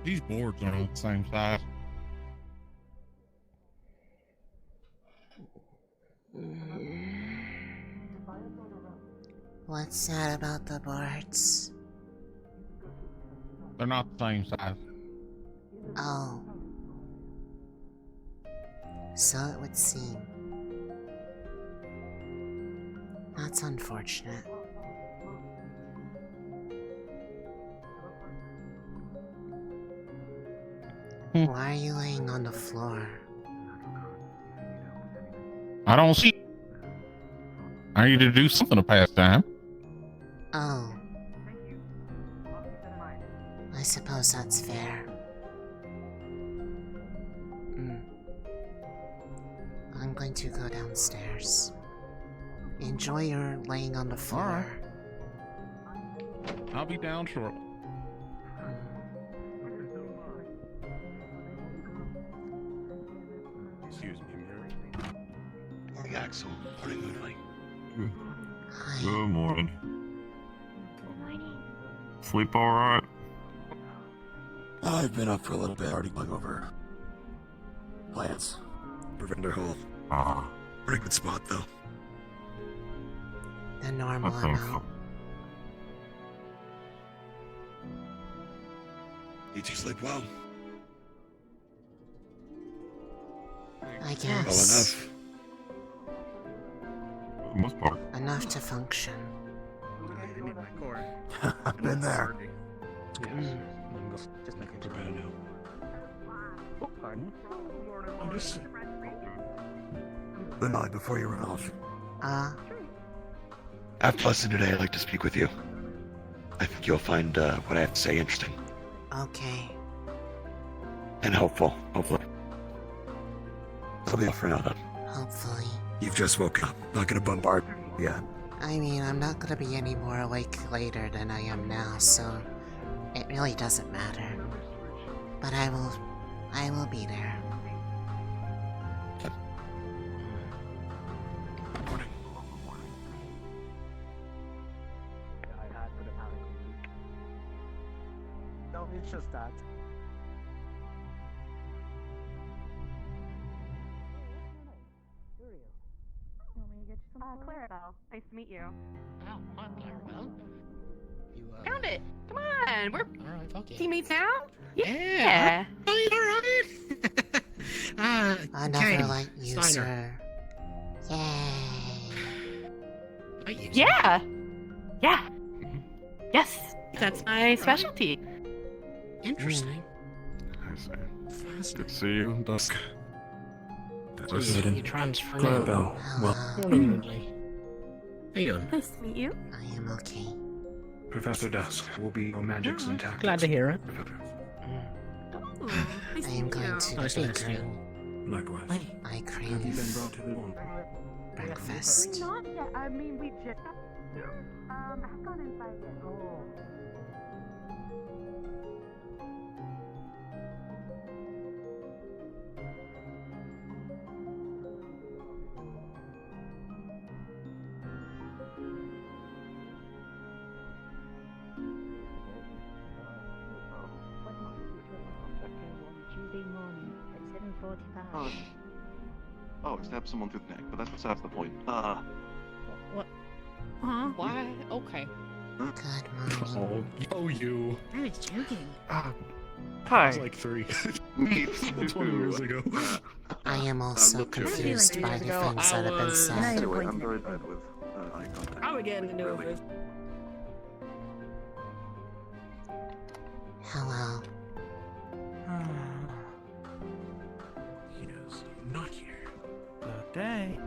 These boards are all the same size. What's sad about the boards? They're not the same size. Oh. So it would seem. That's unfortunate. Why are you laying on the floor? I don't see. I need to do something to pass time. Oh. I suppose that's fair. I'm going to go downstairs. Enjoy your laying on the floor. I'll be down shortly. Excuse me, Mary. Morning, Axel. Morning, Lunali. Hi. Good morning. Good morning. Sleep alright? I've been up for a little bit, already going over plans. Preventer Hall. Ah, Pretty good spot, though. The normal I think so. amount. Did you sleep well? I Well guess. enough. For the most part. Enough to function. I need my core. I've been there. Just making Prepare now. Oh, pardon? I'm just... Lunali, before you run off. After lesson today, I'd like to speak with you. I think you'll find what I have to say interesting. Okay. And helpful, hopefully. I'll be off for now, then. Hopefully. You've just woken up. Not gonna bombard yet. I mean, I'm not gonna be any more awake later than I am now, so it really doesn't matter. But I will be there. Morning. No, it's just that. Clarabelle. Nice to meet you. Oh, I'm Clarabelle. You, Found it! Come on! We're Alright, fuck yeah. teammates now? Yeah. Alright. Another Katie, light Steiner. user. Yay. Light user. Yeah! Yeah! Mhm. Yes! That's my Right. specialty. Interesting. I see. Good Fascinating. to see you, Dusk. So you transfer Clarabelle, well, Hello. Morning, Lunali. How you doing? Nice to meet you. I am okay. Professor Dusk will be your magics and tactics. Glad to hear it. Oh, nice I to am meet going you. to Nice the to meet you. bakery. Likewise. I Have you been crave brought to the room? breakfast. Not yet. I mean, we just... I've gone inside yet. Oh. Tuesday morning at 7:45. Oh, stab someone through the neck, but that's besides the point. What? Huh? Why? Okay. Good morning. Oh, you. I was joking. Ah, Hi. like 3. Me 20 years ago. I am also look, confused like by years the ago, things I that have been was- said. Anyway, I'm very bad with eye contact. How we getting into Really. it? Hello. He is not here. Good day.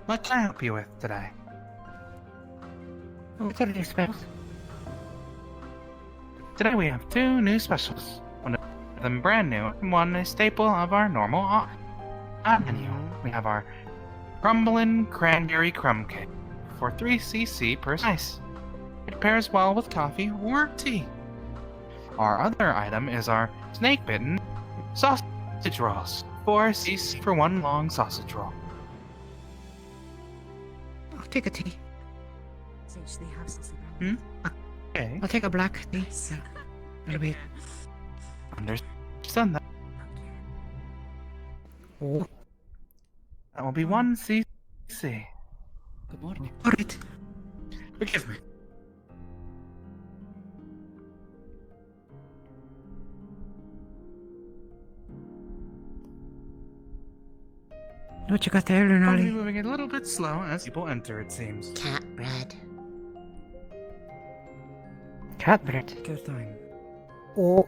What can I help you with today? What did you expect? Today we have 2 new specials. One of them brand new, and one a staple of our normal menu. We have our Crumbling Cranberry Crumb Cake for 3 cc per slice. It pairs well with coffee or tea. Our other item is our Snake Bitten Sausage Rolls, 4 cc for 1 long sausage roll. I'll take a tea. Since they have something. Hmm? Okay. I'll take a black, please. It'll be. Understand that. Oh, That will be 1 CC. good morning. Alright. Forgive me. What you got there, I'll be Lunali? moving a little bit slow as people enter, it seems. Cat bread. Cat bread. Good thing. Oh.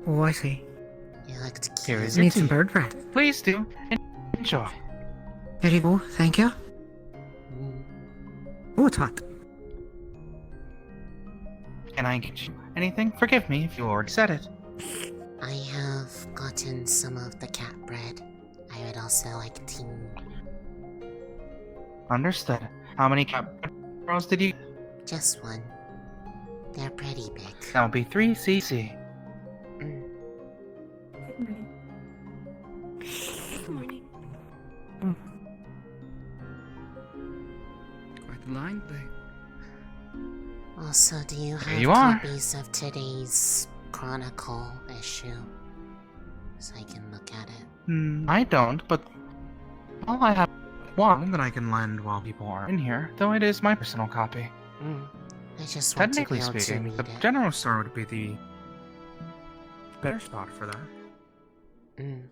Oh, I see. You looked cute. Here is your Need some tea. bird bread. Please do. Enjoy. There you go. Thank you. Oh, it's hot. Can I get you anything? Forgive me if you already said it. I have gotten some of the cat bread. I would also like tea. Understood. How many cat rolls did you? Just one. They're pretty big. That will be 3 CC. Mm. Good morning. Good morning. Quite the line, Also, do you have you are. copies of today's Chronicle issue? So I can look at it. I don't, but well, I have one that I can lend while people are in here, though it is my personal copy. I just want to be Technically able to speaking, read the it. general store would be the better spot for that.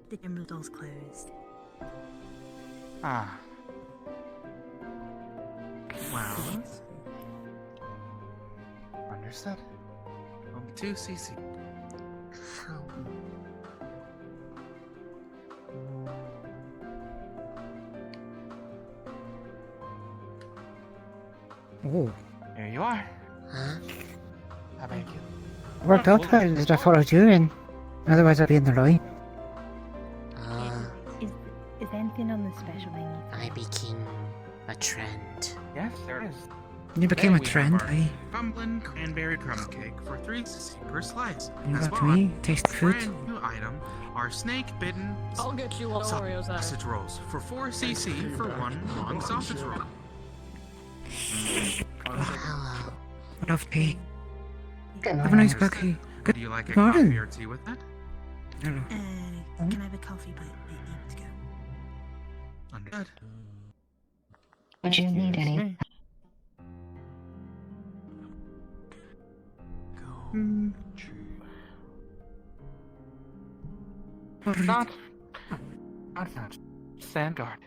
The general door's closed. Ah. Well. Understood. Will be 2 CC. How? Oh. Here you are. Huh? How about you? Worked out well that I followed you in. Otherwise, I'd be in the line. Is there anything on the special menu? I became a trend. Yes, there is. You became a Today we trend, have our eh? Crumbling cranberry crumb cake for 3 CC per slice. You As got well me. Tasty as food. brand new item, our snake bitten I'll get you what Oreos are. sausage rolls for 4 CC for 1 long sausage roll. Hello. Lovely. Have a nice cookie. Do you like a Good morning. coffee or tea with it? Hello. Can I have a coffee, but able to go? Understood. Would you need Excuse any? me. Not that. Stand guard.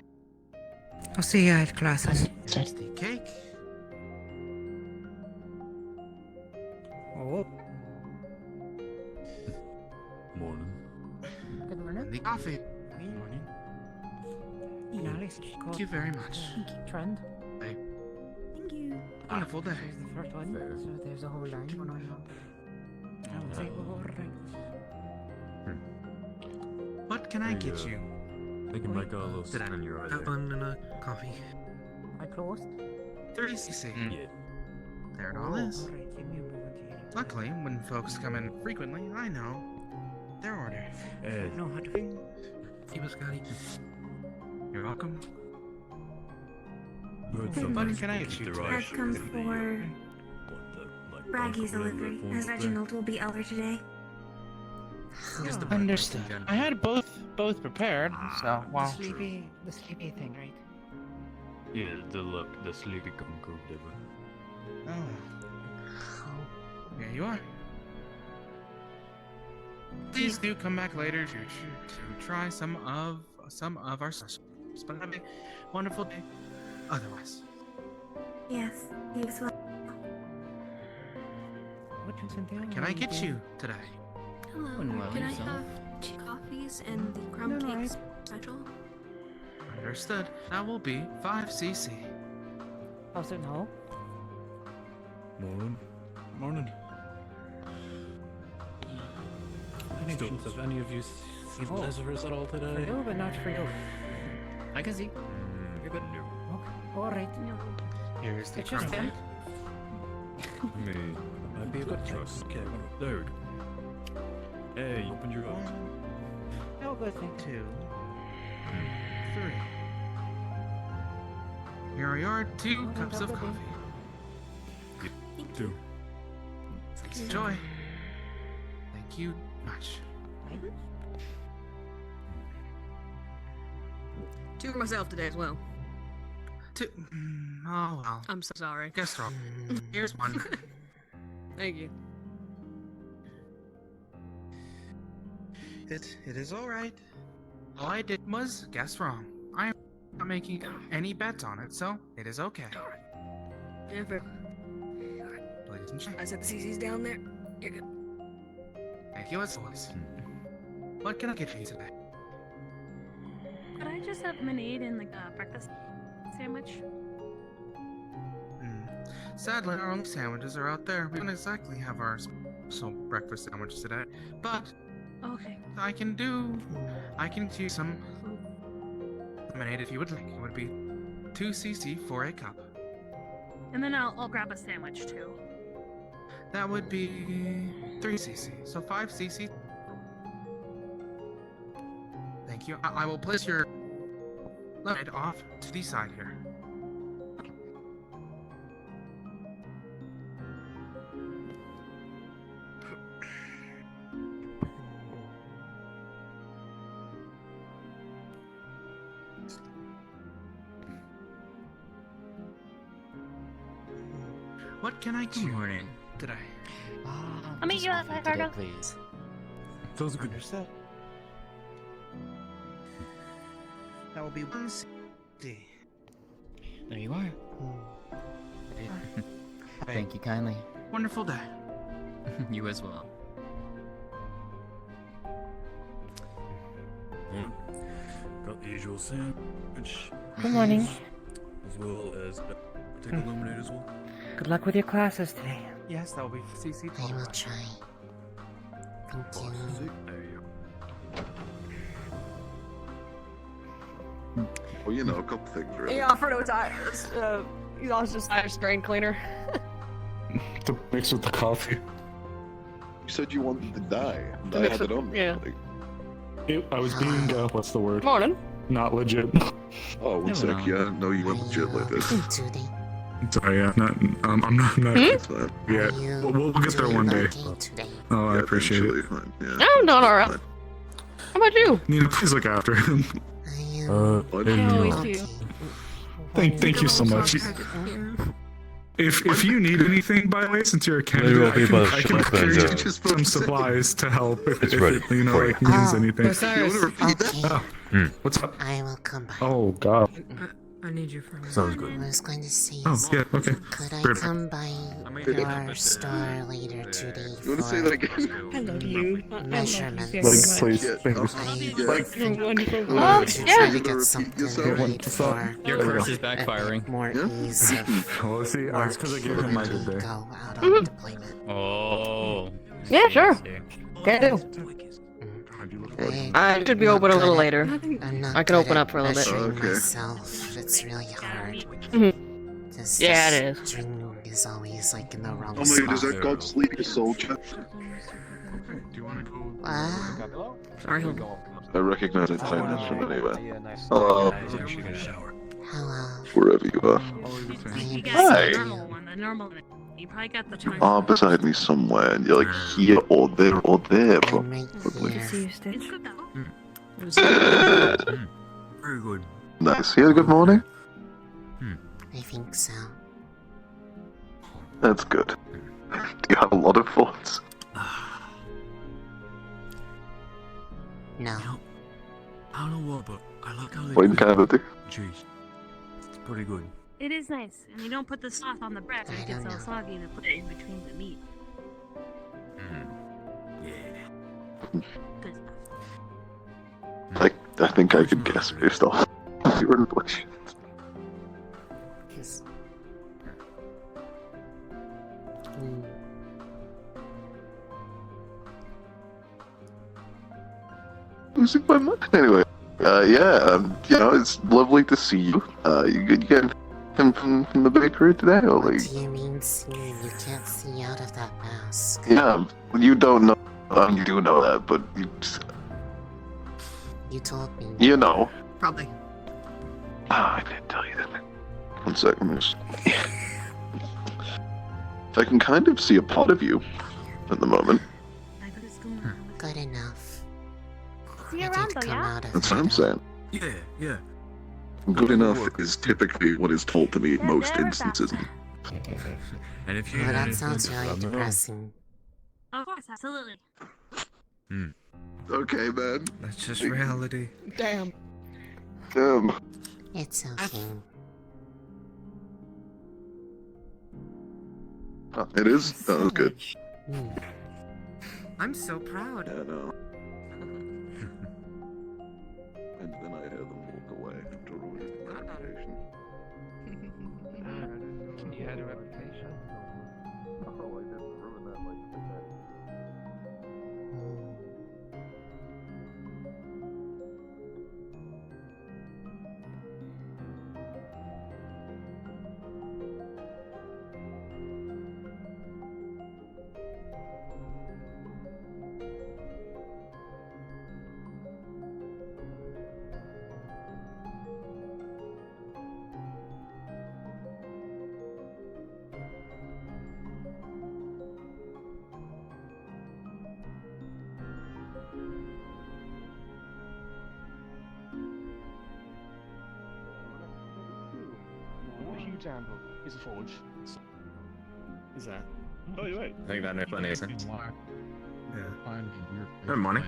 I'll see you at classes. The cake. Oh. Morning. Good And morning. the coffee. Morning. Thank you very much. Trend. Bye. Thank you. Wonderful day. There's the first one. Fair. So there's a whole line going on. I'll take the whole ring. What can I Hey, get you? I can make a little Did I- on your eye That there. one and a coffee. I closed. 30 CC. Yeah. There it all is. Alright, give me a moment here. Luckily, when folks come in frequently, I know their order. No, how to. He was got eaten. You're welcome. What can I get you today? That comes for Braggy's delivery, as Reginald will be over today. Understood. I had both prepared, so The well. sleepy thing, right? Yeah, the sleepy conquer whatever. Oh, here you are. Please do come back later to try some of our sauces. But have a wonderful day. Otherwise, Yes, you as well. can I get you today? Hello, can I have 2 coffees and the crumb cake special? Understood. That will be 5 CC. How's it now? Morning. Morning. Students, have any of you seen Lazarus at all For today? you, but not for you. I can see. You're good. Alright. Here's the It's just crumb. him. I mean, that might be a good choice. Okay, there we go. Hey, open your eyes. No good thing. 2, 3. Here are your 2 cups of coffee. Two. Enjoy. Thank you much. Two for myself today as well. Oh well. I'm so sorry. Guess wrong. Here's one. Thank you. It is alright. All I did was guess wrong. I am not making any bets on it, so it is okay. Yeah, fair. Ladies and gentlemen. I set the CC's down there. You're good. Thank you as always. What can I get you today? Could I just have lemonade and like a breakfast sandwich? Sadly, our only sandwiches are out there. We don't exactly have our special breakfast sandwiches today, but Okay. I can do some lemonade if you would like. It would be 2 cc for a cup. And then I'll grab a sandwich too. That would be 3 cc, so 5 cc. Thank you. I will place your lemonade off to the side here. What can I do? Good morning. Today? I'll meet you outside, Fargo. Please. Sounds good. Understood. That will be 1 cc. There you are. Thank you kindly. Wonderful day. You as well. Got the usual sandwich. Good morning. As well as take a lemonade as well. Good luck with your classes today. Yes, that will be cc. I will try. Thank you. Well, you know, a couple things, really. He offered he's also just Irish drain cleaner. To mix with the coffee. You said you wanted to die, and I had it on me. Yeah. Like, I was being, what's the word? Morning. Not legit. oh, one sec, yeah, no, you weren't legit like this. Today. Sorry, yeah, I'm not It's fine. yeah. We'll get there one day. Today. Oh, I Yeah, appreciate eventually, it. fine, yeah. I'm doing alright. How about you? Nina, please look after him. What? I always Okay. do. Thank you so much. If you need anything, by the way, since you're a candidate, I can procure you some supplies to help if it, you know, like, means anything. Okay. What's up? I will come by. Oh, God. I need you for a minute. Sounds good. I was going to say, Oh, yeah, okay. could I Perfect. come by your store later today You want to say that for again? I love you. measurements? Like, please. Yeah, Thank you. You're wonderful. I to try to Yeah. get something Yourself? right for Your There we curse go. is backfiring. more Yeah? ease of Well, see, work it's because I gave him my good when we day. go out on deployment. Oh. Yeah, sure. See. Can do. I should be open a little later. I'm not I can good open at up for a little bit. pressuring Okay. myself. It's really hard. This Yeah, it is. string is always like in the wrong Oh my spot. god, is that God sleeping soldier? Do you want to go? What? Sorry. I recognize it faintness from anywhere. Hello. Wherever you are. You got Hi. the normal one. The normal one. You probably got the 20. Ah, beside me somewhere, and you're like here or there, bro. I'm right Lovely. here. It's good though. Very good. Nice. You had a good morning? I think so. That's good. Do you have a lot of thoughts? No. I don't know what, but I like how they What in Canada? cheese. It's pretty good. It is nice. And you don't put the sauce on the bread, or I it gets don't all know. soggy to put it in between the meat. Yeah. Good stuff. I think I could guess based off your inflection. Yes. Losing my mind. Anyway, you know, it's lovely to see you. You get him from the bakery today, or What like? do you mean seeing? You can't see out of that mask. Yeah, you don't know. You do know that, but You told me. you know. Probably. Ah, I didn't tell you that. One second, miss. I can kind of see a part of you. at the moment. Good enough. See you I around did though, come yeah? out of That's what I'm there, saying. Yeah. Good enough is typically what is told to me in Yeah, most never instances. And if you Well, need that anything, sounds just really let me know. depressing. Of course, absolutely. Okay, man. That's just reality. Damn. It's okay. Oh, it is? That was good. I'm so proud. Yeah, no. And then I had them walk away to ruin my reputation. You had a reputation? Oh, I didn't ruin that like that. Huge amble is a forge. Is that? Oh, you're right. I think that makes plenty of sense. Good morning. Good morning.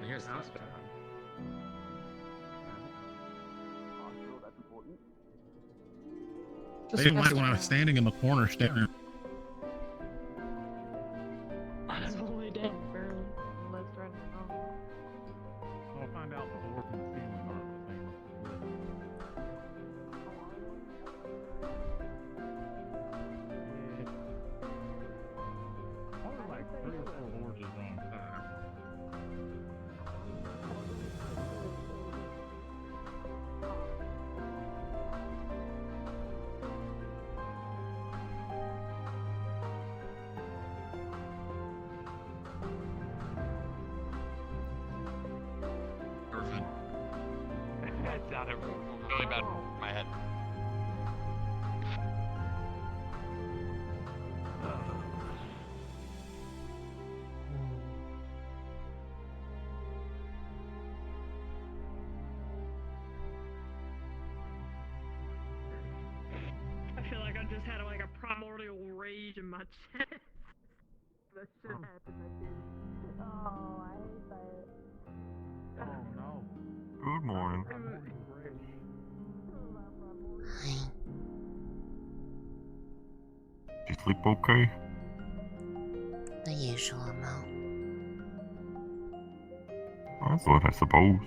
Here's the house. They didn't like when I was standing in the corner staring. It's only damn barely. Let's try to I'll find out the door from the ceiling are the same. Probably like 3 or 4 horses on time. It sounded really bad in my head. I feel like I just had like a primordial rage in my chest. That shit happened. Oh, I hate that. Oh no. Good morning. Hi. You sleep okay? The usual amount. That's what I suppose.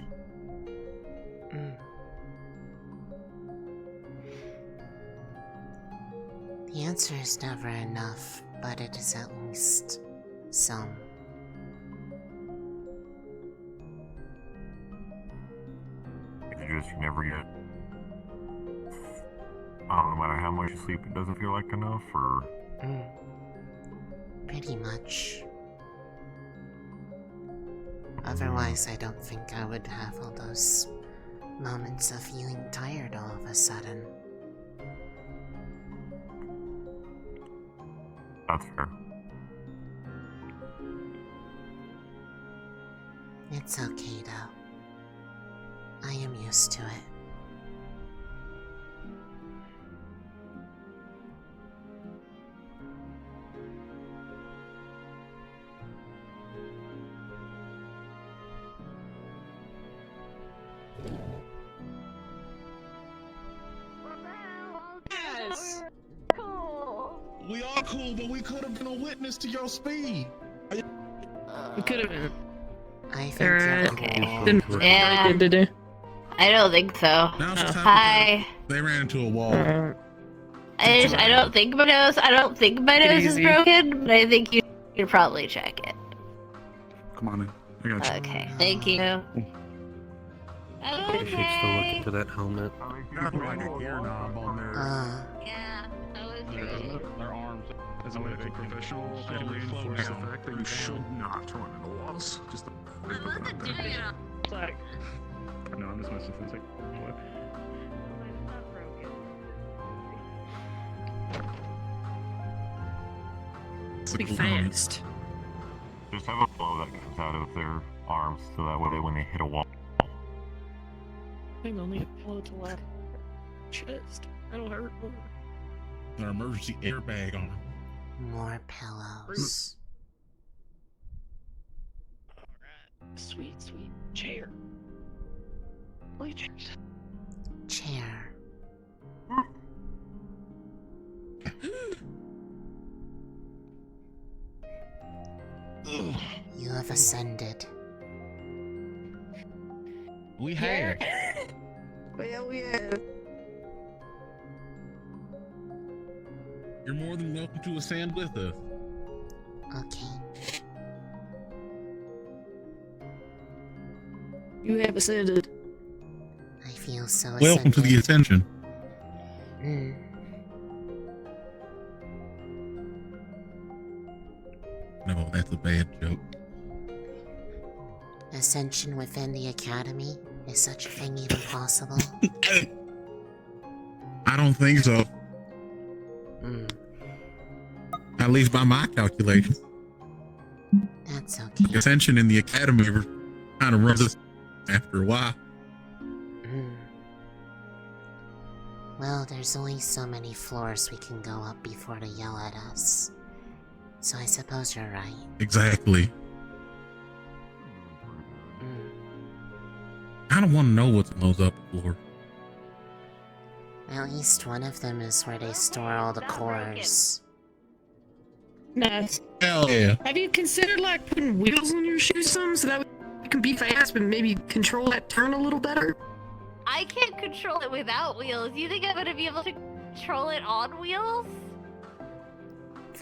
The answer is never enough, but it is at least some. You just never get. No matter how much you sleep, it doesn't feel like enough, or. Pretty much. Otherwise, I don't think I would have all those moments of feeling tired all of a sudden. That's fair. It's okay though. I am used to it. Yes! Cool! We are cool, but we could have been a witness to your speed. We could have been. I think Alright. you're cool. Yeah. I don't think so. Hi. They ran into a wall. I don't think my nose. I don't think my nose is broken, but I think you should probably check it. Come on in. I got you. Okay. Thank you. I should still look into that helmet. Got like a gear knob on there. Yeah, that was great. Their arms. As a medical professional, I reinforce the fact that you should not run into walls. Just to put that out there. It's like, No, I'm just messing with it. What? Be fast. Just have a flow that comes out of their arms so that way when they hit a wall. Hang on, need a pillow to lap chest. That'll hurt more. An emergency airbag on her. More pillows. Alright. Sweet, sweet chair. Play chairs. Chair. You have ascended. We have. Well, we have. You're more than welcome to ascend with us. Okay. You have ascended. I feel so ascended. Welcome to the ascension. No, that's a bad joke. Ascension within the academy? Is such a thing even possible? I don't think so. At least by my calculations. That's okay. Ascension in the academy kind of runs us after a while. Well, there's only so many floors we can go up before they yell at us. So I suppose you're right. Exactly. I don't want to know what's on those upper floors. At least one of them is where they store all the cores. Nice. Hell yeah. Have you considered like putting wheels on your shoes some so that you can be fast but maybe control that turn a little better? I can't control it without wheels. You think I'm gonna be able to control it on wheels?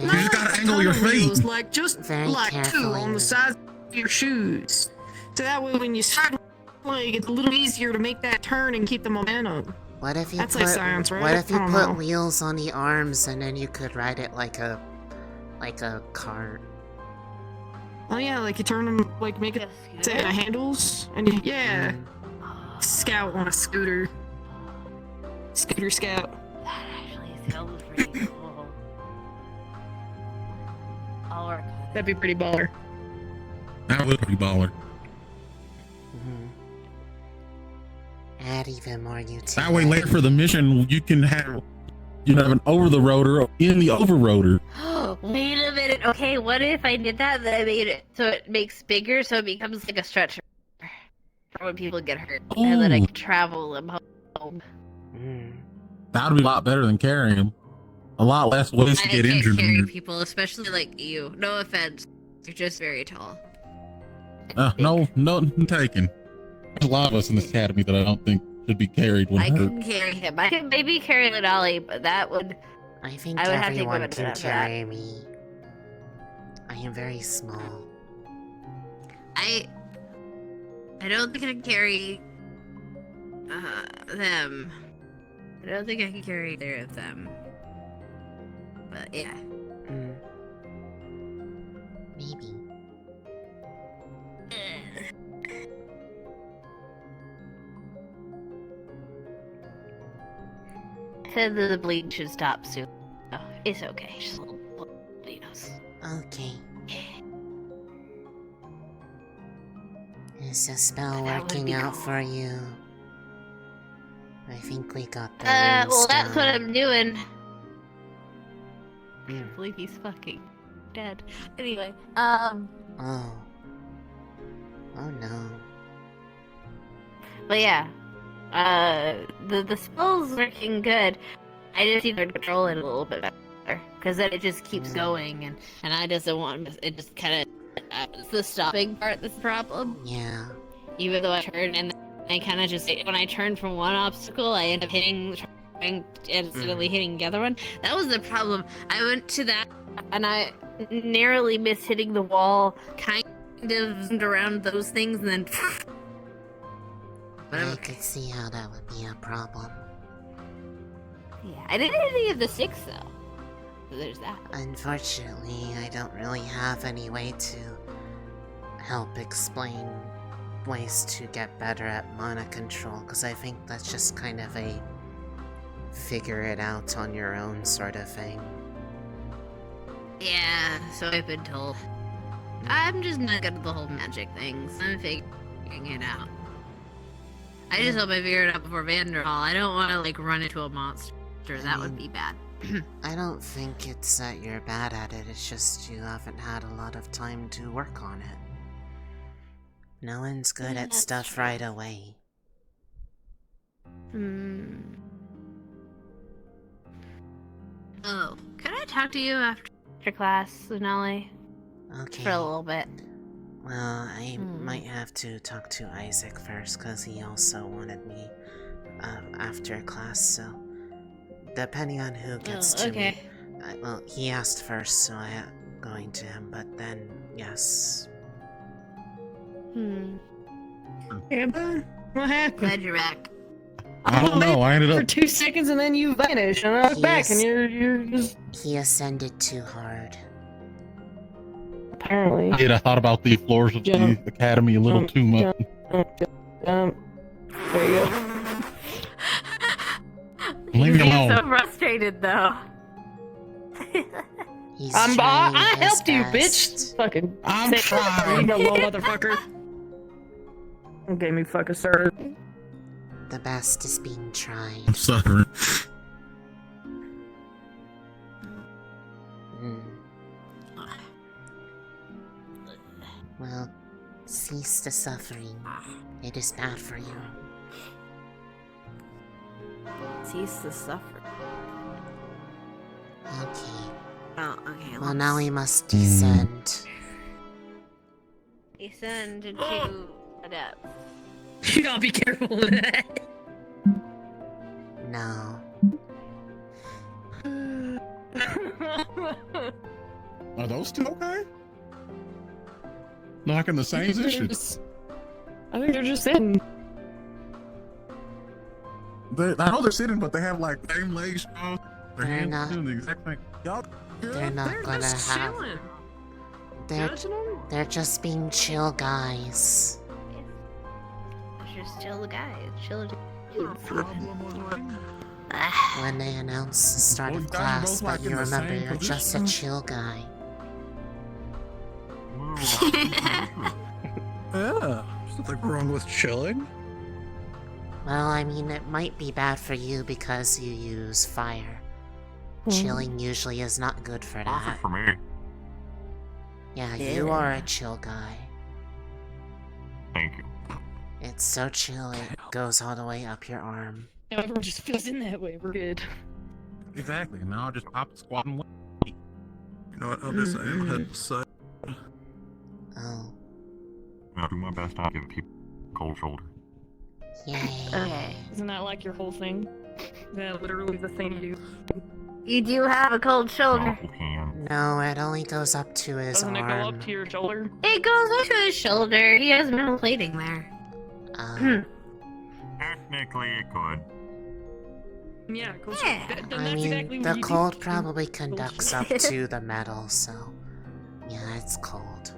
You just gotta angle your feet. Wheels, like just like two on the sides of your shoes. So that way when you start playing, it's a little easier to make that turn and keep the momentum. What if you That's put, like science, right? What if you I don't put know. wheels on the arms and then you could ride it like a cart? Oh yeah, like you turn them, like make it to the handles, and you, yeah, scout on a scooter. Scooter scout. That actually sounds pretty cool. I'll work on it. That'd be pretty baller. That would be baller. Add even more utility. That way later for the mission, you can have an over-the-roader in the over-roader. Wait a minute. Okay, what if I did that? Then I made it so it makes bigger, so it becomes like a stretcher for when people get hurt, and then I can travel them home. That would be a lot better than carrying them. A lot less ways to get injured. I can't carry people, especially like you. No offense, you're just very tall. No taken. There's a lot of us in this academy that I don't think should be carried when I hurt. can carry him. I can maybe carry Lunali, but that would. I think I would have to everyone go can to carry me. I am very small. I don't think I can carry them. I don't think I can carry either of them. But yeah. Maybe. Said that the bleed should stop soon. Oh, it's okay. Just a little bleeders. Okay. Is the spell That would working be out cool. for you? I think we got the Well, that's what down. I'm doing. I can't believe he's fucking dead. Anyway, Oh. Oh no. But yeah, the spell's working good. I just need to control it a little bit better, because then it just keeps going, and I just don't want it. Just kind of it's the stopping part that's the problem. Yeah. Even though I turn and I kind of just when I turn from one obstacle, I end up hitting instead of hitting the other one. That was the problem. I went to that and I narrowly missed hitting the wall, kind of zoomed around those things, and then. I could see how that would be a problem. Yeah, I didn't hit any of the 6 though. So there's that. Unfortunately, I don't really have any way to help explain ways to get better at mana control, because I think that's just kind of a figure it out on your own sort of thing. Yeah, so I've been told. I'm just not good at the whole magic things. I'm figuring it out. I just hope I figure it out before Vanderhall. I don't want to, like, run into a monster. That would be bad. I don't think it's that you're bad at it, it's just you haven't had a lot of time to work on it. No one's good at stuff right away. Oh, could I talk to you after class, Lunali? Okay. For a little bit. Well, I might have to talk to Isaac first, because he also wanted me after class, so depending on who gets to me. Well, he asked first, so I'm going to him, but then, yes. Amber? What happened? Glad you're back. I don't know, I ended up... For 2 seconds and then you vanished, and I was back, and you're just... He ascended too hard. Apparently. I thought about the floors of the academy a little too much. There you go. Leave me alone. So frustrated, though. I helped you, bitch. Fucking. I'm trying. You little motherfucker. Okay, me fucking started. The best is being tried. I'm suffering. Well, cease the suffering. It is bad for you. Cease the suffering. Okay. Oh, okay. Well, now we must descend. Descend into a depth. You gotta be careful with that. No. Are those two okay? Not in the same position. I think they're just sitting. I know they're sitting, but they have like same legs. Their They're hands not. doing the exact thing. Y'all, They're not gonna have. They're just being chill guys. Just chill, guys. Chill. When they announce the start of class, but you remember you're just a chill guy. Yeah, there's nothing wrong with chilling. Well, I mean, it might be bad for you because you use fire. Chilling usually is not good for that. Perfect for me. Yeah, you are a chill guy. Thank you. It's so chill it goes all the way up your arm. Everyone just feels in that way. We're good. Exactly. Now I'll just pop, squat, and wait. You know what? I'll just head aside. Oh. I'll do my best to give people a cold shoulder. Yay. Isn't that like your whole thing? Is that literally the thing you do? You do have a cold shoulder. No, it only goes up to his Doesn't arm. it go up to your shoulder? It goes up to his shoulder. He has metal plating there. Technically, it could. Yeah, it goes I mean, the cold probably conducts up to the metal, so yeah, it's cold.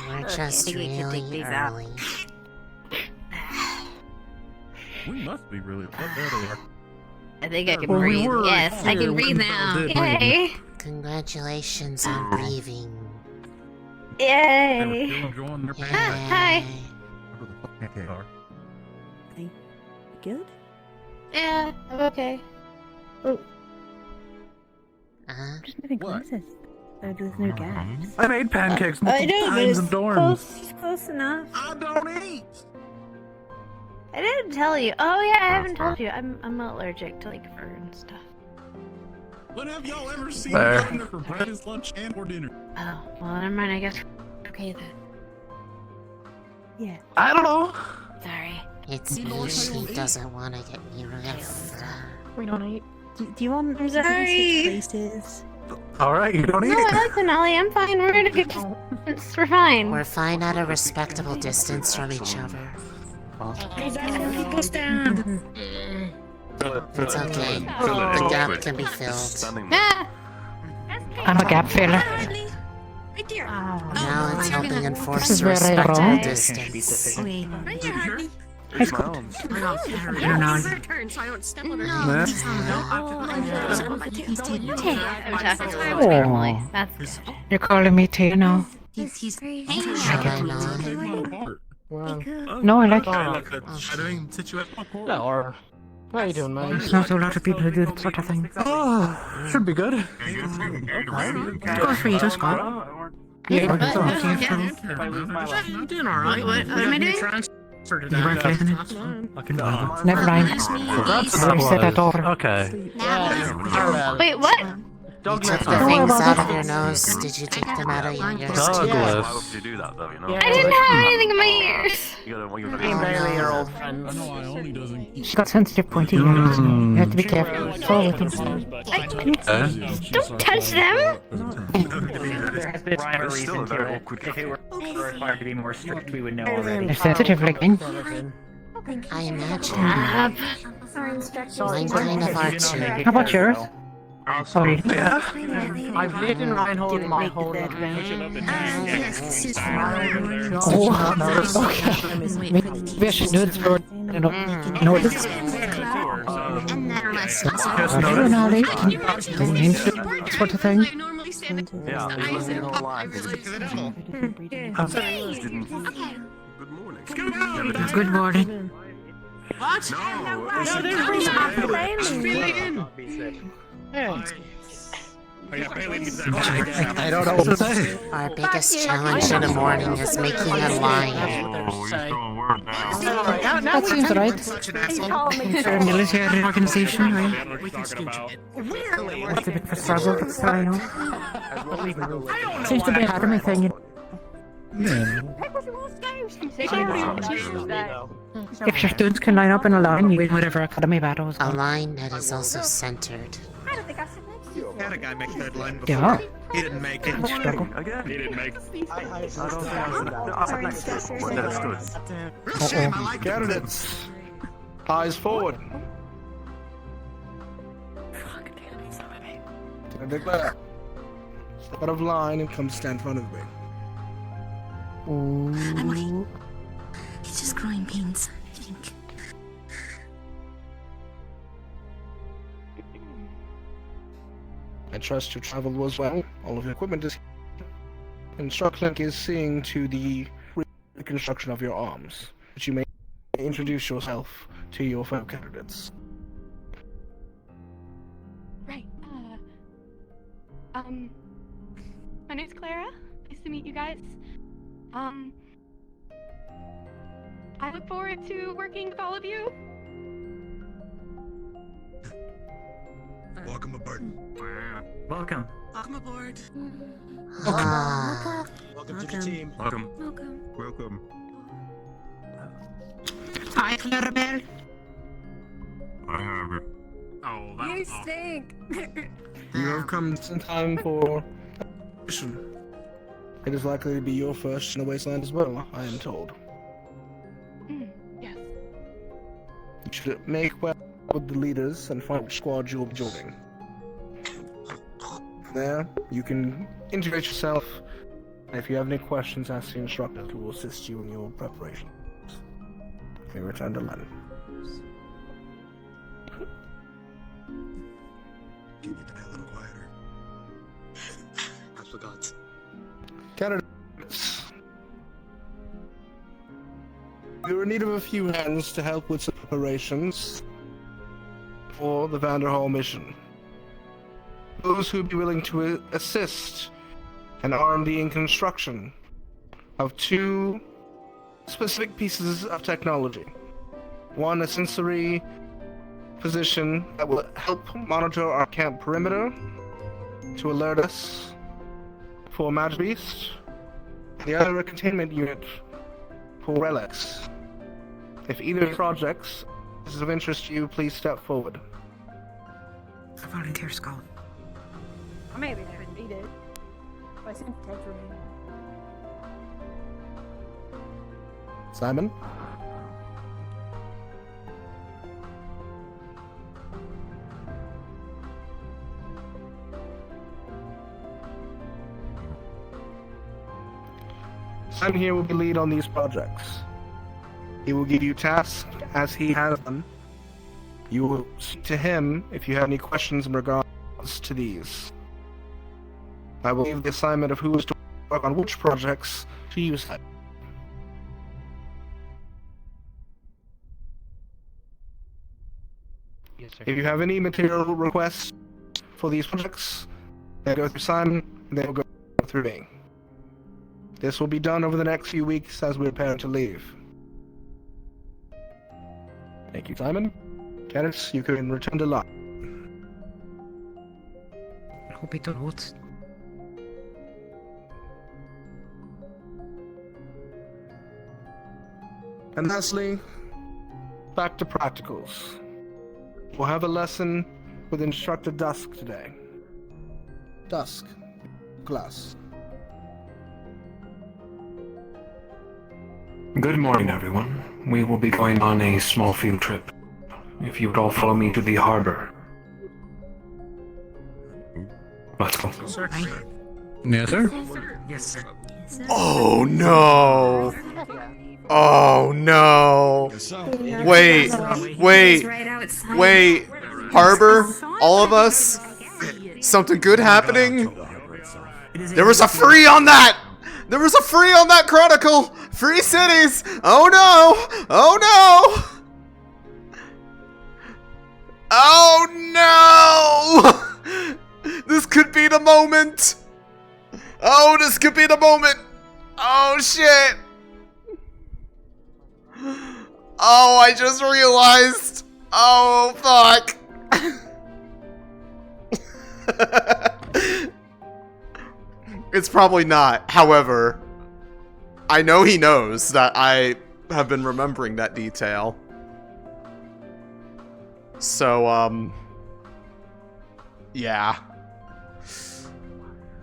We're just really early. We must be really. What there they are. I think I can breathe. Yes, I can breathe now. Yay! Congratulations on breathing. Yay! Enjoying their Hi. Hey, good? Yeah, I'm okay. Oh. Just moving closest. So do with new guys. I made pancakes I know, but times it's in dorms. close enough. I don't eat. I didn't tell you. Oh yeah, I haven't told you. I'm allergic to like fur and stuff. When have y'all ever seen There. the governor for breakfast, lunch, and or dinner? Oh, well, never mind. I guess. Okay then. Yeah. I don't know. Sorry. It's me. She doesn't want to get me rough. We don't eat. Do you want I'm sorry. places? Alright, you don't need No, it. I like Lunali. I'm fine. We're at a good distance. We're fine. We're fine at a respectable distance from each other. It's okay. The gap can be filled. I'm a gap filler. Now it's helping enforce This is a where I respectable roll. distance. It's good. Turn, so I don't step on her. Yeah. I'm talking to my family. That's good. You're calling me Tia now? Should I not? No, I like it. Or how are you doing, man? There's not a lot of people who do that sort of thing. Oh, should be good. Good for you, just go. Yeah, I'm doing alright. What am I doing? You weren't living it. Never mind. I said that over. Okay. Wait, what? You took the things out of your nose. Did you take them out of your ears too? Douglas. I didn't have anything in my ears. Barely your old friend. She's got sensitive pointy ears. You have to be careful. It's all we can say. Don't touch them. There has been rhyme or reason to it. If it were required to be more strict, we would know already. They're sensitive looking. I imagine. Stop. Mine kind of are too. How about yours? Sorry. Yeah. I've lived in Reinhold my whole life. Oh, okay. Maybe I should do it for notice. Lunali. Sort of thing. Good morning. What? I don't know what to say. Our biggest challenge in the morning is making a line. That seems right. For a military organization, right? It's a bit of a struggle, but still, I know. Seems to be a part of my thing. If your students can line up in a line, you win whatever academy battle is A on. line that is also centered. We had a guy make that line before. Yeah. He didn't make it. Struggle. Again? He didn't make it. Candidates, eyes forward. I declare. Step out of line and come stand in front of me. I'm ready. It's just growing pains, I think. I trust your travel was well. All of your equipment is here. And Strucklink is seeing to the reconstruction of your arms. But you may introduce yourself to your fellow candidates. Right. My name's Clara. Nice to meet you guys. I look forward to working with all of you. Welcome aboard. Welcome. Welcome aboard. Welcome to the team. Welcome. Welcome. Hi, Clarabelle. I have it. Oh, You stink. You have come in time for a mission. It is likely to be your first in the wasteland as well, I am told. Yes. You should make well with the leaders and find which squad you'll be joining. From there, you can integrate yourself, and if you have any questions, ask the instructor who will assist you in your preparations. You may return to London. Can you get a little quieter? I forgot. Candidates, you're in need of a few hands to help with some preparations for the Vanderhall mission. Those who would be willing to assist in R&D and construction of two specific pieces of technology. One, a sensory position that will help monitor our camp perimeter to alert us for Mad Beast. The other, a containment unit for relics. If either projects is of interest to you, please step forward. A volunteer skull. Or maybe I didn't read it. But I seem to take for me. Simon? Simon here will be lead on these projects. He will give you tasks as he has them. You will speak to him if you have any questions in regards to these. I will leave the assignment of who is to work on which projects to you, Simon. Yes, sir. If you have any material requests for these projects, they go through Simon, and they will go through me. This will be done over the next few weeks as we prepare to leave. Thank you, Simon. Dennis, you can return to lot. Hope it not. And lastly, back to practicals. We'll have a lesson with Instructor Dusk today. Dusk. Class. Good morning, everyone. We will be going on a small field trip. If you would all follow me to the harbor. Let's go. Yes, sir. Yes, sir. Oh no! Oh no! Wait, wait, Harbor, all of us? Something good happening? There was a free on that! There was a free on that Chronicle! Free cities! Oh no! Oh no! Oh no! This could be the moment! Oh, this could be the moment! Oh shit! Oh, I just realized! Oh, fuck! It's probably not. However, I know he knows that I have been remembering that detail. So, yeah.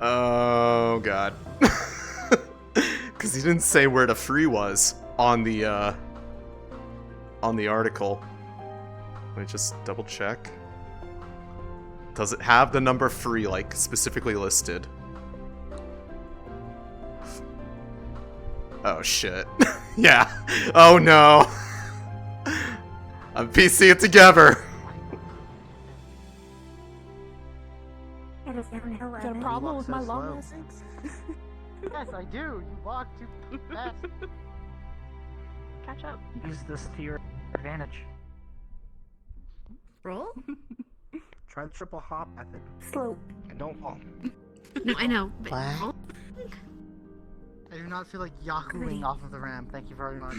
Oh, God. Because he didn't say where the free was on the article. Let me just double check. Does it have the number free, like, specifically listed? Oh, shit. Yeah. Oh, no. I'm piecing it together. Is there a problem with my long lessons? Yes, I do. You walk too fast. Catch up. Use this to your advantage. Roll? Try the triple hop method. Slope. And don't fall. No, I know. But What? roll? I do not feel like yahooing off of the ramp. Thank you very much.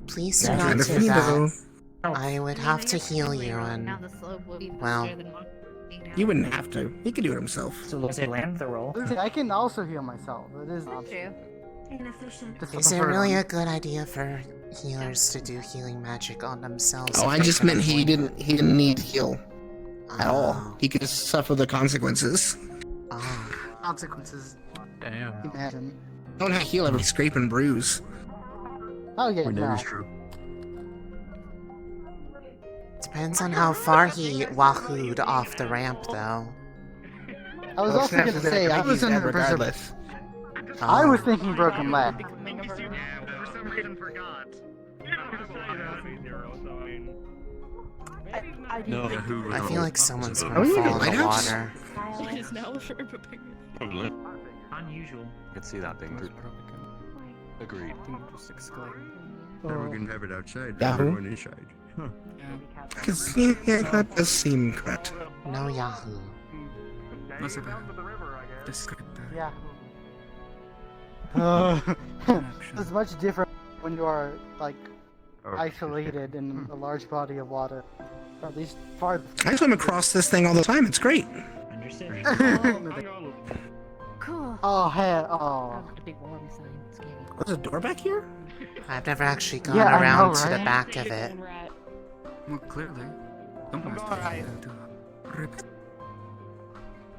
Please do not do that. I would have to heal you and... Well... You wouldn't have to. He could do it himself. So does it land the roll? I can also heal myself. It is an option. Is it really a good idea for healers to do healing magic on themselves? Oh, I just meant he didn't need to heal. At all. He could just suffer the consequences. Consequences. Damn. Imagine. Don't have to heal every scrape and bruise. Oh yeah, That is true. Depends on how far he wahooed off the ramp, though. I was also gonna say, I was under the regardless. I was thinking broken leg. No. I feel like someone's Are gonna we in fall the in the lighthouse? water. Probably. Unusual. I could see that being through. Agreed. Then we're gonna have it outside. Yahoo? Everyone inside. Huh. Because, yeah, that does seem correct. No Yahoo. Yeah. It's much different when you are, like, isolated in a large body of water. Or at least far. I swim across this thing all the time. It's great. Cool. Oh, hey, oh. There's a door back here? I've never actually gone Yeah, I know, around to the right? back of it. Well, clearly.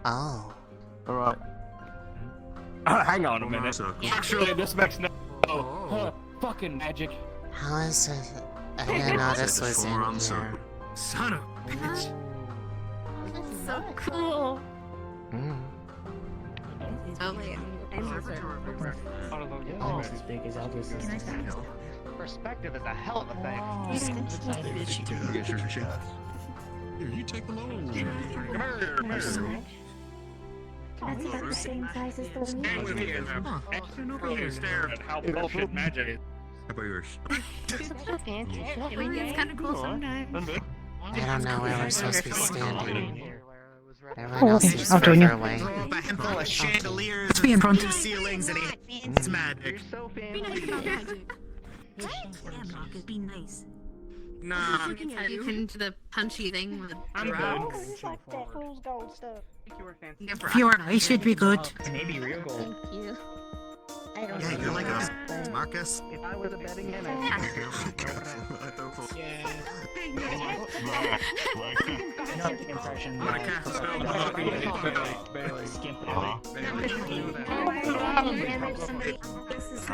Oh. Alright. Hang on a minute. Actually, this makes no fucking magic. How is it? I didn't know this was in here. Son of a bitch. That's so cool. Oh wait, Almost as big as Eldris. Perspective is a hell of a thing. Here, you take the load. Come here. That's about the same size as the Stand with me and stare at how bullshit magic is. How about yours? I mean, it's kind of cool sometimes. I don't know where we're supposed to be standing. Everyone else seems further away. A handful of chandeliers, Let's be in front. two ceilings, and it's magic. Be nice about magic. Shamrock, be nice. Nah. You can do the punchy thing with I'm drugs. If you are nice, it'd be good. Maybe real gold. Thank you. I don't Yeah, know. you're like us, Marcus. If I was a betting man, not the impression. I'm gonna cast a spell. Skimp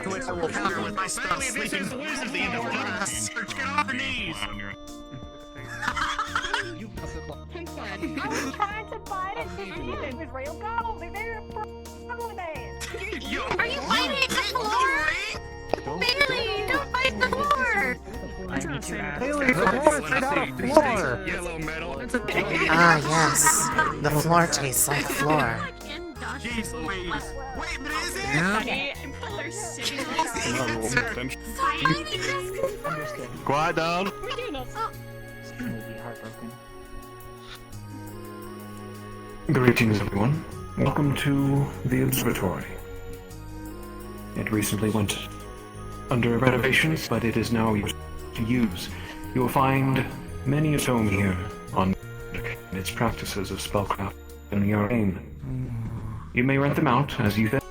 To which I will counter with my spell, sleeping. Search, get off your knees! I was trying to buy it with real gold. They're a problem with that. Are you fighting the floor? Bailey, don't fight the floor! Yellow metal. Ah, yes. The floor tastes like floor. Jeez Louise. Wait, but is it? Quiet down. Greetings, everyone. Welcome to the observatory. It recently went under renovations, but it is now used to use. You will find many a tome here on its practices of spellcraft and your aim. You may rent them out as you fit,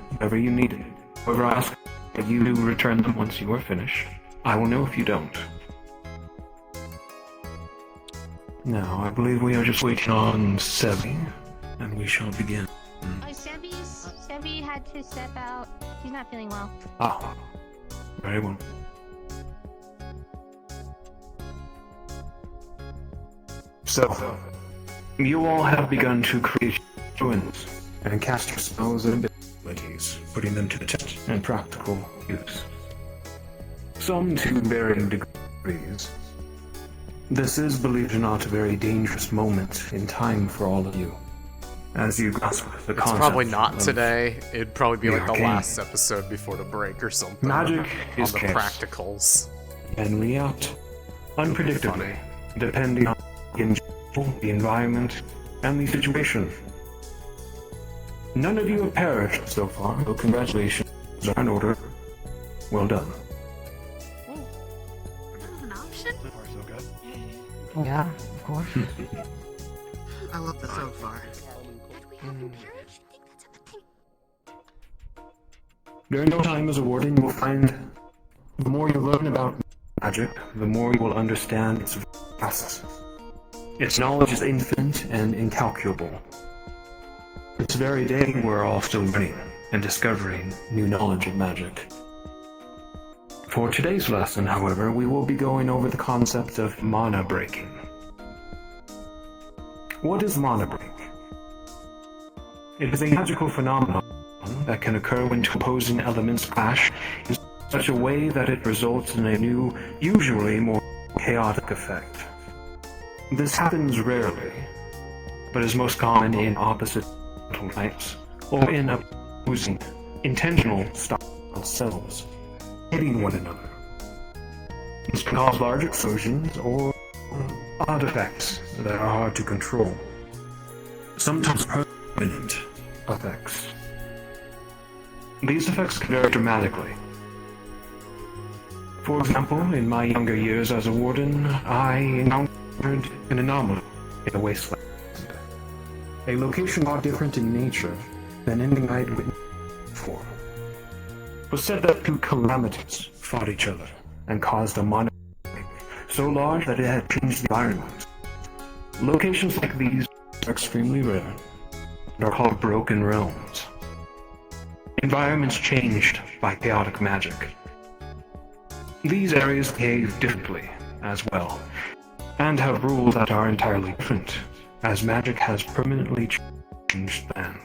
whenever you need it. However, I ask that you do return them once you are finished. I will know if you don't. Now, I believe we are just waiting on Sebi, and we shall begin. Sebi had to step out. He's not feeling well. Ah, very well. So, you all have begun to create ruins and cast your spells and abilities, putting them to the test and practical use. Some to varying degrees. This is, believe it or not, a very dangerous moment in time for all of you, as you grasp the concept. It's probably not of today. It'd probably be like the arcane. last episode before the break or something. Magic on is the chaos. practicals. And react unpredictably, depending on the environment and the situation. None of you have perished so far, so congratulations are in order. Well done. Yeah, of course. I love the so far. During your time as a warden, you will find the more you learn about magic, the more you will understand its vast. Its knowledge is infinite and incalculable. This very day, we're all still learning and discovering new knowledge of magic. For today's lesson, however, we will be going over the concept of mana breaking. What is mana break? It is a magical phenomenon that can occur when two opposing elements clash in such a way that it results in a new, usually more chaotic effect. This happens rarely, but is most common in opposite types or in opposing, intentional style cells, hitting one another. This can cause large explosions or odd effects that are hard to control. Sometimes permanent effects. These effects can vary dramatically. For example, in my younger years as a warden, I encountered an anomaly in the wasteland. A location far different in nature than anything I'd witnessed before. It was said that two calamities fought each other and caused a mana break so large that it had changed the environment. Locations like these are extremely rare, are called broken realms. Environments changed by chaotic magic. These areas behave differently as well, and have rules that are entirely different, as magic has permanently changed them.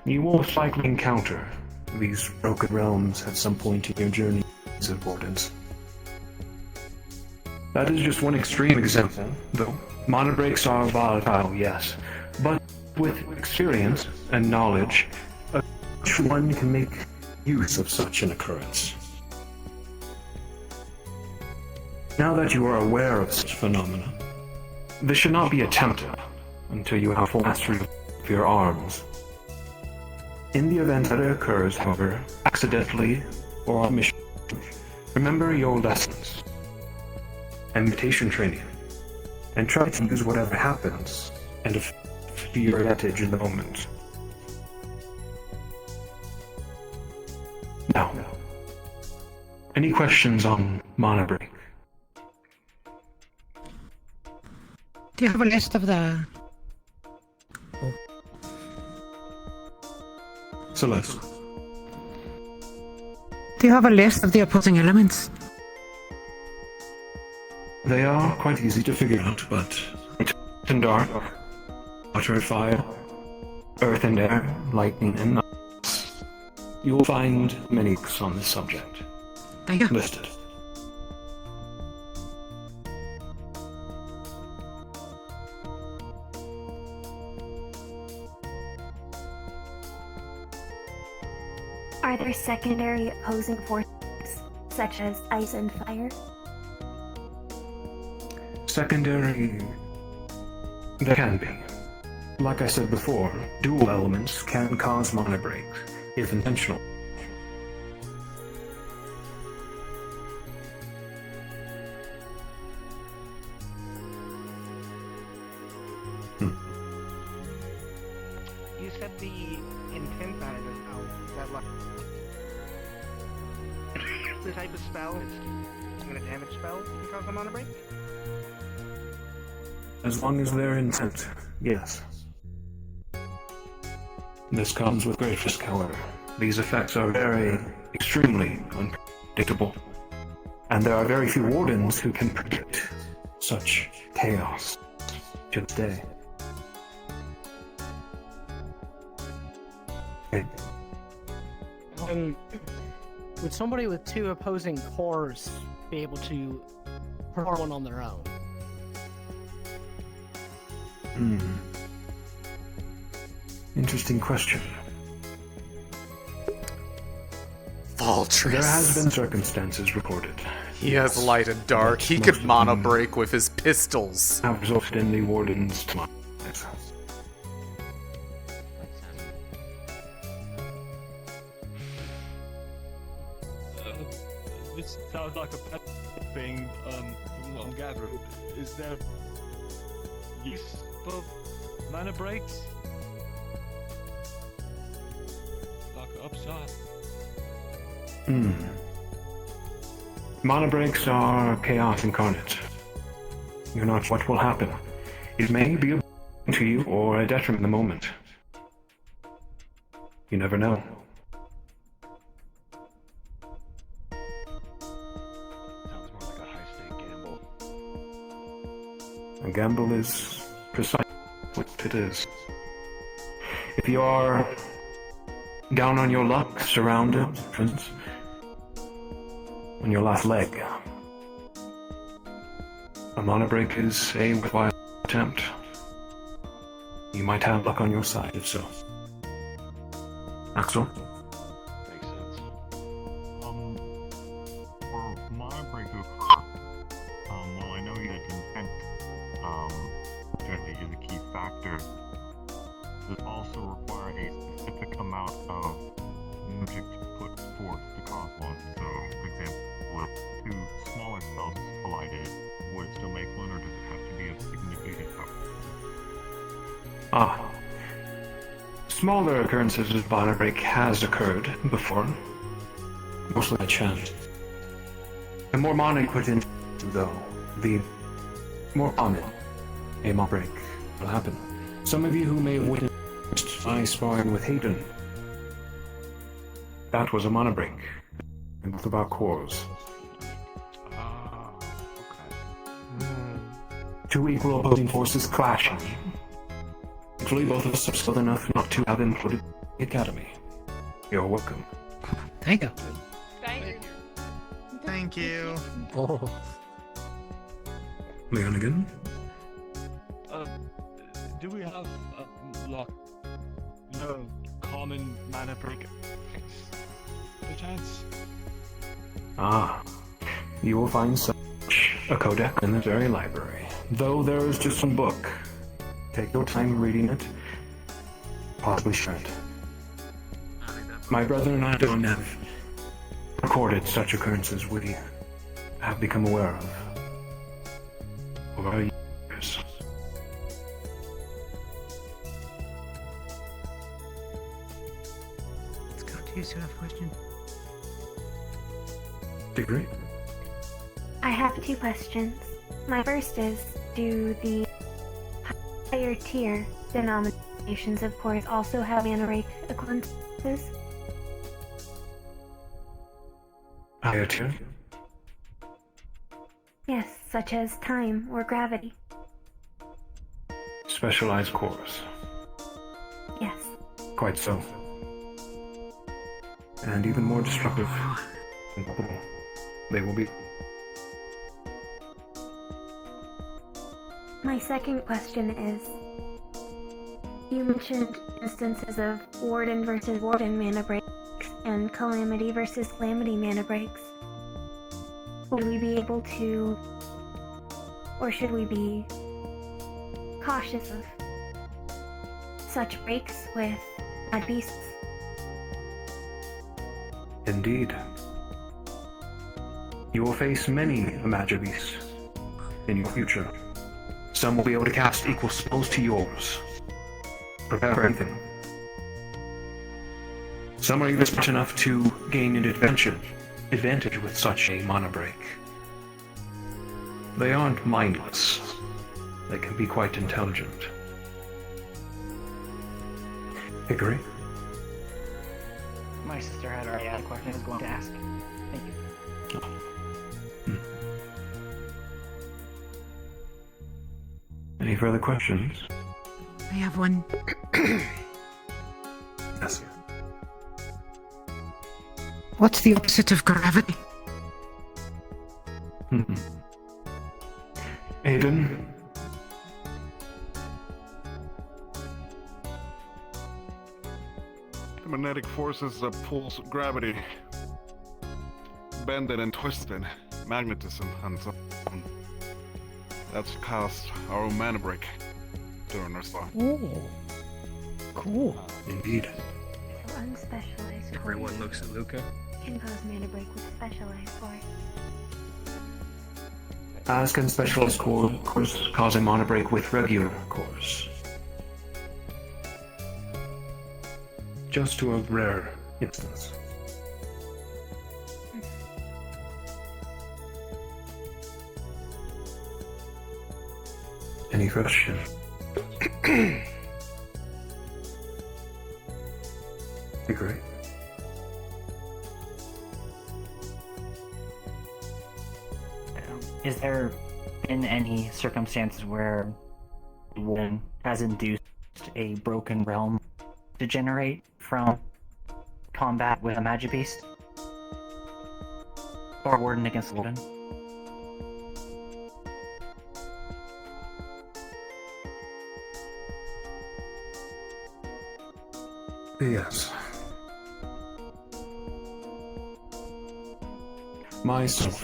You will most likely encounter these broken realms at some point in your journey as Wardens. That is just one extreme example, though. Mana breaks are volatile, yes, but with experience and knowledge, each one can make use of such an occurrence. Now that you are aware of such phenomena, this should not be attempted until you have full mastery of your arms. In the event that it occurs, however, accidentally or on mission, remember your lessons and mutation training, and try to use whatever happens and to your advantage in the moment. Now, any questions on Mana Break? Do you have a list of the... Celeste. Do you have a list of the opposing elements? They are quite easy to figure out, but light and dark, water and fire, earth and air, lightning and ice. You will find many books on this subject listed. Are there secondary opposing forces, such as ice and fire? Secondary... There can be. Like I said before, dual elements can cause mana breaks, if intentional. You said the intent on it is how that like the type of spell is a damage spell can cause a mana break? As long as they're intent, yes. This comes with great risk, however. These effects are extremely unpredictable, and there are very few Wardens who can predict such chaos to this day. Okay. Would somebody with two opposing cores be able to perform one on their own? Interesting question. Valtris. There has been circumstances recorded. He has light and dark. He could mana break with his pistols. Have resulted in the Wardens' demise. This sounds like a bad thing, from what I'm gathering. Is there use of mana breaks? Like an upshot? Mana breaks are chaos incarnate. You're not what will happen. It may be a blessing to you or a detriment in the moment. You never know. Sounds more like a high-stake gamble. A gamble is precisely what it is. If you are down on your luck, surrounded, on your last leg, a mana break is a worthwhile attempt. You might have luck on your side, if so. Axel? Makes sense. For mana break to occur, well, I know that intent, generally is a key factor. Does also require a specific amount of magic to put forth to cause one. So, for example, if two smaller spells collided, would it still make one, or does it have to be of significant power? Smaller occurrences of mana break has occurred before, mostly by chance. The more mana you put in, though, the more common a mana break will happen. Some of you who may have witnessed I sparred with Hayden. That was a mana break in both of our cores. Two equal opposing forces clashing. Thankfully, both of us are skilled enough not to have imploded the academy. You're welcome. Thank you. Thank you. Oh. Leonigan? Do we have like no common mana break perchance? Ah, you will find such a codex in the very library. Though there is just one book. Take your time reading it. Possibly share it. My brother and I don't have recorded such occurrences we have become aware of over our years. Let's go to you, so I have a question. Degree? I have 2 questions. My first is, do the higher tier denominations of cores also have mana break occurrences? Higher tier? Yes, such as time or gravity. Specialized cores. Yes. Quite so. And even more destructive and culpable they will be. My second question is, you mentioned instances of Warden versus Warden mana breaks and Calamity versus Calamity mana breaks. Will we be able to, or should we be cautious of such breaks with bad beasts? Indeed. You will face many Imagibeasts in your future. Some will be able to cast equal spells to yours. Prepare for anything. Some are even smart enough to gain an advantage with such a mana break. They aren't mindless. They can be quite intelligent. Hickory? My sister had already had a question I was going to ask. Thank you. Any further questions? I have one. Yes. What's the opposite of gravity? Aiden? The magnetic forces that pulls gravity, bending and twisting, magnetism, and so on. That's caused our own mana break during our slot. Oh, cool. Indeed. So unspecialized Everyone cores looks at Luca. can cause mana break with specialized cores. As can specialist cores cause a mana break with regular cores. Just to a rare instance. Any question? Agree. Is there been any circumstances where Warden has induced a broken realm to generate from combat with a magic beast? Or Warden against Warden? Yes. Myself.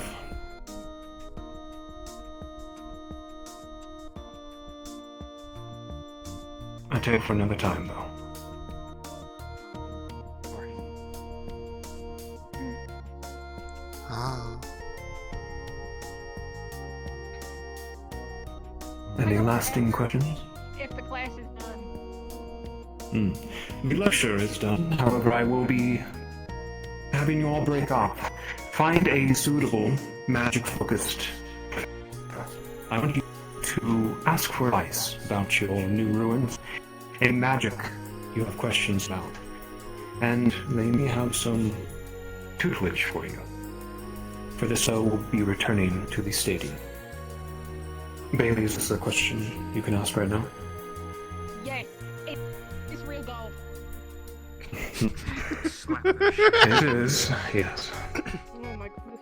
I take for another time, though. Ah. Any lasting questions? If the class is done. The lecture is done. However, I will be having you all break off. Find a suitable magic-focused. I want you to ask for advice about your new ruins. A magic you have questions about. And they may have some tutelage for you. For this, I will be returning to the stadium. Bailey, is this a question you can ask right now? Yes, it's real gold. It is, yes. Oh my goodness.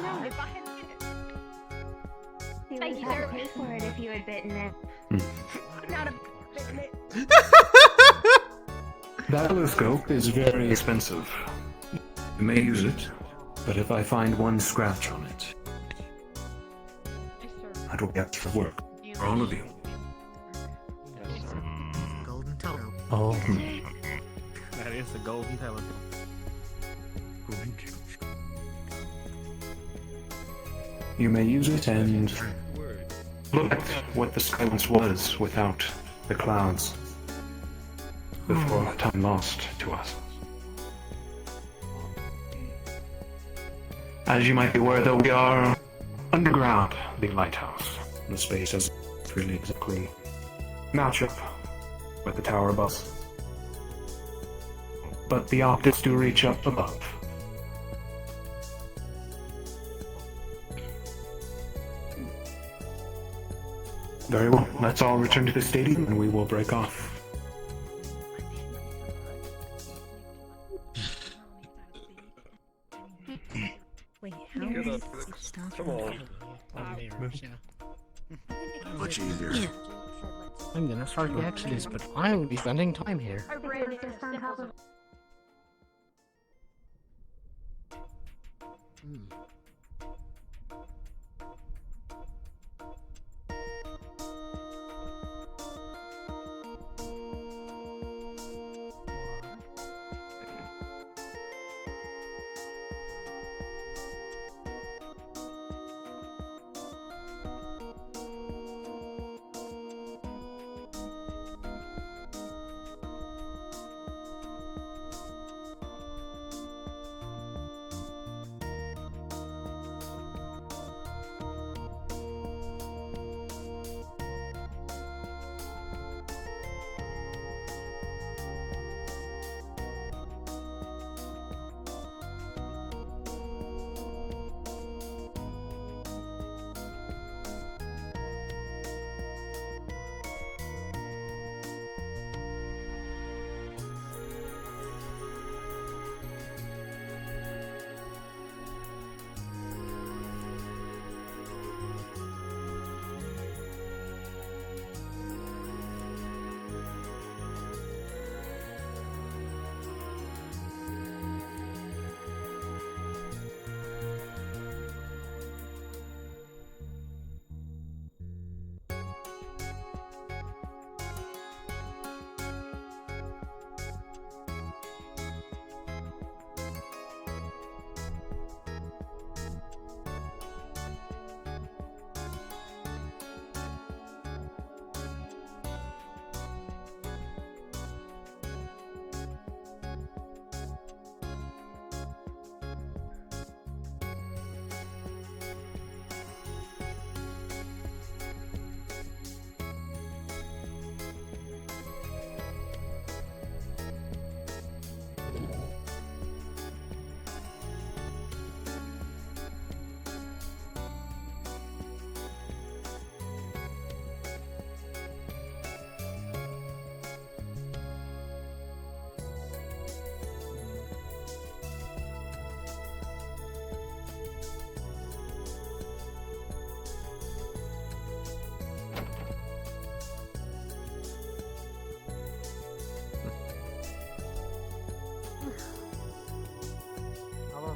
No, if I had hit it. You Thank would you, have sir. to pay for it if you had bitten it. I'm not a bitten it. That telescope is very expensive. You may use it, but if I find one scratch on it, that will be extra work for all of you. Golden telescope. Oh. That is the golden telescope. You may use it and look at what the sky once was without the clouds before time lost to us. As you might be aware, though, we are underground the lighthouse. The space doesn't really exactly match up with the tower above us. But the optics do reach up above. Very well, let's all return to the stadium and we will break off. Wait, how Get is up, it Alex. start Come from- on. Much easier. I'm gonna start the Exodus, but I will be spending time here. Because just on top of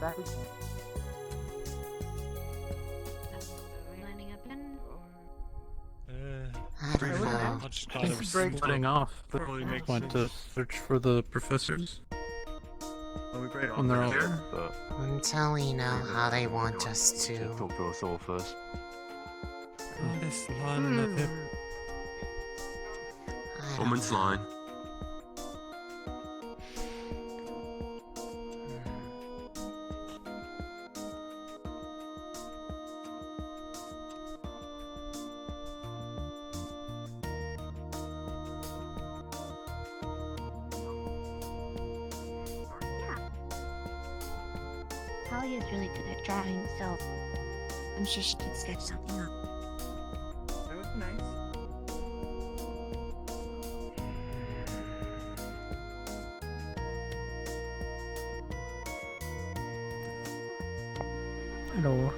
Back we Lining up in. I don't know. I'll just kind of splitting off. Probably make Want to search for the professors? Are we great When they're all here? there? But Until we know how they want us to. Talk to us all first. this line of him. Woman's line. Talia's really good at drawing, so I'm sure she can sketch something up. That was nice. Hello.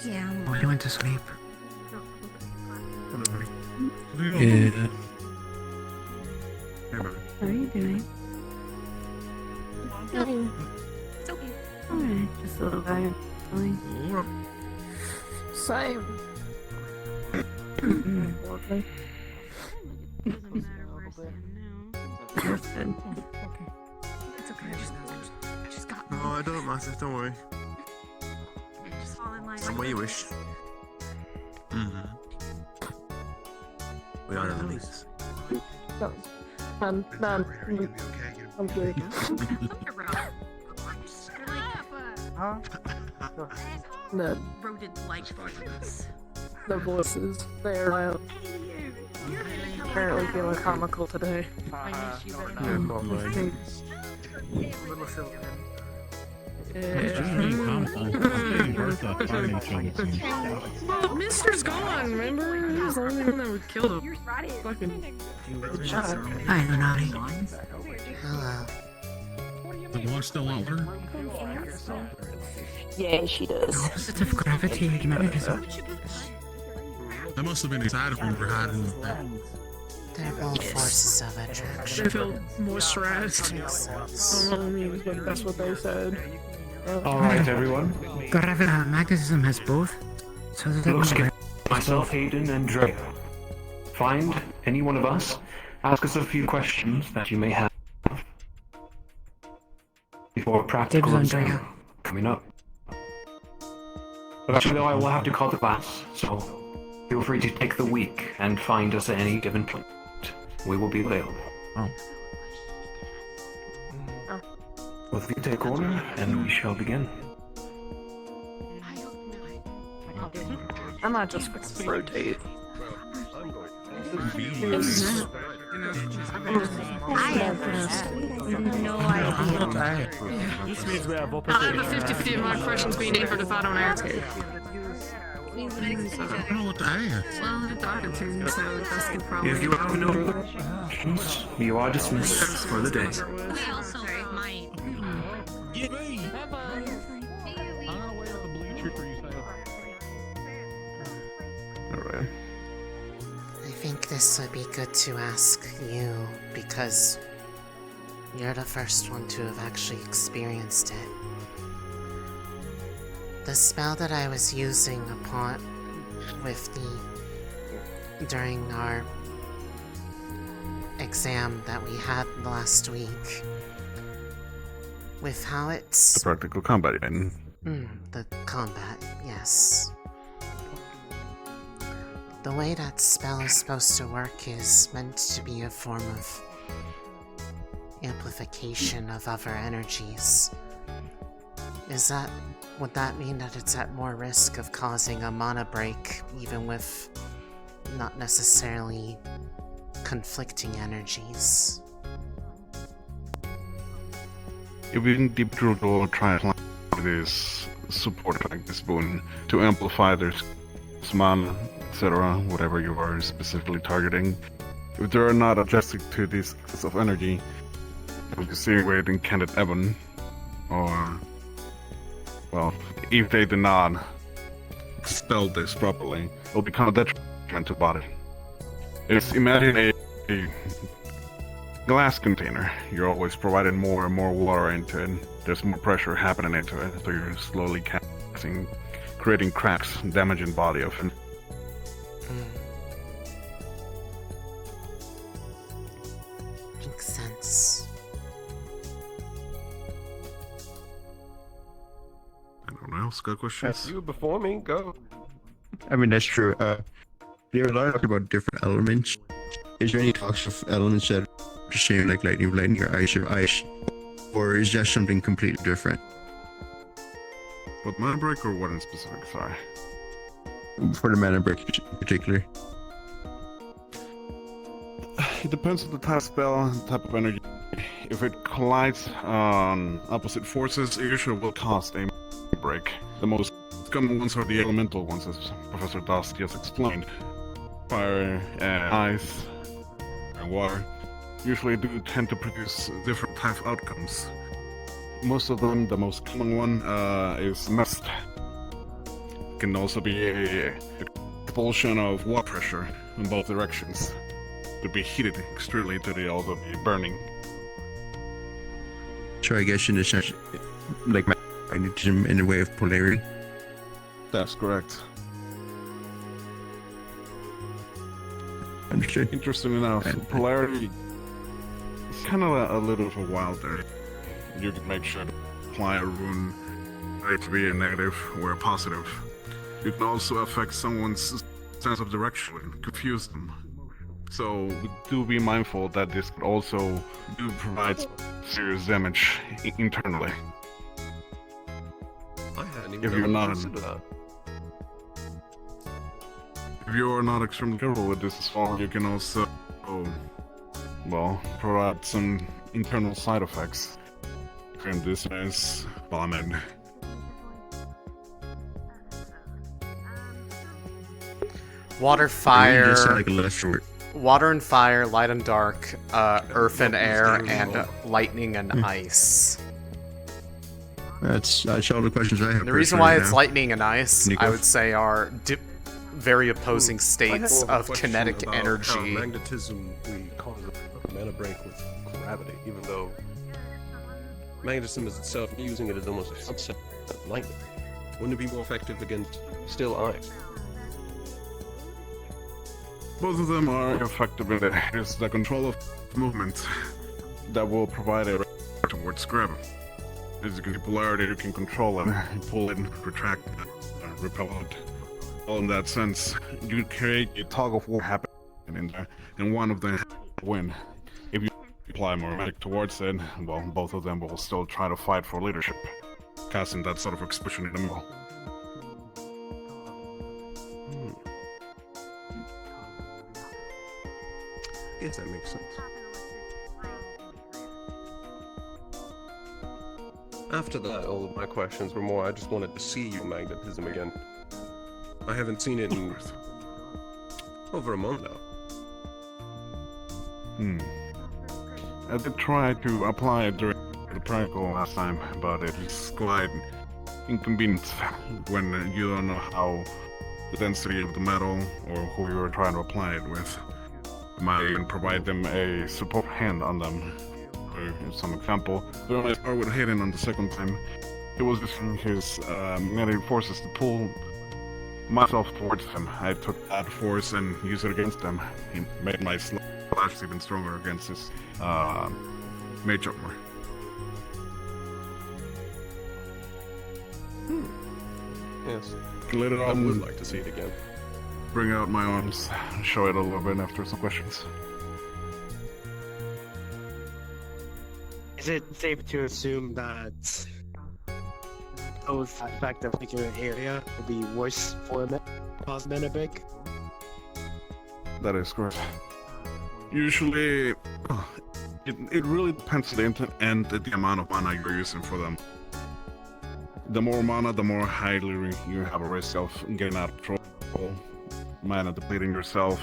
Yeah. Oh, you went to sleep. Yeah. How are you doing? It's okay. Alright, just a little tired. Same. Lovely. That's good. It's okay. I just got. No, I don't matter. Don't worry. Just fall in line. Some way you wish. We are the least. I'm good. Huh? The Rodent-like voices. voices, they're apparently feeling comical today. Little silver. Well, Mister's gone, remember? He was the only one that would kill him. Fucking. Hi, Lunali. Hello. The one still out there? Yeah, she does. The opposite of gravity magnetism. That must have been excited when we were hiding. They're both forces of attraction. They feel moisturized. But that's what they said. Alright, everyone. Gravity magnetism has both. So that Looks like myself, Hayden, and Drea. Find any one of us, ask us a few questions that you may have before practical Dibs on exam Drea. coming up. Eventually, though, I will have to call the class, so feel free to take the week and find us at any given point. We will be available. Both of you take order, and we shall begin. I might just rotate. I have no idea. This means we have I opposite. have a 50-50 of my questions being answered if I don't ask it. I don't know what to ask. Well, I'm talking to you, so that's the problem. If you have no further questions, you are dismissed for the day. I also might. Alright. I think this would be good to ask you because you're the first one to have actually experienced it. The spell that I was using upon during our exam that we had last week, with how it's The practical combat then. the combat, yes. The way that spell is supposed to work is meant to be a form of amplification of other energies. Would that mean that it's at more risk of causing a mana break, even with not necessarily conflicting energies? If we can deep through or try to this support like this boon to amplify their mana, etc., whatever you are specifically targeting. If they are not adjusted to this class of energy, we'll be seeing with Incandescent Ebon, or well, if they do not spell this properly, it'll become a detriment to the body. It's imagine a glass container. You're always providing more and more water into it. There's more pressure happening into it, so you're slowly casting, creating cracks, damaging body of it. Makes sense. Anyone else got questions? You before me, go. I mean, that's true. There are a lot of talk about different elements. Is there any talks of elements that are the same, like lightning, or ice, or is that something completely different? What, mana break or what in specific? Sorry. For the mana break in particular. It depends on the type of spell and type of energy if it collides on opposite forces, it usually will cost a break. The most common ones are the elemental ones, as Professor Dusty has explained. Fire, ice, and water usually do tend to produce different type of outcomes. Most of them, the most common one is mist. It can also be a expulsion of water pressure in both directions. It would be heated extremely to the also be burning. So I guess in a sense, like magnetism in the way of polarity. That's correct. Understood. Interesting enough, polarity is kind of a little of a wild there. You can make sure to apply a rune to be a negative or a positive. You can also affect someone's sense of direction and confuse them. So do be mindful that this could also do provide serious damage internally. I hadn't If even you're not considered that. If you're not extremely careful with this as well, you can also, well, provide some internal side effects. And this is bombing. Water, fire, Like water and fire, light and dark, earth and air, and lightning and ice. That's all the questions I have. The reason why personally it's now. lightning and ice, Nico? I would say, are very opposing states I have of a question kinetic about How energy. magnetism we cause a mana break with gravity, even though magnetism is itself, using it as almost a subset of lightning. Wouldn't it be more effective against still ice? Both of them are effective in that. It's the control of movement that will provide a towards grab. As you can do polarity, you can control it, pull it, retract it, repel it. All in that sense, you create a tug of war happening in there, and one of them win. If you apply more magic towards it, well, both of them will still try to fight for leadership, casting that sort of expression in the middle. Yes, that makes sense. After that, all of my questions were more, I just wanted to see your magnetism again. I haven't seen it in over a month now. I did try to apply it during the practical last time, but it's quite inconvenient when you don't know how the density of the metal or who you were trying to apply it with. You might even provide them a support hand on them. For some example, when I started with Hayden on the second time, it was using his magnetic forces to pull myself towards him. I took that force and used it against him. He made my slash even stronger against his mage armor. Yes. Later I on, would like to see it again. bring out my arms, show it a little bit after some questions. Is it safe to assume that those affect a particular area will be worse for cause mana break? That is correct. Usually, it really depends on the intent and the amount of mana you're using for them. The more mana, the more highly you have a risk of getting out of control, mana depleting yourself.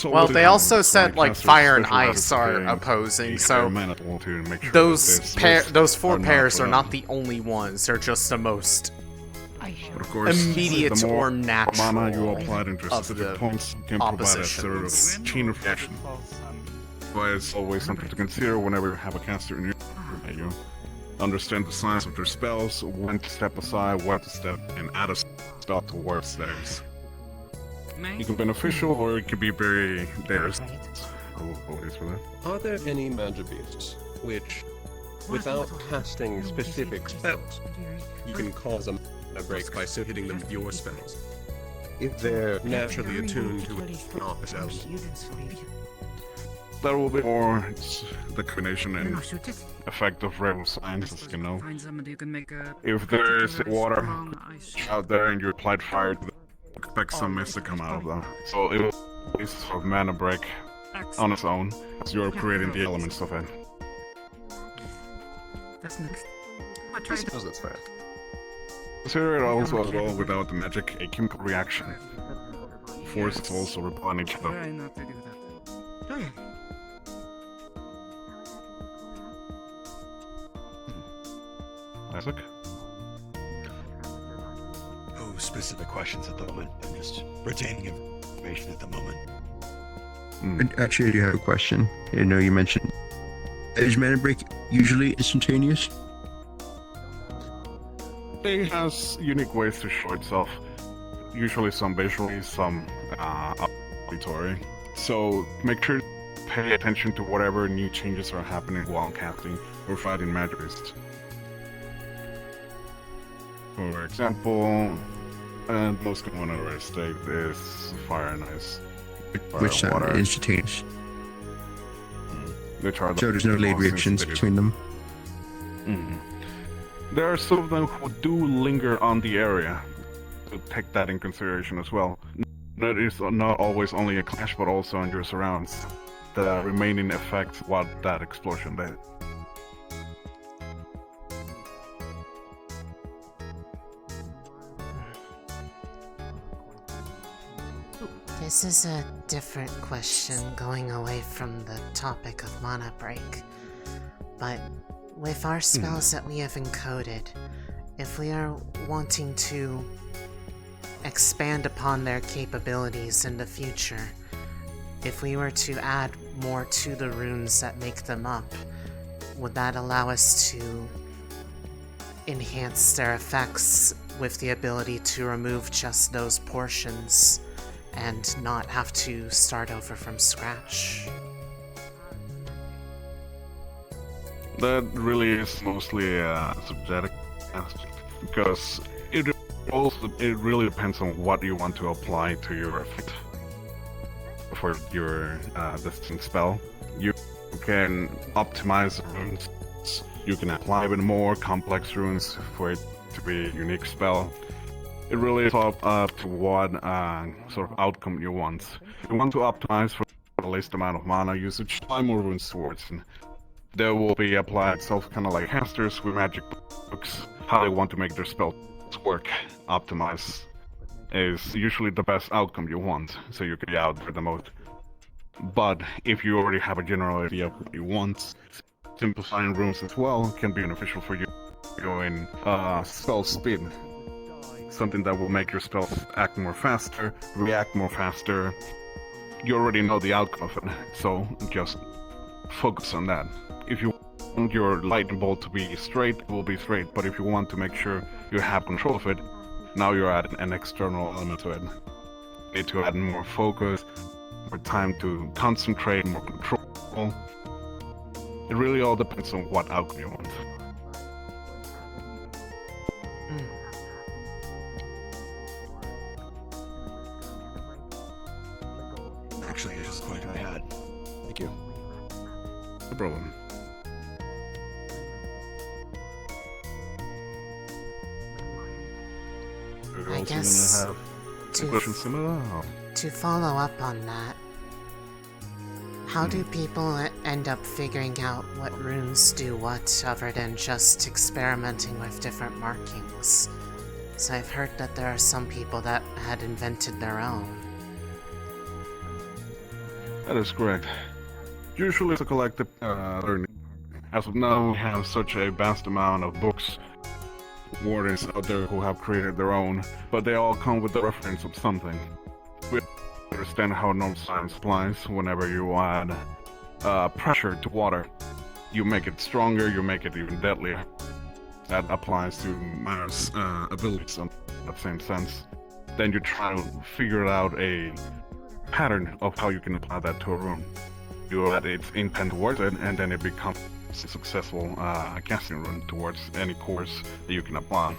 Well, they also said like fire and ice are opposing, so those four pairs are not the only ones. They're just the most But of course, immediate the more or natural mana you apply into of specific the points can provide a sort oppositions. of chain of reaction. But it's always something to consider whenever you have a caster in your you understand the size of their spells, when to step aside, when to step and add a spell towards theirs. It can be beneficial or it can be very dangerous. Are there any magic beasts which, without casting specific spells, you can cause a mana break by hitting them with your spells? If they're naturally attuned to an office element. That will be more the combination and effect of realm science, you know. If there is water out there and you applied fire, expect some mist to come out of them. So it will be sort of mana break on its own, as you're creating the elements of it. I suppose that's fair. Consider it also as well without the magic, a chemical reaction. Forces also repel on each other. Isaac? Oh, specific questions at the moment. I'm just retaining information at the moment. Actually, I do have a question. I know you mentioned, is mana break usually instantaneous? It has unique ways to show itself. Usually some visually, some auditory. So make sure to pay attention to whatever new changes are happening while casting or fighting magic resist. For example, and most common already state is fire and ice. Which are instantaneous. Which are So there's no late reactions between them? There are some of them who do linger on the area, so take that in consideration as well. That is not always only a clash, but also on your surrounds. The remaining effects what that explosion did. This is a different question going away from the topic of mana break. But with our spells that we have encoded, if we are wanting to expand upon their capabilities in the future, if we were to add more to the runes that make them up, would that allow us to enhance their effects with the ability to remove just those portions and not have to start over from scratch? That really is mostly a subjective aspect, because it really depends on what you want to apply to your effect for your distant spell. You can optimize the runes, you can apply even more complex runes for it to be a unique spell. It really is up to what sort of outcome you want. If you want to optimize for the least amount of mana usage, apply more runes towards it. They will be applied self kind of like casters with magic books. How they want to make their spells work, optimize, is usually the best outcome you want, so you can get out for the most. But if you already have a general idea of what you want, simplifying runes as well can be beneficial for you in spell speed. Something that will make your spells act more faster, react more faster. You already know the outcome of it, so just focus on that. If you want your lightning bolt to be straight, it will be straight, but if you want to make sure you have control of it, now you're adding an external element to it. You need to add more focus, more time to concentrate, more control. It really all depends on what outcome you want. Actually, it's just the question I had. Thank you. No problem. I guess have a question similar? to follow up on that, how do people end up figuring out what runes do what other than just experimenting with different markings? So I've heard that there are some people that had invented their own. That is correct. Usually it's a collective learning. As of now, we have such a vast amount of books, Wardens out there who have created their own, but they all come with the reference of something. We understand how normal science applies whenever you add pressure to water. You make it stronger, you make it even deadlier. That applies to Mara's abilities in that same sense. Then you try to figure out a pattern of how you can apply that to a rune. You add its intent towards it, and then it becomes a successful casting rune towards any course that you can apply.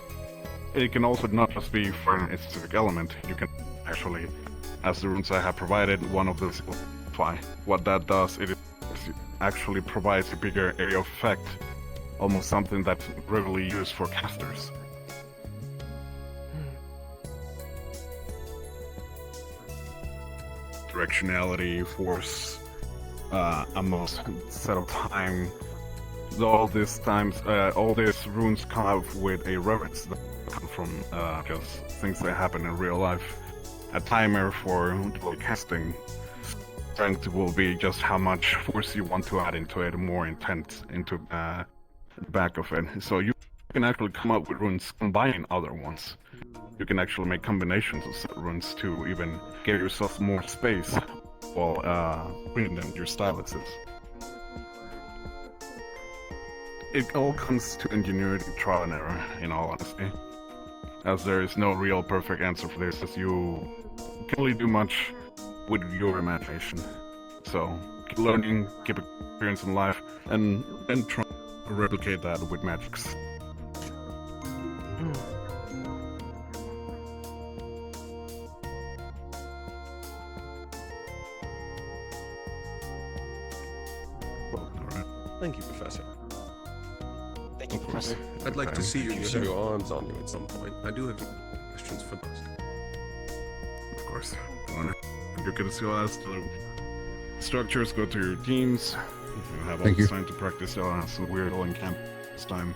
It can also not just be for a specific element. You can actually, as the runes I have provided, one of those simplify. What that does, it actually provides a bigger area of effect, almost something that's regularly used for casters. Directionality, force, a most set of time, all these runes come out with a reference that come from just things that happen in real life. A timer for casting strength will be just how much force you want to add into it, more intent into the back of it. So you can actually come up with runes combining other ones. You can actually make combinations of set runes to even give yourself more space while putting them your styluses. It all comes to ingenuity, trial and error, in all honesty. As there is no real perfect answer for this, as you can only do much with your imagination. So, keep learning, keep experiencing life, and try to replicate that with magics. Thank you, Professor. Thank you, Professor. I'd like to see you use your arms on you at some point. I do have questions for those. Of course. You're gonna see all that structures, go to your teams. You have all Thank this you. time to practice some weird old camp this time.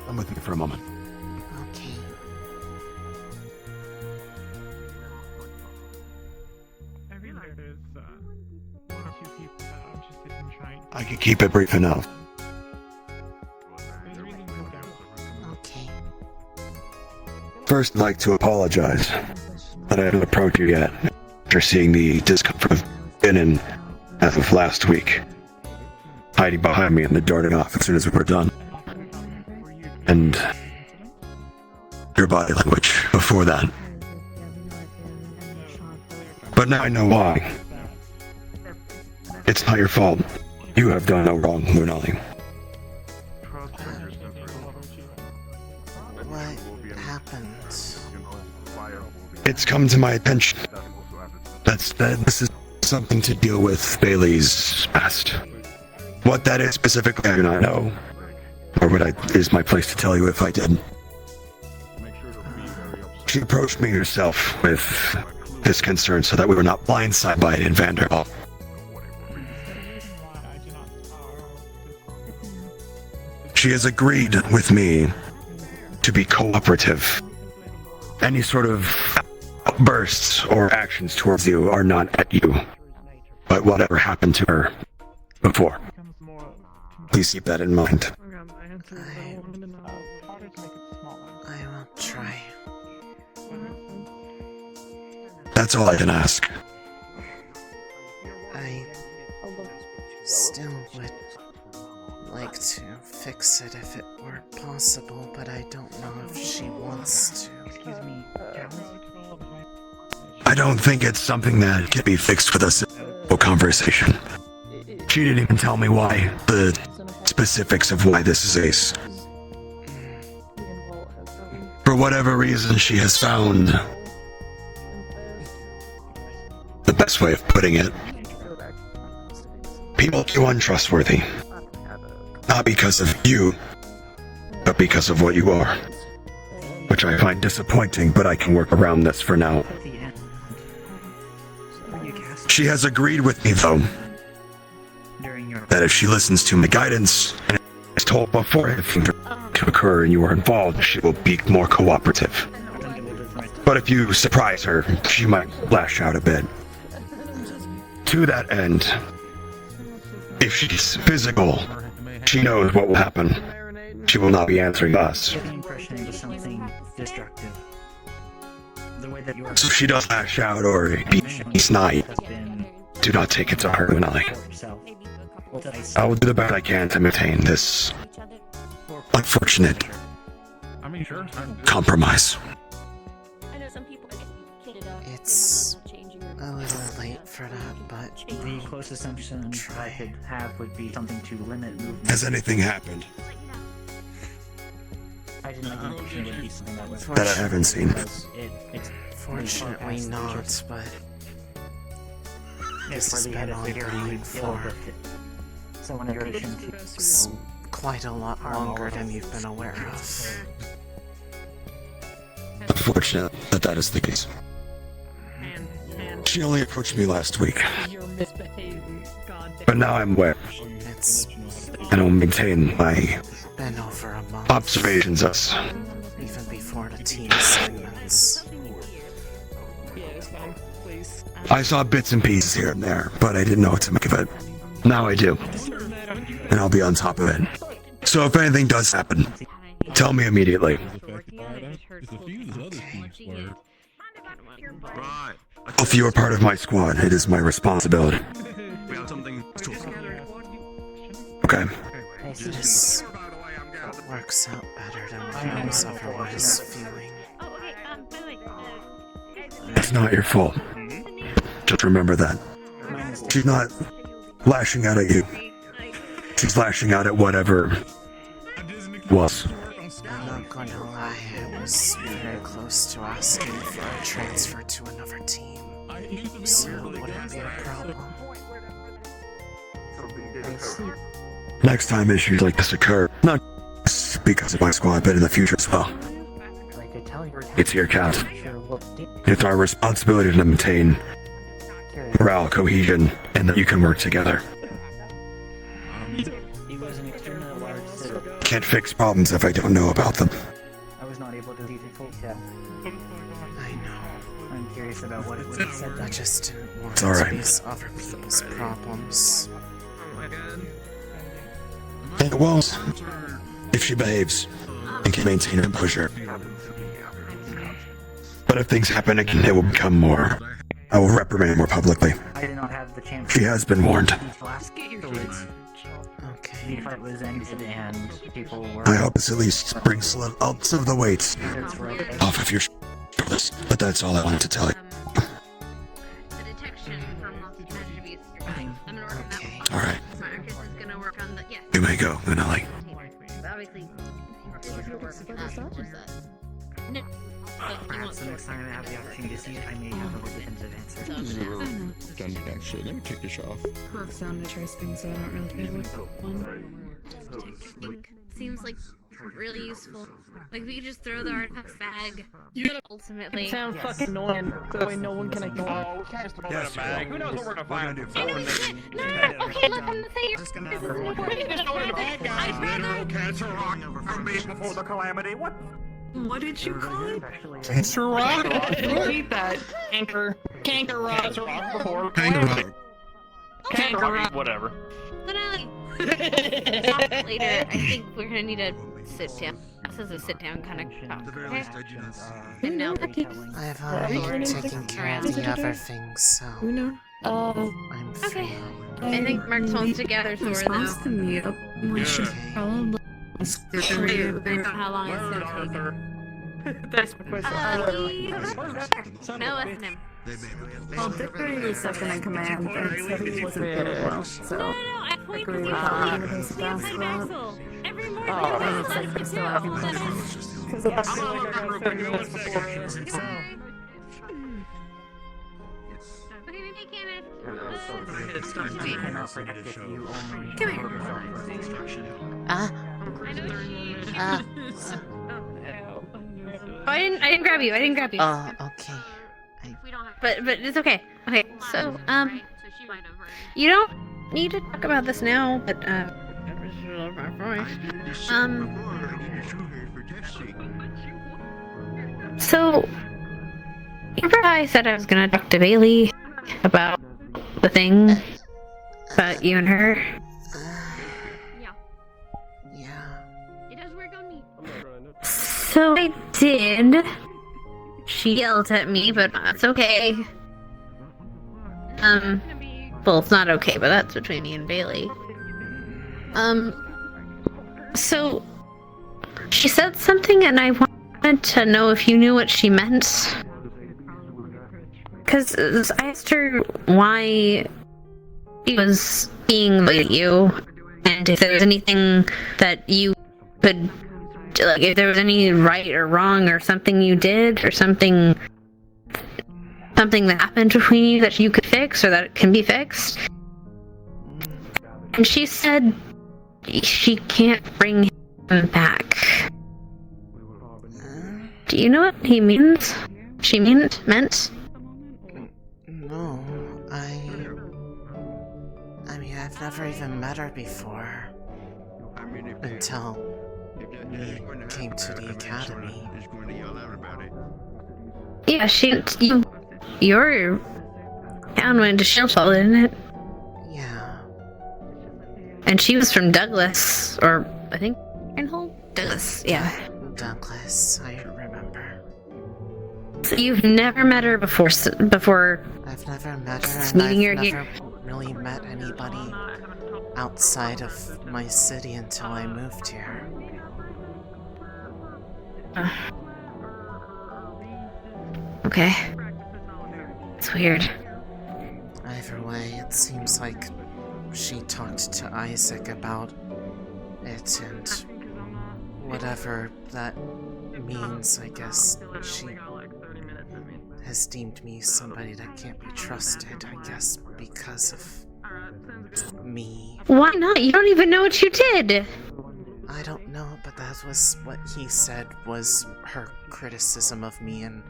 I'm with you for a moment. Okay. I realize there's one or two people that are interested in trying. I can keep it brief enough. Okay. First, I'd like to apologize that I haven't approached you yet after seeing the discomfort I've been in as of last week. Hiding behind me and then darting off as soon as we were done. And your body language before that. But now I know why. It's not your fault. You have done no wrong, Lunali. What happened? It's come to my attention that this is something to deal with Bailey's past. What that is specifically, I do not know. Or is my place to tell you if I did. She approached me herself with this concern so that we were not blindsided by it in Vanderbilt. She has agreed with me to be cooperative. Any sort of outbursts or actions towards you are not at you, but whatever happened to her before. Please keep that in mind. I will try. That's all I can ask. I still would like to fix it if it were possible, but I don't know if she wants to. I don't think it's something that can be fixed with a simple conversation. She didn't even tell me why, the specifics of why this is ace. For whatever reason, she has found the best way of putting it. People make you untrustworthy. Not because of you, but because of what you are. Which I find disappointing, but I can work around this for now. She has agreed with me, though, that if she listens to my guidance and is told before anything to occur and you are involved, she will be more cooperative. But if you surprise her, she might lash out a bit. To that end, if she's physical, she knows what will happen. She will not be answering us. The impression it was something destructive. The way that you are So if she does lash out or be snide, do not take it to heart, Lunali. I will do the best I can to maintain this unfortunate compromise. It's a little late for that, but the close assumption I could have would be something to limit movement. Has anything happened I didn't like the impression it would be something that was that I haven't seen? fortunately not, but this has for the been head of figure ongoing we'd deal for with it. So in addition to quite a lot longer than you've been aware of. unfortunate that that is the case. She only approached me last week. But now I'm aware. It's And I'll maintain my been over a month. observations as Even before the team segments. I saw bits and pieces here and there, but I didn't know what to make of it. Now I do. And I'll be on top of it. So if anything does happen, tell me immediately. If you are part of my squad, it is my responsibility. We have something to talk about. Okay. This works out better than what I was otherwise feeling. It's not your fault. Just remember that. She's not lashing out at you. She's lashing out at whatever was. I'm not gonna lie, I was very close to asking for a transfer to another team. So would it be a problem? Next time issues like this occur, not just because of my squad, but in the future as well. It's your count. It's our responsibility to maintain morale, cohesion, and that you can work together. Can't fix problems if I don't know about them. I was not able to leave it full yet. I know. I'm curious about what it would have said. I just didn't want It's it alright. to be other people's problems. And it won't. If she behaves and can maintain her composure. But if things happen again, it will become more. I will reprimand more publicly. I did not have the chance. She has been warned. These last 2 weeks. The fight was ended and people were. I hope this at least brings a little ounce of the weight off of your shoulders. But that's all I wanted to tell you. The detection from multi-dimensional beasts. I'm gonna work on that. Alright. Marcus is gonna work on the. Yes. You may go, Lunali. Obviously, he's gonna work on that. No. But he wants So to next time I have the opportunity to see it, I may have a more definitive answer. Done actually. Let me take this off. Works on the trace thing, so I don't really care what one. Seems like really useful. Like we could just throw the artifact bag. Ultimately. It sounds fucking annoying. That way no one can ignore it. Oh, cast them all in a bag. Who knows what we're gonna find? No, okay, look, I'm gonna say you're just gonna have Literal cancer rock from me before the calamity. What did you call it? Cancer rock? Repeat that. Canker rock. Cancer rock before. Kangaroo. Canker rock. Whatever. Lunali. Later, I think we're gonna need to sit down. This is a sit down kind of talk. Okay? And now I've already taken care of the other things, so I'm free. Okay. I think Mark's wants to gather Thor Response to though. me, we should probably About how long it's gonna take. That's my question. No, listen him. Well, Victory was second in command, and so he wasn't very well, so... No, I point because Because we last play round... Vassal. Every morning Oh, we and play it's like we're still Vassal. having questions. Because I that's... feel like I got 30 minutes before. Okay, maybe I can't You cannot predict if you only. Come here. Oh, I didn't grab you. Oh, okay. But it's okay. Okay, so you don't need to talk about this now, but so remember how I said I was gonna talk to Bailey about the thing about you and her? So I did. She yelled at me, but that's okay. Well, it's not okay, but that's between me and Bailey. So she said something, and I wanted to know if you knew what she meant. Because I asked her why she was being like you, and if there was anything that you could, like, if there was any right or wrong or something you did or something that happened between you that you could fix or that can be fixed. And she said she can't bring him back. Do you know what he means? She meant? No, I mean, I've never even met her before. Until we came to the academy. Yeah, you're down went to Shieldfall, isn't it? Yeah. And she was from Douglas, or I think Ironhold? Douglas, yeah. Douglas, I remember. So you've never met her before? I've never met her, and Sneaking I've her never here. really met anybody outside of my city until I moved here. Okay. It's weird. Either way, it seems like she talked to Isaac about it, and whatever that means, I guess she has deemed me somebody that can't be trusted, I guess, because of me. Why not? You don't even know what you did! I don't know, but that was what he said was her criticism of me and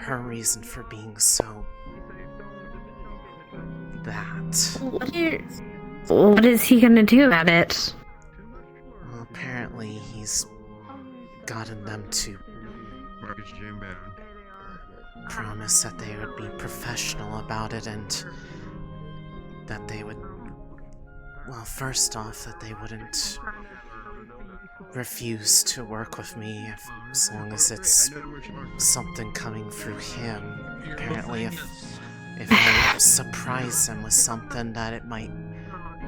her reason for being so... that. What is he gonna do about it? Well, apparently he's gotten them to promise that they would be professional about it and that they would... Well, first off, that they wouldn't refuse to work with me as long as it's something coming through him. Apparently, if I surprise him with something, that it might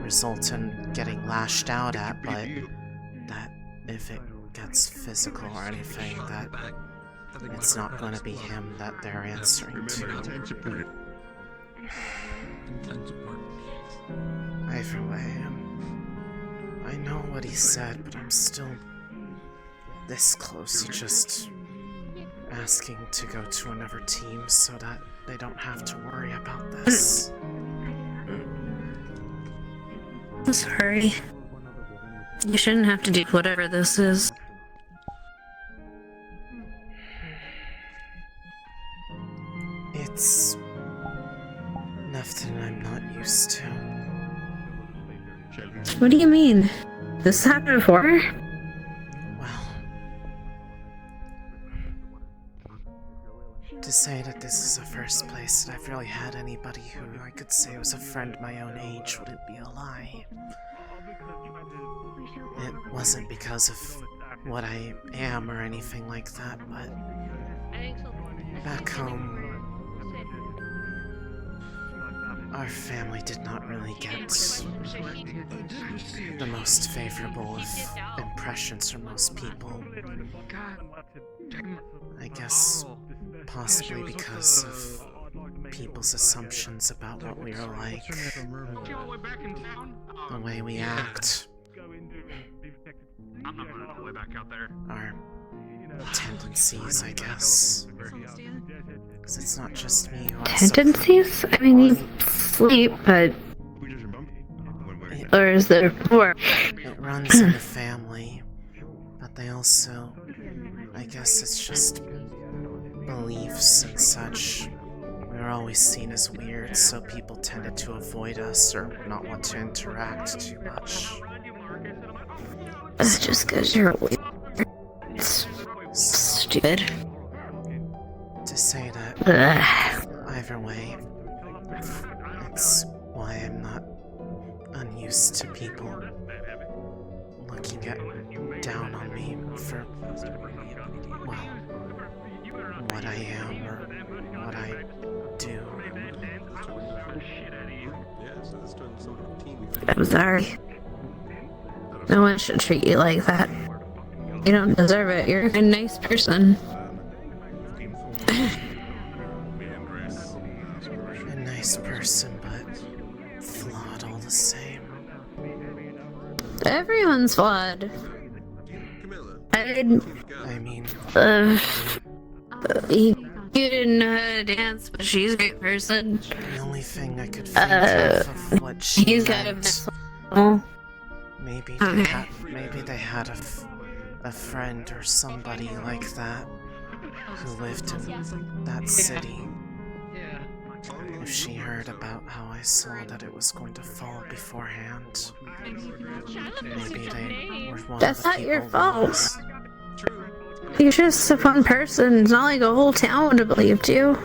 result in getting lashed out at, but that if it gets physical or anything, that it's not going to be him that they're answering to. Either way, I know what he said, but I'm still this close to just asking to go to another team so that they don't have to worry about this. I'm sorry. You shouldn't have to do whatever this is. It's nothing I'm not used to. What do you mean? This happened before? Well, to say that this is the first place that I've really had anybody who I could say was a friend my own age wouldn't be a lie. It wasn't because of what I am or anything like that, but back home, our family did not really get the most favorable of impressions from most people. I guess possibly because of people's assumptions about what we are like, the way we act, our tendencies, I guess. Because it's not just me who Tendencies? I mean, you sleep, but... Or is there more? It runs in the family, but they also... I guess it's just beliefs and such. We were always seen as weird, so people tended to avoid us or not want to interact too much. It's just because you're weird. It's stupid. To say that, either way, it's why I'm not unused to people looking down on me for, well, what I am or what I do. I'm sorry. No one should treat you like that. You don't deserve it. You're a nice person. A nice person, but flawed all the same. Everyone's flawed. I mean... you didn't know how to dance, but she's a great person. The only thing I could think of what she he's meant... got a Maybe they had a friend or somebody like that. who lived in that city, if she heard about how I saw that it was going to fall beforehand, maybe they were one That's of the not your people fault. lost. You're just one person. It's not like a whole town would have believed you.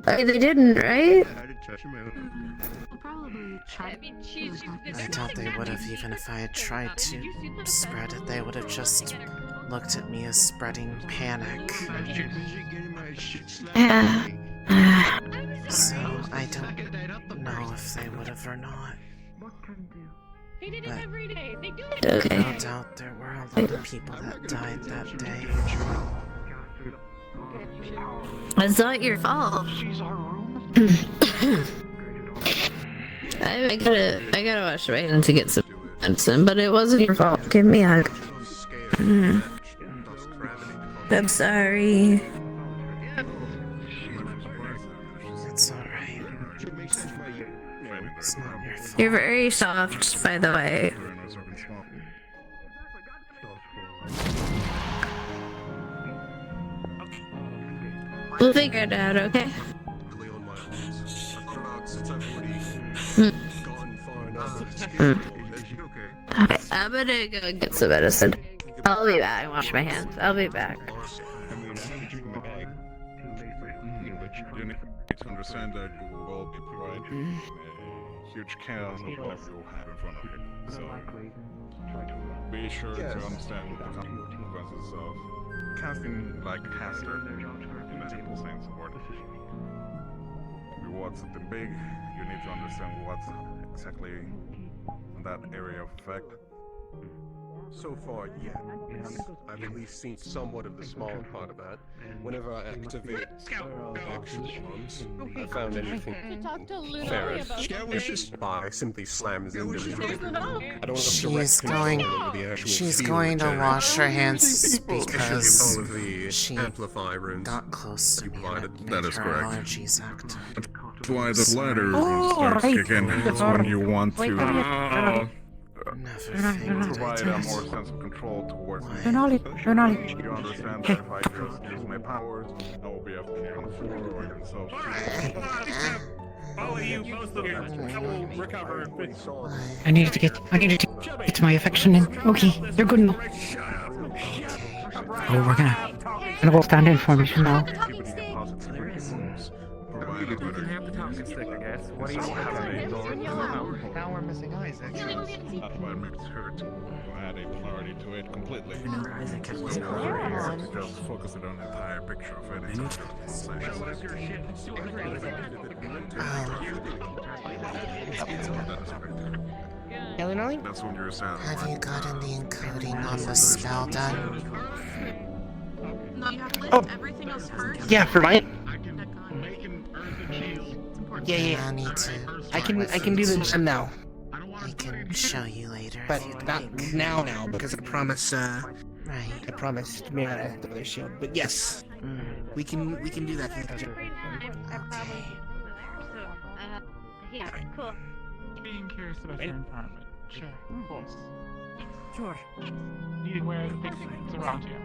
They didn't, right? I doubt they would have, even if I had tried to spread it. They would have just looked at me as spreading panic. Yeah. So I don't know if they would have or not. But Okay. no doubt there were a lot of people that died that day. It's not your fault. I gotta wash my hands to get some medicine, but it wasn't your fault. Give me a hug. I'm sorry. It's alright. It's not your fault. You're very soft, by the way. We'll figure it out, okay? Okay, I'm gonna go get some medicine. I'll be back. Wash my hands. I'll be back. You need to understand that you will be providing huge chaos of whatever you have in front of you. So be sure to understand the consequences of casting like caster in a simple sense of word. If you want something big, you need to understand what's exactly that area of effect. So far, yeah. I've at least seen somewhat of the smaller part of that. Whenever I activate action charms, I found anything fair. Scout was just by simply slams into me. I don't She's going to wash her hands because she got close to me and it made her allergies active. That's why the ladder starts kicking. It's when you want to provide a more sense of control towards me. Lunali. You understand that if I just use my powers, I will be able to on the floor or even so. All of you, both of you, I will recover. I need to get my affection in. Okay, you're good now. Oh, we're gonna go stand in formation now. Now we're missing Isaac. That's why it makes her to add a polarity to it completely. Just focus it on the entire picture of it. Lunali? That's when you're sad. Have you gotten the encoding on the spell done? No, you have to list everything else first. Yeah, for mine. Yeah. I need to. I can do the gem now. I can show you later. But not now, because I promise. Right. I promised me I have the other shield. But yes, we can do that. Okay. Yeah, cool. Being curious about your environment. Sure, of course. Sure. Needing where things around you.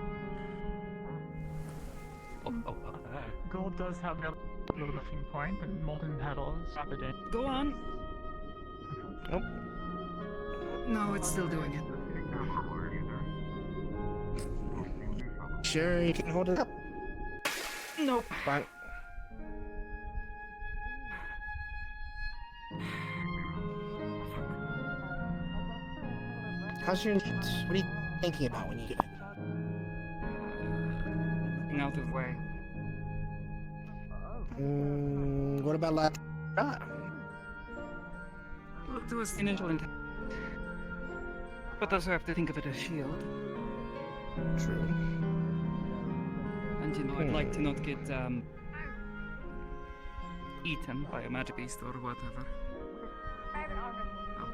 Gold does have a little lifting point, but molten petals wrap it in. Go on. Nope. No, it's still doing it. Sure, you can hold it up. Nope. Fine. How's your... What are you thinking about when you get it? Out of the way. What about last shot? Well, it was the initial intent. But also have to think of it as shield. True. And you know, I'd like to not get eaten by a magic beast or whatever. Oh.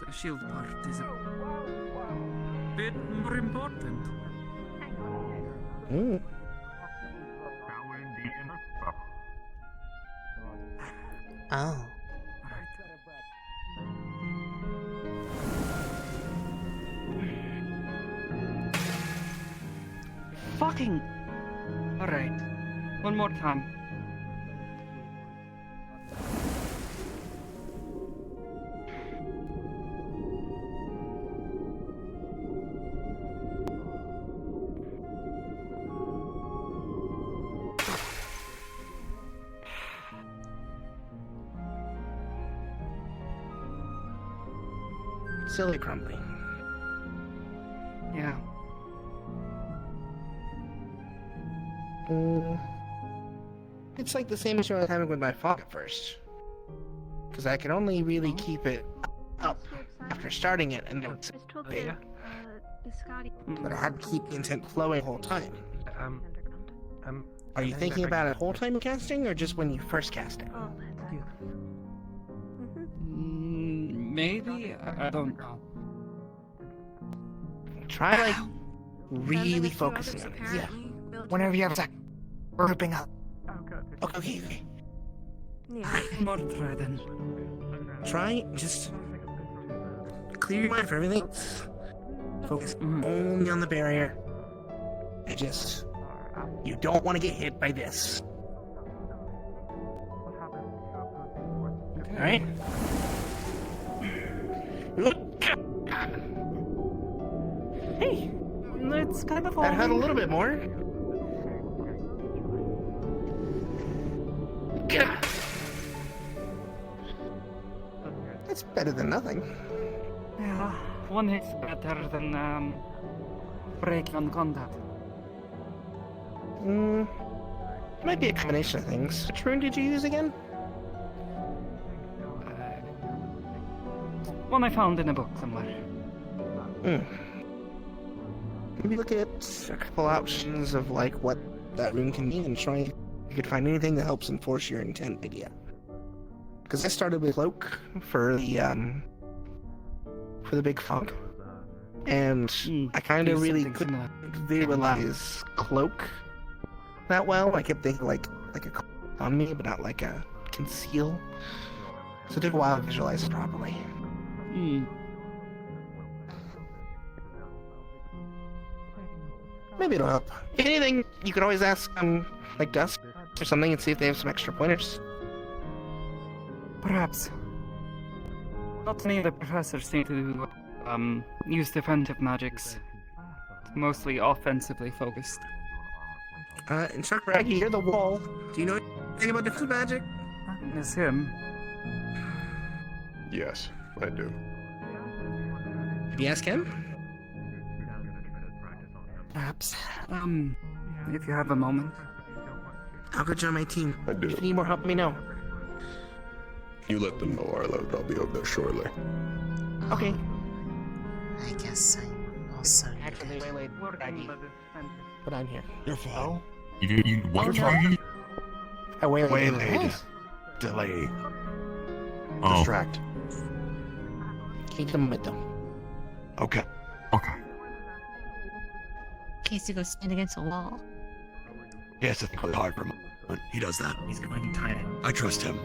The shield part is a bit more important. Oh. Fucking One more time. Silly Crumbly. Yeah. It's like the same issue I was having with my fog at first. Because I can only really keep it up after starting it, and then it's but I had to keep the intent flowing the whole time. Are you thinking about it whole time casting, or just when you first cast it? Maybe? I don't know. Try, like, really focusing on it. Yeah. Whenever you have a sec. We're ripping up. Okay. More try then. Try, just clear your mind for everything. Focus only on the barrier. And just, you don't want to get hit by this. Alright? Hey! It's kind of That hurt a little bit more. That's better than nothing. Yeah, one hit's better than breaking on contact. Might be a combination of things. Which rune did you use again? One I found in a book somewhere. Maybe look at a couple options of like what that rune can mean and try if you could find anything that helps enforce your intent idea. Because I started with cloak for the big fog, and I kind of really couldn't visualize cloak that well. I kept thinking like a cloak on me, but not like a conceal. So it took a while to visualize it properly. Maybe it'll help. If anything, you could always ask like Dusk or something and see if they have some extra pointers. Perhaps. Not many of the professors seem to use defensive magics. It's mostly offensively focused. Instructor Aggie, you're the wall. Do you know anything about defensive magic? It's him. Yes, I do. Did you ask him? Perhaps. If you have a moment. I'll go join my team. I do. If you need more help, let me know. You let them know our load. I'll be over there shortly. Okay. I guess I also. Actually, waylaid Aggie. But I'm here. You're fine. You what, Froggy? I Waylaid. Delay. Oh. Distract. Keep them with them. Okay. Okay. In case you go stand against a wall. He has to think really hard for a moment. He does that. He's going to time it. I trust him.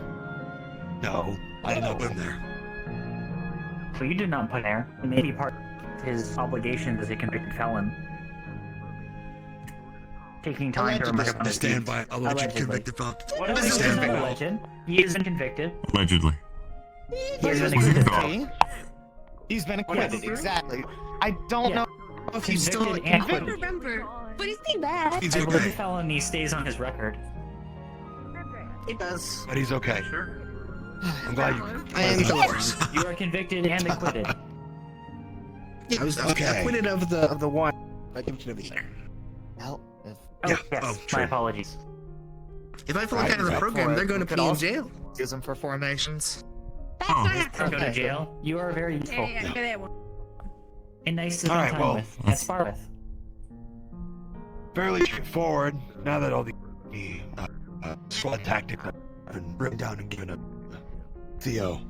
No, I did not put him there. So you did not put there. It may be part of his obligations as a convicted felon. Taking time to remember to stand by alleged convicted felon. What is Stand by. alleged? He has been convicted. Allegedly. He has been acquitted. He's been acquitted, exactly. I don't know if he's still Convicted and convicted. acquitted. Remember, but he's been bad. He's I believe okay. the felony stays on his record. It does. But he's okay. I'm glad you. I am sure. You are convicted and acquitted. I was Okay. acquitted of the one, but convicted of the other. Well, Yeah, yes. oh, My true. apologies. If I fall out of the program, they're going to be in jail. Use them for formations. Don't go to jail. You are very useful. And nice to All spend right, time well, with. And spar with. Fairly straightforward. Now that all the squad tactics have been written down and given up, Theo,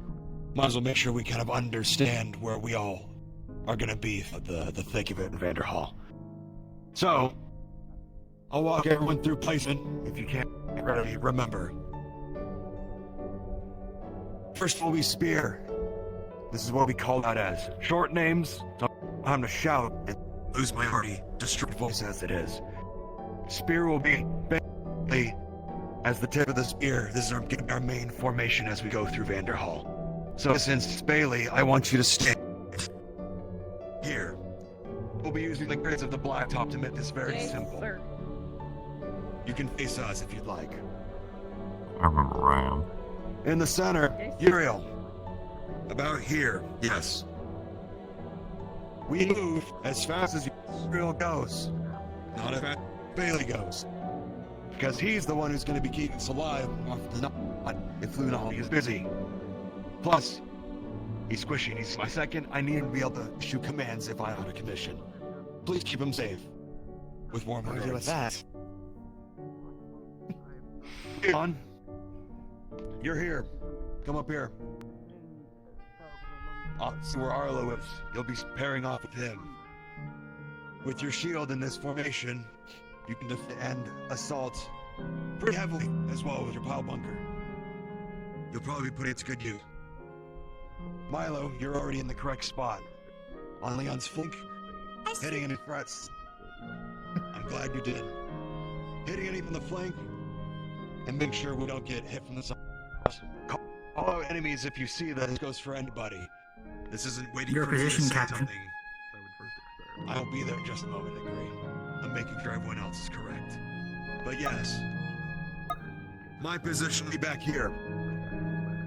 might as well make sure we kind of understand where we all are going to be for the thick of it in Vanderhall. So, I'll walk everyone through placement if you can't already remember. First will be Spear. This is what we call that as. Short names, so I'm to shout and lose my already destroyed voice as it is. Spear will be basically As the tip of the spear, this is our main formation as we go through Vanderhall. So, since Bailey, I want you to stand here. We'll be using the grids of the blacktop to make this very simple. Sir. You can face us if you'd like. I remember where I am. In the center, Uriel. About here, yes. We move as fast as Uriel goes, not as fast as Bailey goes. Because he's the one who's going to be keeping us alive off the knot if Lunali is busy. Plus, he's squishy and he's my second. I need him to be able to issue commands if I'm out of commission. Please keep him safe. With warm regards. With that. On. You're here. Come up here. See where Arlo is. You'll be pairing off with him. With your shield in this formation, you can defend assault pretty heavily as well with your pile bunker. You'll probably put it to good use. Milo, you're already in the correct spot. On Leon's flank, hitting any threats. I'm glad you did. Hitting any from the flank, and make sure we don't get hit from the side. Call out enemies if you see that. This goes for anybody. This isn't waiting Your for you to position, say Captain. something. I'll be there in just a moment, agree. I'm making sure everyone else is correct. But yes, my position will be back here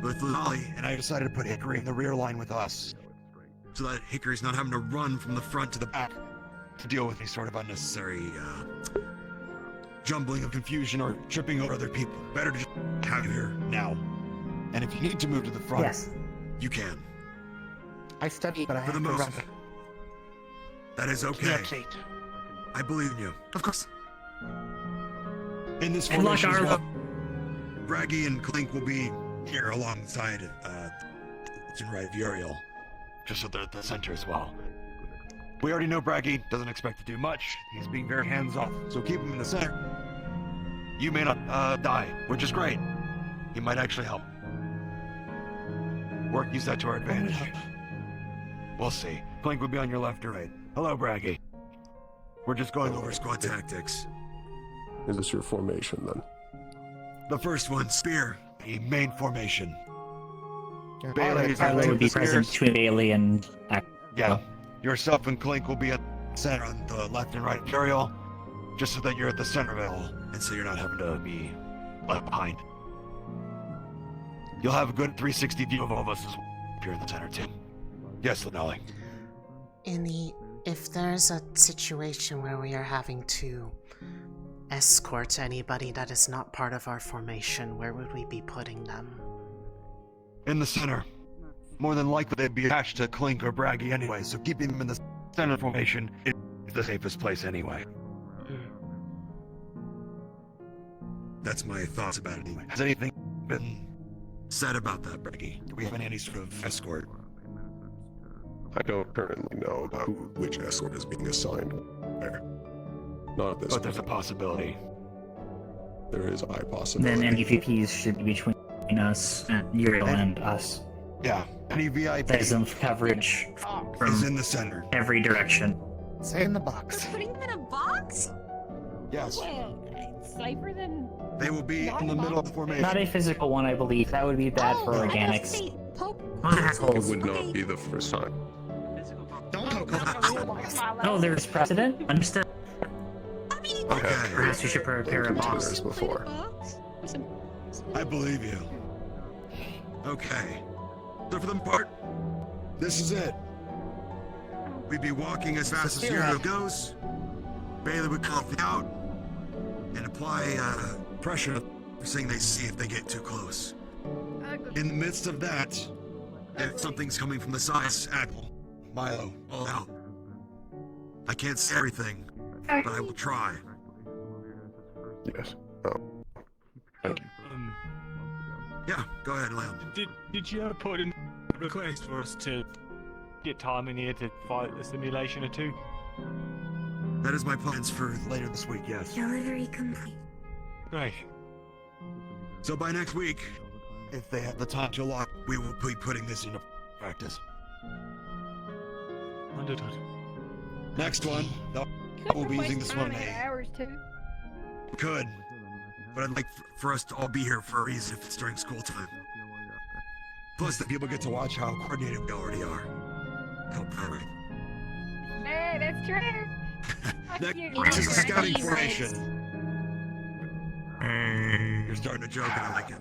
with Lunali, and I decided to put Hickory in the rear line with us, so that Hickory's not having to run from the front to the back to deal with any sort of unnecessary jumbling of confusion or tripping over other people. Better to just have you here now. And if you need to move to the front, Yes. you can. I studied, but I For the have to most. run. That is okay. I believe in you. Of course. In this Good luck, formation as Arlo. well, Braggy and Clink will be here alongside to right of Uriel, just so they're at the center as well. We already know Braggy doesn't expect to do much. He's being very hands-off, so keep him in the center. You may not die, which is great. He might actually help. Use that to our advantage. We'll see. Clink will be on your left or right. Hello, Braggy. We're just going over squad tactics. Is this your formation then? The first one, Spear, the main formation. Bailey would be present between Bailey and. Yeah. Yourself and Clink will be at the center on the left and right of Uriel, just so that you're at the center of it all, and so you're not having to be left behind. You'll have a good 360 view of all of us as well, if you're in the center too. Yes, Lunali. If there's a situation where we are having to escort anybody that is not part of our formation, where would we be putting them? In the center. More than likely they'd be attached to Clink or Braggy anyway, so keeping them in the center formation is the safest place anyway. That's my thoughts about it anyway. Has anything been said about that, Braggy? Do we have any sort of escort? I don't currently know about which escort is being assigned where. Not at this But there's a possibility. There is a high possibility. Then MVPs should be between us, Uriel and us. Yeah, any VIP There's some coverage is in the center. every direction. Stay in the box. Putting them in a box? Yes. It's safer than. They will be in the middle of the formation. Not a physical one, I believe. That would be bad for organics. It would not be the first time. Don't poke Oh, there's precedent? Understood. Okay. Perhaps we should prepare a box. Before. I believe you. Okay. So for the part, this is it. We'd be walking as fast as Uriel goes. Bailey would call the out and apply pressure for saying they see if they get too close. In the midst of that, if something's coming from the sides, Apple, Milo, all out. I can't say everything, but I will try. Yes. Oh. Thank you. Yeah, go ahead, Leon. Did you ever put in a request for us to get time in here to fight a simulation or two? That is my plans for later this week, yes. Delivery complete. Great. So by next week, if they have the time to allot, we will be putting this into practice. Understood. Next one, we'll be using this one. Hours too. Could, but I'd like for us to all be here for a reason if it's during school time. Plus, the people get to watch how coordinated we already are. How perfect. Hey, that's true. Next is the scouting formation. You're starting to joke and I like it.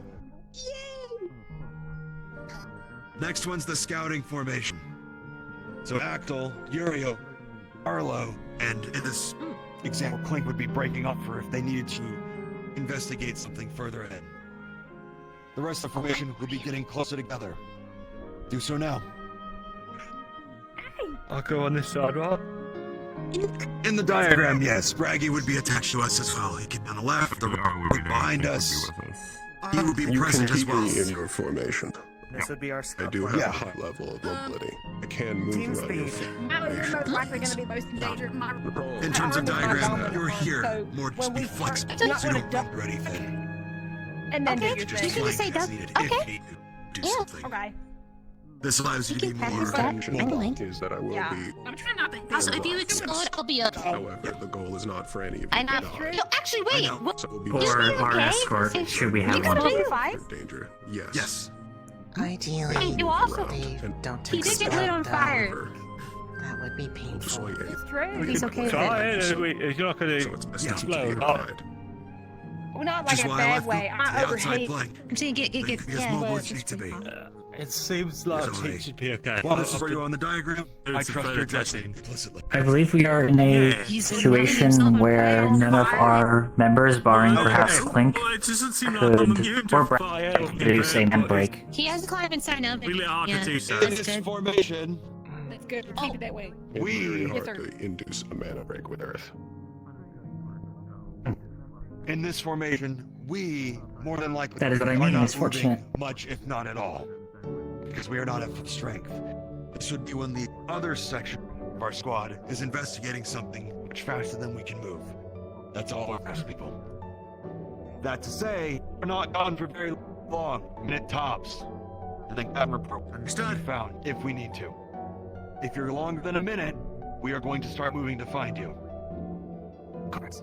Next one's the scouting formation. So Axel, Uriel, Arlo, and in this example, Clink would be breaking up for if they needed to investigate something further ahead. The rest of the formation would be getting closer together. Do so now. I'll go on this side, right? In the diagram, yes, Braggy would be attached to us as well. He could be on the left, the right, behind us. He would be present as well. In your formation. This would be our I do have a high level of mobility. I can move Team around your speed. Most likely going to be most in danger. In terms of diagram, you're here more to be flexible, so you don't do anything. And then Okay, do your just thing. flank as needed if you do something. Okay. This allows you to be more is that I will be. I'm trying not to. Also, if you explode, I'll be okay. However, the goal is not for any of you I to know. die. No, actually, wait. What? So we'll be For our escort, should we have one? danger. Yes. Yes. Ideally, And you also, they don't he did get lit on fire. That would be painful. It's true. He's okay with it. He's not going to explode. Well, not like Just in a why I bad left way. the I outside overhate. flank. I'm saying get Because mobile as you need to be. It seems like it should be okay. Well, this is where you on the diagram. I trust your judgment implicitly. I believe we are in a situation where none of our members, barring perhaps Clink, could, or Brad, could do say member break. He hasn't quite been signed up. Really hard to do In so. this formation, That's good. Keep it that way. It's really we hard sir. to induce a mana break with Earth. in this formation, we more than likely That is what I are mean, not it's fortunate. moving much, if not at all, because we are not at full strength. This would be when the other section of our squad is investigating something much faster than we can move. That's all our best people. That to say, we're not gone for very long, minute tops. I think that report understood found if we need to. If you're longer than a minute, we are going to start moving to find you.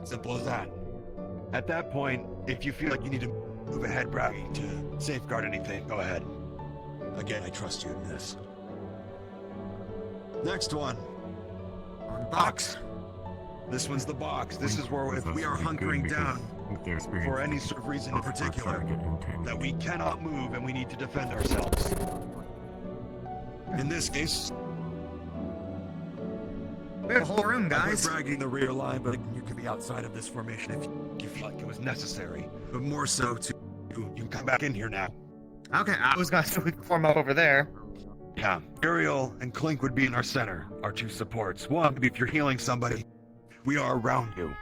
Simple as that. At that point, if you feel like you need to move ahead, Braggy, to safeguard anything, go ahead. Again, I trust you in this. Next one. Box. This one's the box. This is where if we are hunkering down for any sort of reason in particular, that we cannot move and we need to defend ourselves. In this case, We have a whole room, guys. We're bragging the rear line, but you can be outside of this formation if you feel like it was necessary. But more so to you can come back in here now. Okay, I was gonna form up over there. Yeah, Uriel and Clink would be in our center, our two supports. One, if you're healing somebody, we are around you,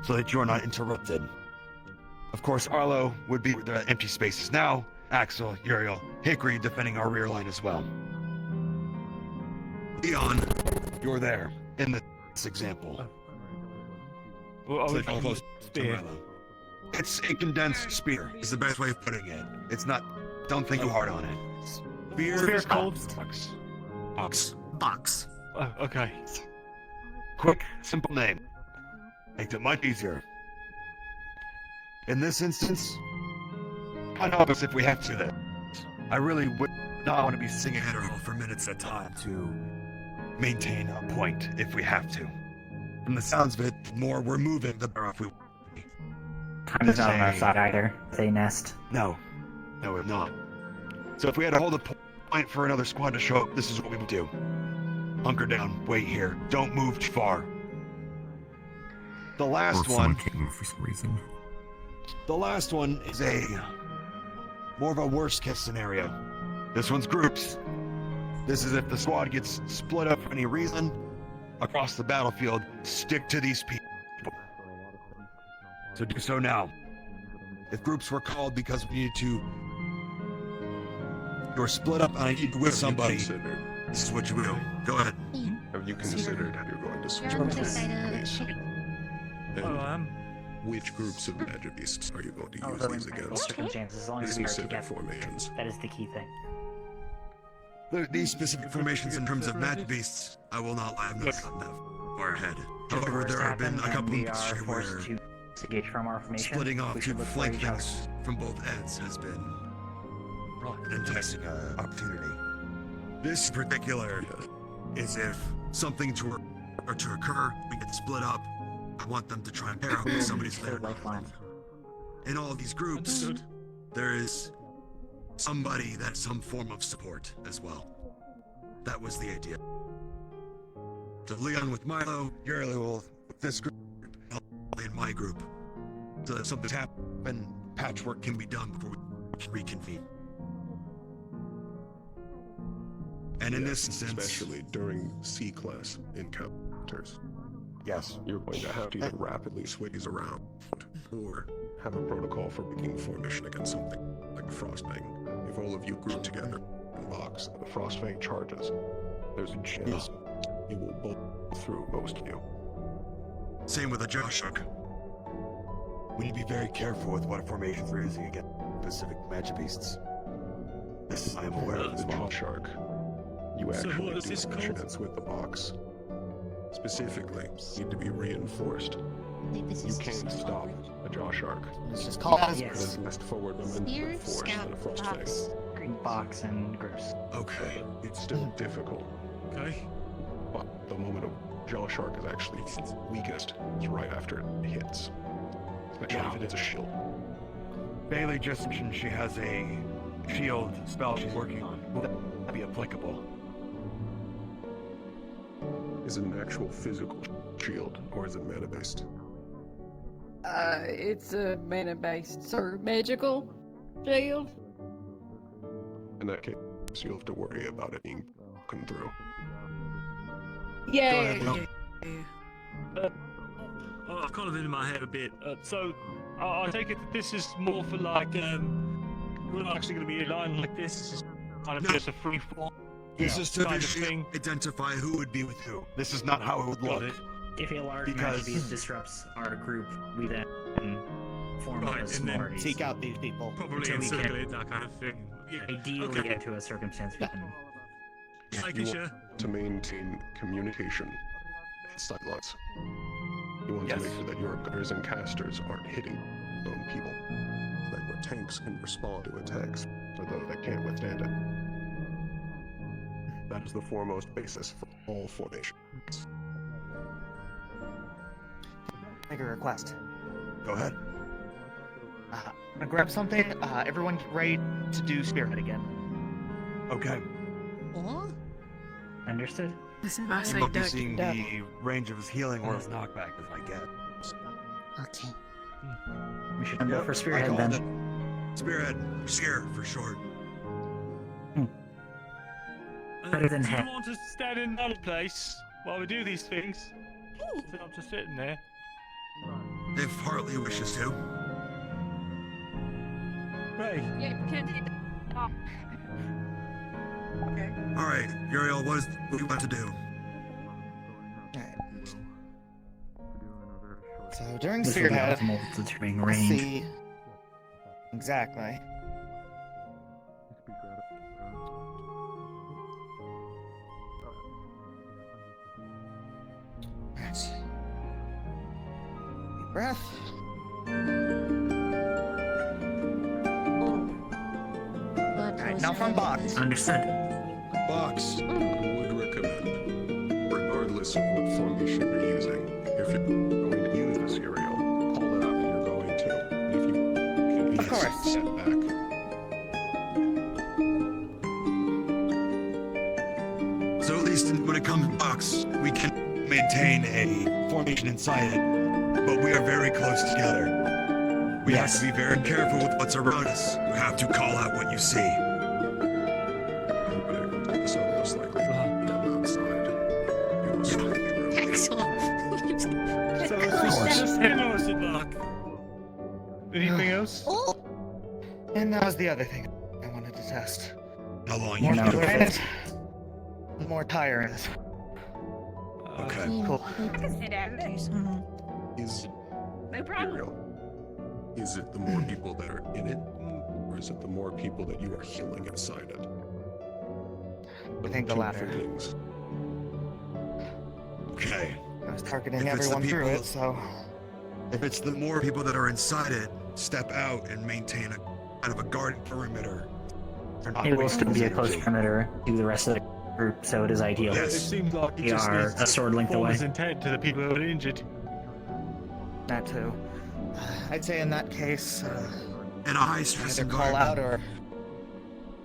so that you are not interrupted. Of course, Arlo would be the empty spaces now. Axel, Uriel, Hickory defending our rear line as well. Leon, you're there in this example. Well, So you're close to spear. Milo. It's a condensed spear, is the best way of putting it. It's not, don't think too hard on it. Spear Spear's called? box. Box. Oh, okay. Quick, simple name. Makes it much easier. In this instance, I'd help us if we have to then. I really would not want to be singing header hole for minutes at a time to maintain a point if we have to. From the sounds of it, the more we're moving, the better off we will be. Time is not on our side either. They nest. No, we're not. So if we had to hold a point for another squad to show up, this is what we would do. Hunker down, wait here, don't move too far. The last one, can't move for some reason. the last one is a more of a worst case scenario. This one's groups. This is if the squad gets split up for any reason across the battlefield, stick to these people. So do so now. If groups were called because we needed to, you're split up and I need to with somebody, this is what you will. Go ahead. Have you considered how you're going to switch You're on to the side this? of And which groups of magic beasts are you going to use Although these in against? circumstances, as long as we are Consider together. formations. That is the key thing. These specific formations in terms of magic beasts, I will not lie, I'm not that far ahead. However, there have been a couple of history where disengage from our formation. Splitting off we to should look for flank each other. us from both ends has been an enticing opportunity. This in particular is if something to occur, we get split up. I want them to try and pair up with somebody's there. In all these groups, there is somebody that's some form of support as well. That was the idea. So Leon with Milo, Yurley with this group, in my group. So that something's happened, patchwork can be done before we can reconvene. And in this instance, especially during C-class encounters, yes, you're going to have to either rapidly switch around or have a protocol for breaking formation against something like Frostfang. If all of you group together in box and the Frostfang charges, there's a chance it will blow through most of you. Same with a Joshuk. We need to be very careful with what formations we're using against specific magic beasts. This I am aware of as well. Shark. You actually do measurements with the box. Specifically, need to be reinforced. You can't stop a jaw shark. It's just called it is best forward momentum force than a Frostfang. Box and gross. Okay, it's still difficult. Okay. But the moment a jaw shark is actually weakest is right after it hits. Especially if it is a shield. Bailey just mentioned she has a shield spell she's working on. Will that be applicable? Is it an actual physical shield, or is it mana-based? It's a mana-based, sir. Magical shield. In that case, you'll have to worry about it being broken through. Yeah. I've kind of in my head a bit. So I take it that this is more for like we're not actually going to be in line like this. This is kind of just a free form. This is to visually identify who would be with who. This is not how it would look. If a large magic beast disrupts our group, we then form a smaller beast. Seek out these people. Probably encirculate that kind of thing. Yeah. Ideally get to a circumstance we can... To maintain communication and sightlines. You want to make sure that your gunners and casters aren't hitting their own people. So that your tanks can respond to attacks for those that can't withstand it. That is the foremost basis for all formations. Make a request. Go ahead. I'm gonna grab something. Everyone get ready to do Spearhead again. Okay. Understood? You won't be seeing the range of his healing or his knockback is my guess. Okay. We should go for Spearhead then. Spearhead. Spear for short. Better than do you head. want to stand in another place while we do these things? Instead of just sitting there. If Hartley wishes to. Right. Yeah, can't take that off. Okay. Alright, Uriel, what do you want to do? So during This will be Spearhead, optimal to determining let's range. see. Exactly. Right. Deep breath. Alright, now from box. Understood. Box, I would recommend, regardless of what formation you're using, if you're going to use this aerial, call it out that you're going to. If you Of course. Step back. So at least when it comes to box, we can maintain a formation inside it, but we are very close together. We have to be very careful with what's around us. You have to call out what you see. So most likely, outside, you will certainly be real. Excellent. So it's just him or is it like anything else? And that was the other thing I wanted to test. How long More you can do tiring. it? More tiring. Okay. Cool. Is No problem. aerial? Is it the more people that are in it, or is it the more people that you are healing inside it? I think the Two latter. different things. Okay. I was targeting If it's the everyone through people- it, so. If it's the more people that are inside it, step out and maintain a kind of a guard perimeter. It will still be a close perimeter to the rest of the group, so it is ideal. It seems like We are a sword length form away. his intent to the people who are injured. That too. I'd say in that case, In a high-stress either call out or...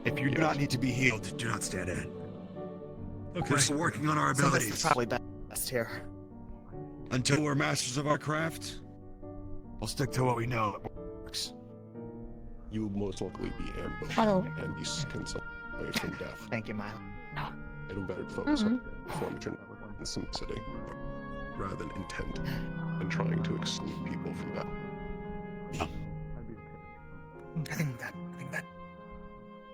If you do not need to be healed, do not stand in. Okay. We're still working on our So this abilities. is probably best here. Until we're masters of our craft, we'll stick to what we know that works. You will most likely be ambushed and be consult away from death. Thank you, Milo. It'll better focus on performance and simplicity rather than intent and trying to exclude people from that. I think that.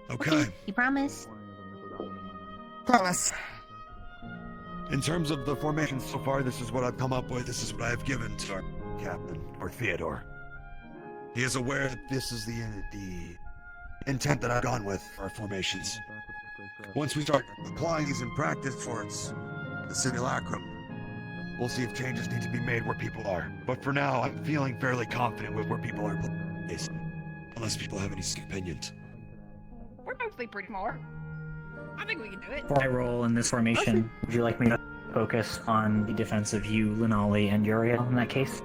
Okay. You promise? Promise. In terms of the formation so far, this is what I've come up with. This is what I've given to our captain, or Theodore. He is aware that this is the intent that I've gone with for our formations. Once we start applying these in practice towards the simulacrum, we'll see if changes need to be made where people are. But for now, I'm feeling fairly confident with where people are placed. Unless people have any opinions. We're mostly pretty smart. I think we can do it. For my role in this formation, would you like me to focus on the defense of you, Lunali, and Uriel in that case?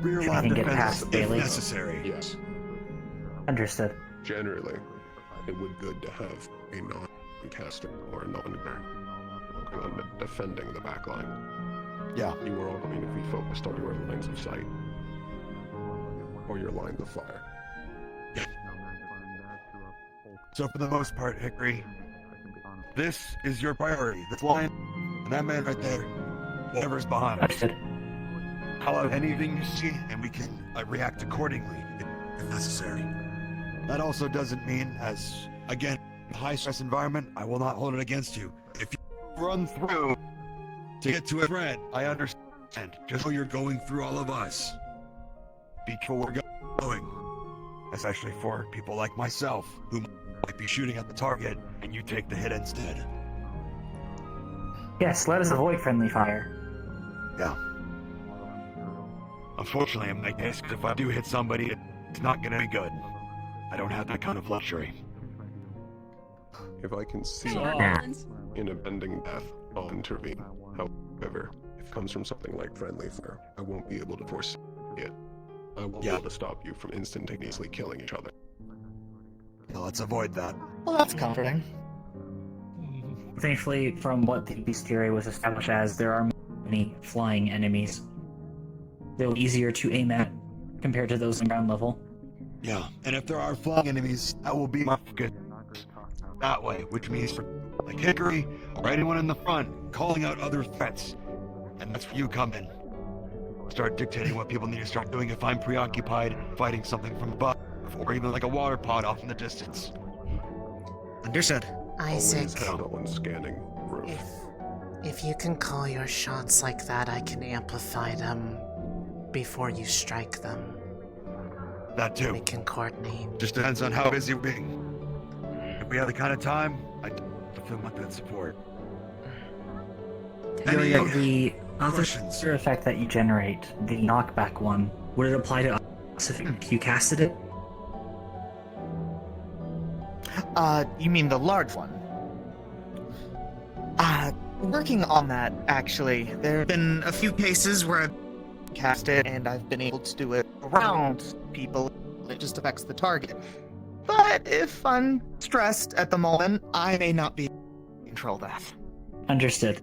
Rear I line can get defense past if Bailey. necessary. Yes. Understood. Generally, it would good to have a non-caster or a non-guard working on defending the backline. Yeah. You are all going to be focused on your lines of sight. Or your lines of fire. So for the most part, Hickory, this is your priority. This line, and that man right there, whatever's behind us. Call out anything you see, and we can react accordingly if necessary. That also doesn't mean, as, again, in a high-stress environment, I will not hold it against you. If you run through to get to a threat, I understand. Just know you're going through all of us. Be careful where we're going. Especially for people like myself, who might be shooting at the target, and you take the hit instead. Yes, let us avoid friendly fire. Yeah. Unfortunately, in my case, if I do hit somebody, it's not gonna be good. I don't have that kind of luxury. If I can see in a bending death, I'll intervene. However, if it comes from something like friendly fire, I won't be able to foresee it. I won't be able to stop you from instantaneously killing each other. Yeah, let's avoid that. Well, that's comforting. Thankfully, from what the bestiary was established as, there are many flying enemies. They're easier to aim at compared to those on ground level. Yeah, and if there are flying enemies, that will be my focus that way, which means for like Hickory or anyone in the front, calling out other threats. And that's where you come in. Start dictating what people need to start doing if I'm preoccupied fighting something from above, or even like a water pod off in the distance. Understood. Isaac, Always have no one scanning roof. if you can call your shots like that, I can amplify them before you strike them. That too. We can coordinate. Just depends on how busy we're being. If we have the kind of time, I definitely want that support. Any The other questions? effect that you generate, the knockback one, would it apply to us if you casted it? You mean the large one? Working on that, actually. There have been a few cases where I've cast it and I've been able to do it around people. It just affects the target. But if I'm stressed at the moment, I may not be able to control that. Understood.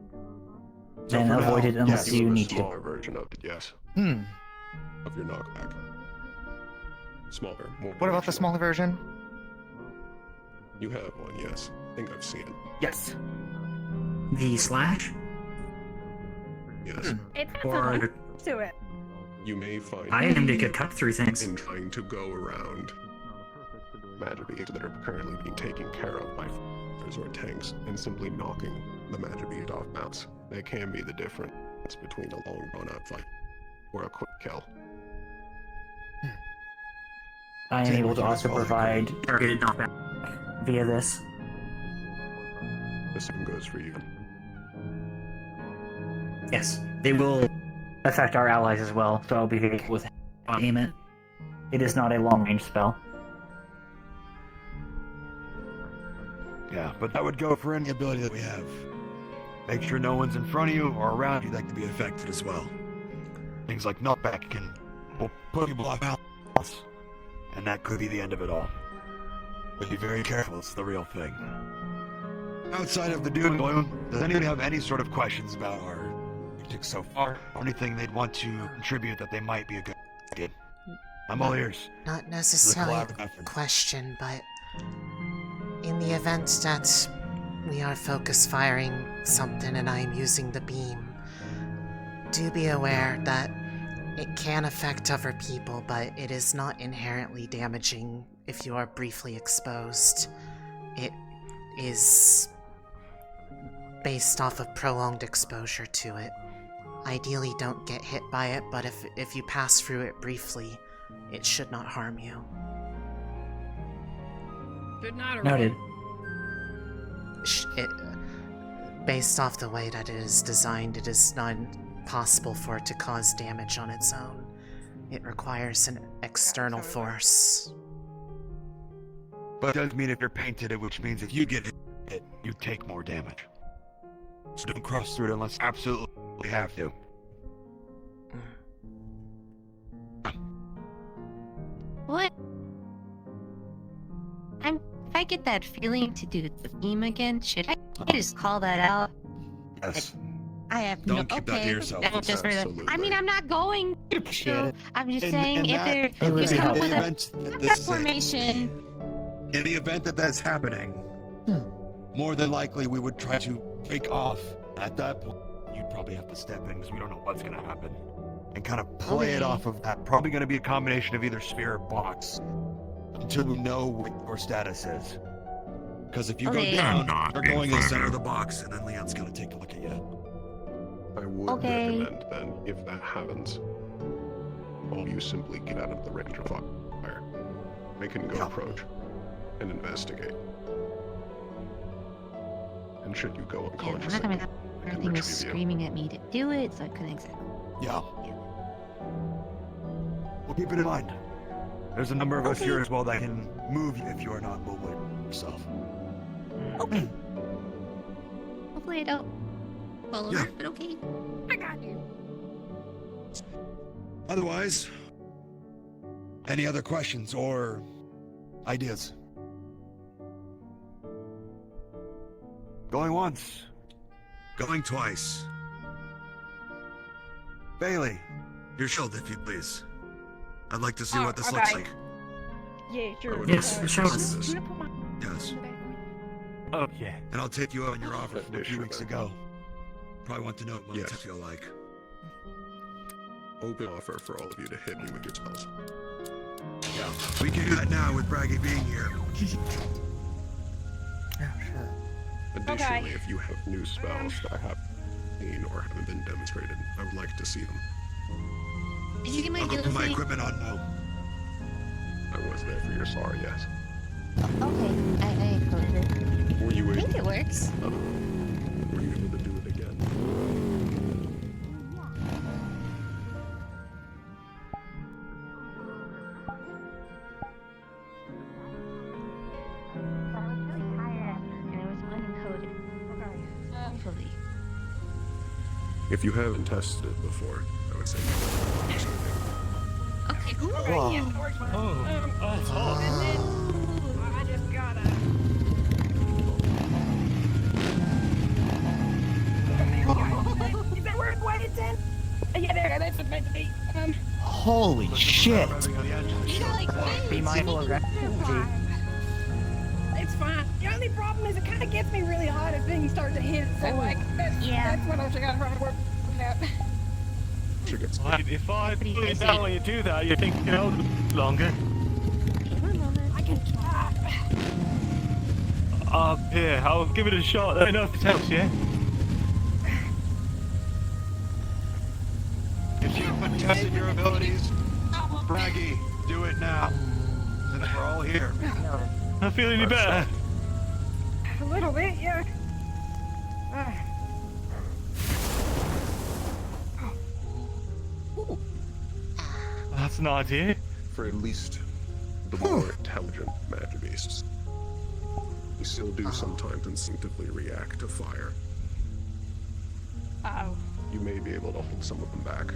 So Then for avoid it now, unless yes, you a need to. smaller version of it, yes. Of your knockback. Smaller, more. What about the smaller version? You have one, yes. I think I've seen it. Yes. The slash? Yes. It has Or- a to it. You may find I aimed it could cut through things. in trying to go around magic that are currently being taken care of by fighters or tanks and simply knocking the magic beast off balance. That can be the difference between a long drawn-out fight or a quick kill. I am able to also provide targeted knockback via this. The same goes for you. Yes, they will affect our allies as well, so I'll be able with aim it. It is not a long-range spell. Yeah, but that would go for any ability that we have. Make sure no one's in front of you or around you that can be affected as well. Things like knockback will put people off balance, and that could be the end of it all. But be very careful, it's the real thing. Outside of the doom and gloom, does anybody have any sort of questions about our tactics so far, or anything they'd want to contribute that they might be a good idea? I'm all ears. Not necessarily a question, but in the event that we are focus firing something and I am using the beam, do be aware that it can affect other people, but it is not inherently damaging if you are briefly exposed. It is based off of prolonged exposure to it. Ideally, don't get hit by it, but if you pass through it briefly, it should not harm you. But not Noted. Based off the way that it is designed, it is not possible for it to cause damage on its own. It requires an external force. But it does mean if you're painted, which means if you get hit, you take more damage. So don't cross through it unless you absolutely have to. What? If I get that feeling to do the beam again, should I just call that out? Yes. I have Don't keep that to yourself. That's just for the, I mean, I'm not going to. I'm just saying, in if that- you come up with event a that this is formation. In the event that that's happening, more than likely we would try to break off. At that point, you'd probably have to step in because we don't know what's going to happen. And kind of play it off of that. Probably going to be a combination of either sphere or box. Until we know what your status is. Because if you go down, you're going to the center of the box, and then Leon's going to take a look at you. I would recommend then, if that happens, all you simply get out of the range of fire. Make an go approach and investigate. And should you go unconscious, I'm not gonna have everything was screaming at me to do it, so I couldn't exactly. Yeah. We'll keep it in mind. There's a number of us here as well that can move you if you are not mobile yourself. Okay. Hopefully I don't fall over, but okay. I got you. Otherwise, any other questions or ideas? Going once. Going twice. Bailey, your shield, if you please. I'd like to see what this looks like. Yeah, sure. Yes, show us. Yes. Oh, yeah. And I'll take you up on your offer from a few weeks ago. Probably want to know what I feel like. Open offer for all of you to hit me with your spells. Yeah, we can do that now with Braggy being here. Additionally, if you have new spells that I have seen or haven't been demonstrated, I would like to see them. Did you get my I'll go put my equipment on now. I was there for your sorry, yes. Okay, I encoded it. Were you I think able? it works. Were you able to do it again? If you haven't tested it before, I would say Okay, cool. Whoa. And then I just gotta. Is that where it waited then? Yeah, there. That's what meant to be. Holy shit! Be mindful of that. It's fine. The only problem is it kind of gets me really hot if things start to hit. So like, that's what I got to work out. If I put it down when you do that, you think you can hold it longer. I can try. Here, I'll give it a shot. Let me know if it helps, yeah? If you haven't tested your abilities, Braggy, do it now. Since we're all here. I feel any better? A little bit, yeah. an idea. For at least the more intelligent magic beasts. They still do sometimes instinctively react to fire. Uh-oh. You may be able to hold some of them back.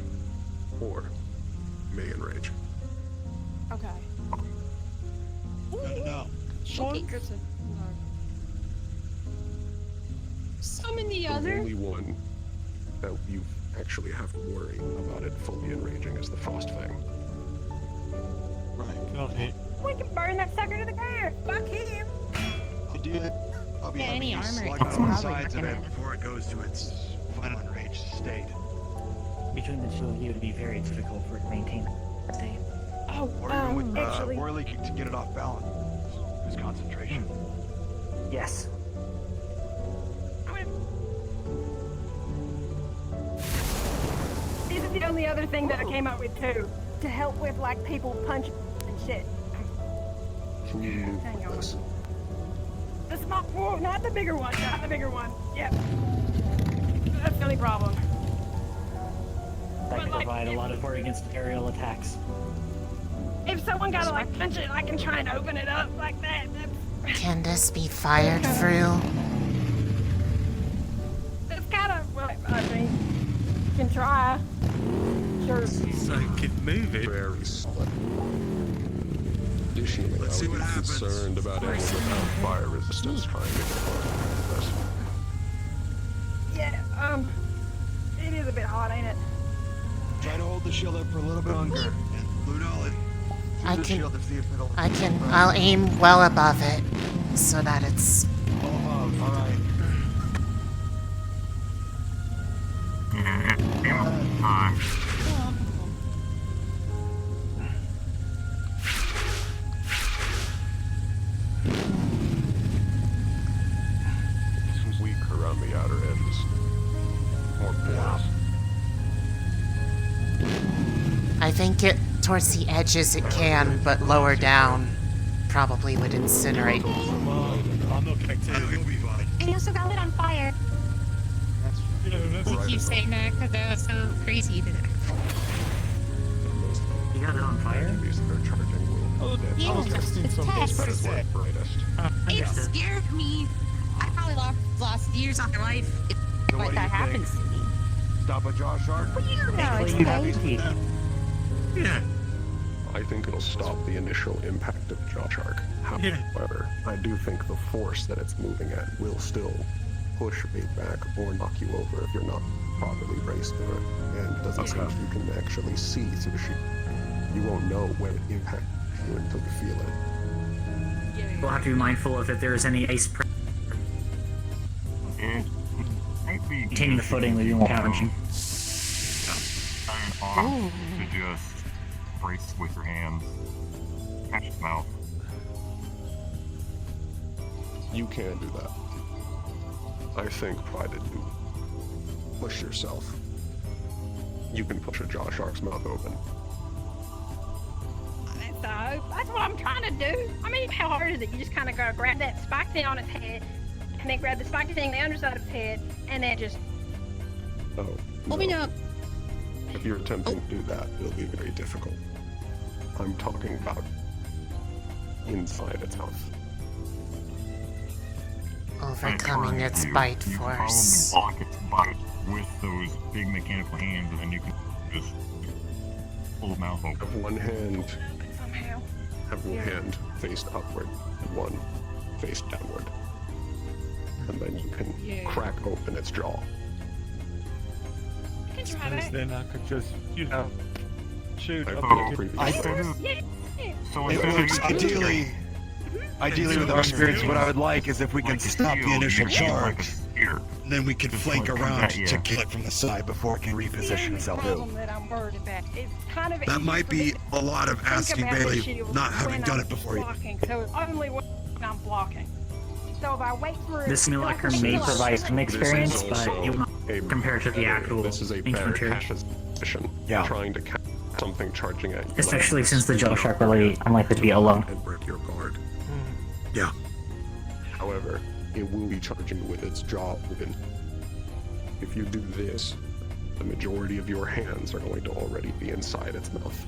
Or may enrage. Okay. No. Okay, good to know. Summon the The other. only one that you actually have to worry about it fully enraging is the Frost Fang. Right. We can burn that sucker to the ground. Fuck him. To do it, I'll be Yeah, having any you armor slug is on the probably sides of not it gonna- before it goes to its final enraged state. Between the two of you, it would be very difficult for it to maintain that state. Oh, Or even with actually. Worley to get it off balance. His concentration. Yes. This is the only other thing that I came up with too, to help with like people punching and shit. Can you move Hang on. this? The small, whoa, not the bigger one, not the bigger one. Yep. That's the only problem. That But, can like, provide a lot of support against aerial attacks. If someone gotta like punch it, I can try and open it up like that. Can this be fired through? That's kind of, well, I mean, you can try. Sure. So you could move it. Very solid. Additionally, Let's see I would what be happens. concerned about anyone without fire resistance trying to get on this. Yeah, it is a bit hot, ain't it? Try to hold the shield up for a little bit longer. And Lunali, I use the can- shield to see if it'll... I'll aim well above it so that it's. Above, alright. Time. It's weak around the outer edges. More porous. I think it towards the edges it can, but lower down probably would incinerate. I'm not connected. You'll be fine. I also got lit on fire. We keep saying that because that was so crazy. You got it on fire? They're charging will. Yeah, it's test. Brightest. It scared me. I probably lost years of my life if So what do that you happens think? to me. Stop a jaw shark? Well, you know, it's Thankfully, you have okay. your teeth. Yeah. I think it'll stop the initial impact of Jaw Shark. However, I do think the force that it's moving at will still push bait back or knock you over if you're not properly braced for it. And it doesn't seem you can actually see through the sheet. You won't know when it impacts you until you feel it. We'll have to be mindful if there's any ice maintaining the footing will be more challenging. Turn off to just brace with your hands. Catch the mouth. You can do that. I think provided you push yourself, you can push a Jaw Shark's mouth open. That's what I'm trying to do. I mean, how hard is it? You just kind of gotta grab that spiked thing on its head, and then grab the spiked thing on the underside of its head, and then just Oh, Open up. if you're attempting to do that, it'll be very difficult. I'm talking about inside its mouth. Overcoming its bite You can force. probably block its bite with those big mechanical hands, and then you can just pull the mouth open. Have one hand, somehow. have one hand faced upward and one faced downward. And then you can crack open its jaw. I can try that. Then I could just, shoot I've up done the previous. So It works. Ideally with our spirits, what I would like is if we can stop the initial charge, then we can flank around to kill it from the side before it can reposition itself. Problem that I'm worried about. It's kind of That easy might for be me a lot of to think asking about the Bailey, shield not having when done I'm it before. blocking, so it's only when I'm blocking. So if I wait for The simulacrum may provide some experience, but it will not compare to the actual This is a better encounter. catch position. Trying to catch something charging at you. Especially since the jaw shark really unlikely to be alone. And break your guard. Yeah. However, it will be charging with its jaw open. If you do this, the majority of your hands are going to already be inside its mouth.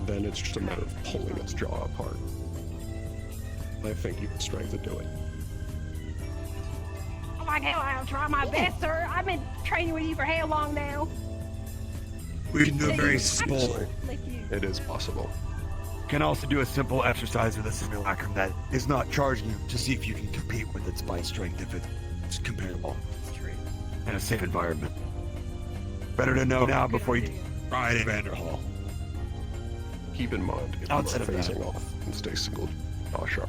then it's just a matter of pulling its jaw apart. I think you have strength to do it. Oh my God, I'll try my best, sir. I've been training with you for how long now? We can do a very simple. It is possible. Can also do a simple exercise with a simulacrum that is not charging you to see if you can compete with its bite strength if it's comparable in a safe environment. Better to know now before you try it at Vanderhall. Keep in mind, if Outside you are of that. facing off and stay single jaw sharp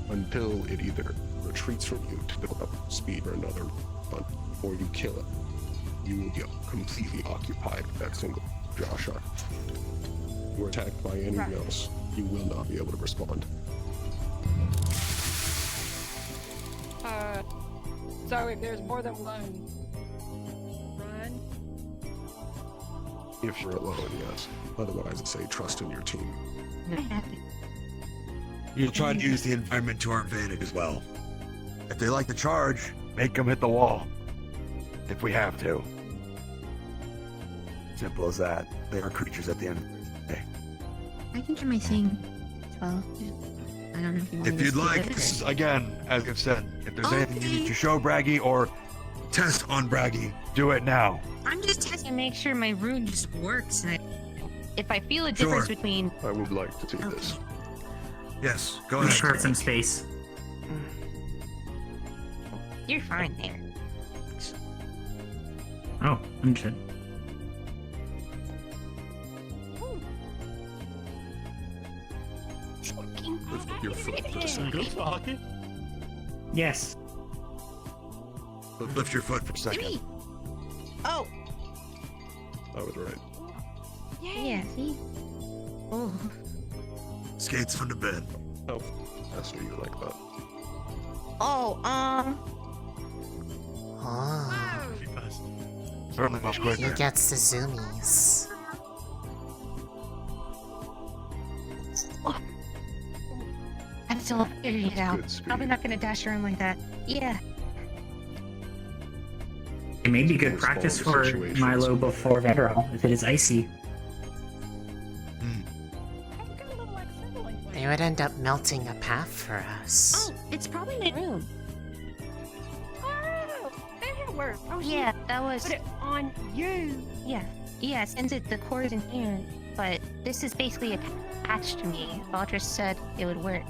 until it either retreats from you to build up speed or another run, or you kill it. You will be completely occupied with that single jaw sharp. If you are attacked by anything else, you will not be able to respond. So if there's more than one run? If you're alone, yes. Otherwise, say trust in your team. You try to use the environment to our advantage as well. If they like to charge, make them hit the wall. If we have to. Simple as that. They are creatures at the end of the day. I can do my thing as well. I don't know if you want If me to you'd speak like, it, or- again, as I've said, if there's anything you need to show Braggy or test on Braggy, do it now. I'm just testing to make sure my rune just works. And if I feel a difference Sure. between... I would like to see this. Yes, go We ahead. short some space. You're fine there. Oh, understood. Lift up your foot for a second. Yes. Lift your foot for a second. Oh! I was right. Yeah, see? Oh. Skates on the bed. How fast are you like that? Oh, Oh, Certainly much quicker. he gets the zoomies. I'm still figuring it out. Good speed. Probably not gonna dash around like that. Yeah. It may be good practice for Milo before Vanderhall if it is icy. They would end up melting a path for us. Oh, it's probably my room. Oh, that worked. Oh, Yeah, that was... Put it on you. Yeah. Yeah, since the core is in here, but this is basically attached to me. Valdris said it would work.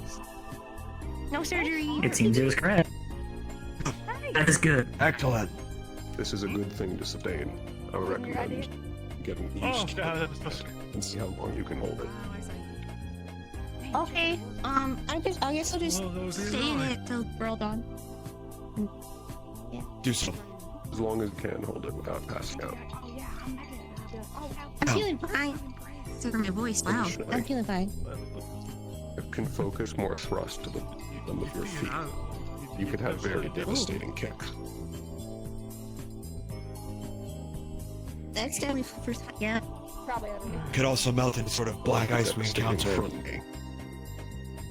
No surgery. It seems it was correct. That is good. Excellent. This is a good thing to sustain. I would recommend getting used to it and see how long you can hold it. Okay, I guess I'll just stay in it till we're all done. Do so. As long as you can hold it without passing out. I'm feeling fine. Except for my voice. Wow, I'm feeling fine. It can focus more thrust to the bottom of your feet. You could have very devastating kicks. That's definitely the first time. Yeah. Probably. Could also melt into sort of black ice we encounter.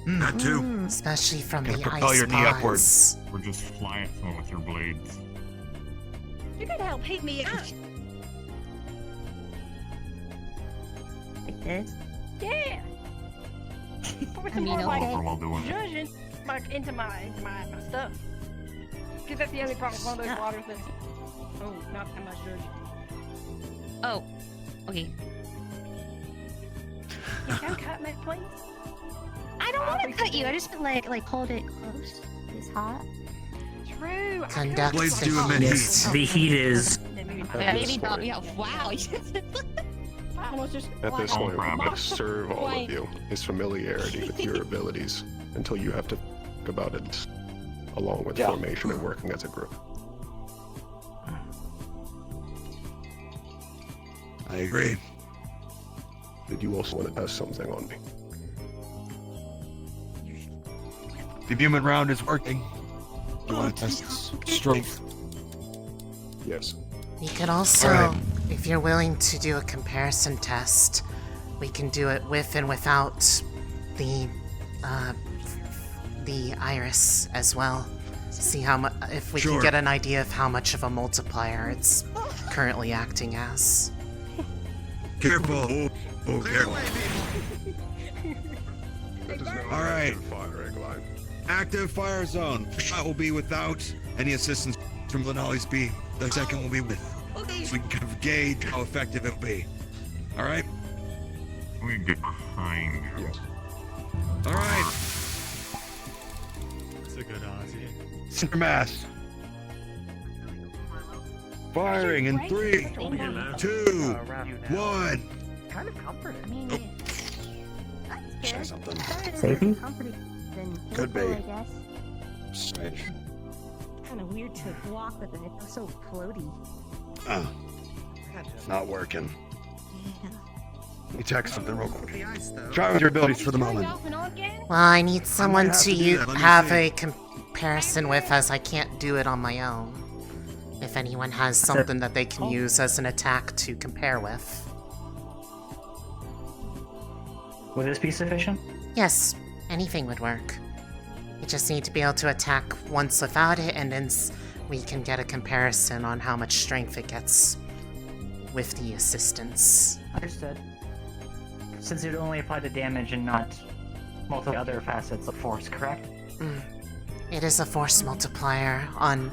That too. Especially from Can the propel ice your knee pods. Or just fly at someone with your blades. You gotta help pick me up. Like this? Yeah. With some mean, more like okay. While doing it. judging like into my stuff. Cause that's the only problem with one of those water things. Oh, not that much judging. Oh, okay. Can you cut me, please? I don't want to cut you. I just feel like hold it close. It's hot. True. Conduct Blades the do emit Yes, heat. the heat is. Yeah, maybe not. Yeah. Wow. Almost just At this point, what rabbit. would serve all of you is familiarity with your abilities until you have to think about it along with formation and working as a group. I agree. Did you also want to test something on me? The human round is working. You want to test strength? Yes. You could also, Alright. if you're willing to do a comparison test, we can do it with and without the iris as well. See how much, if we Sure. can get an idea of how much of a multiplier it's currently acting as. Careful. Oh, careful. right. Active firing line. Active fire zone. First shot will be without any assistance from Lunali's beam. The second will be with. Okay. So we can kind of gauge how effective it'll be. Alright? We can get behind you. Alright. That's a good idea. Center mass. Firing in 3, 2, 1. Kind of comforting. Say something. Safety? Could be. I guess. Strange. Kind of weird to walk with it. It feels so floaty. Oh. It's not working. Let me check something real quick. Try with your abilities for the moment. Well, I need someone have to to do that. Let me have see. a comparison with, as I can't do it on my own. If anyone has something that they can use as an attack to compare with. Would this be sufficient? Yes, anything would work. You just need to be able to attack once without it, and then we can get a comparison on how much strength it gets with the assistance. Understood. Since it would only apply to damage and not multiple other facets of force, correct? It is a force multiplier on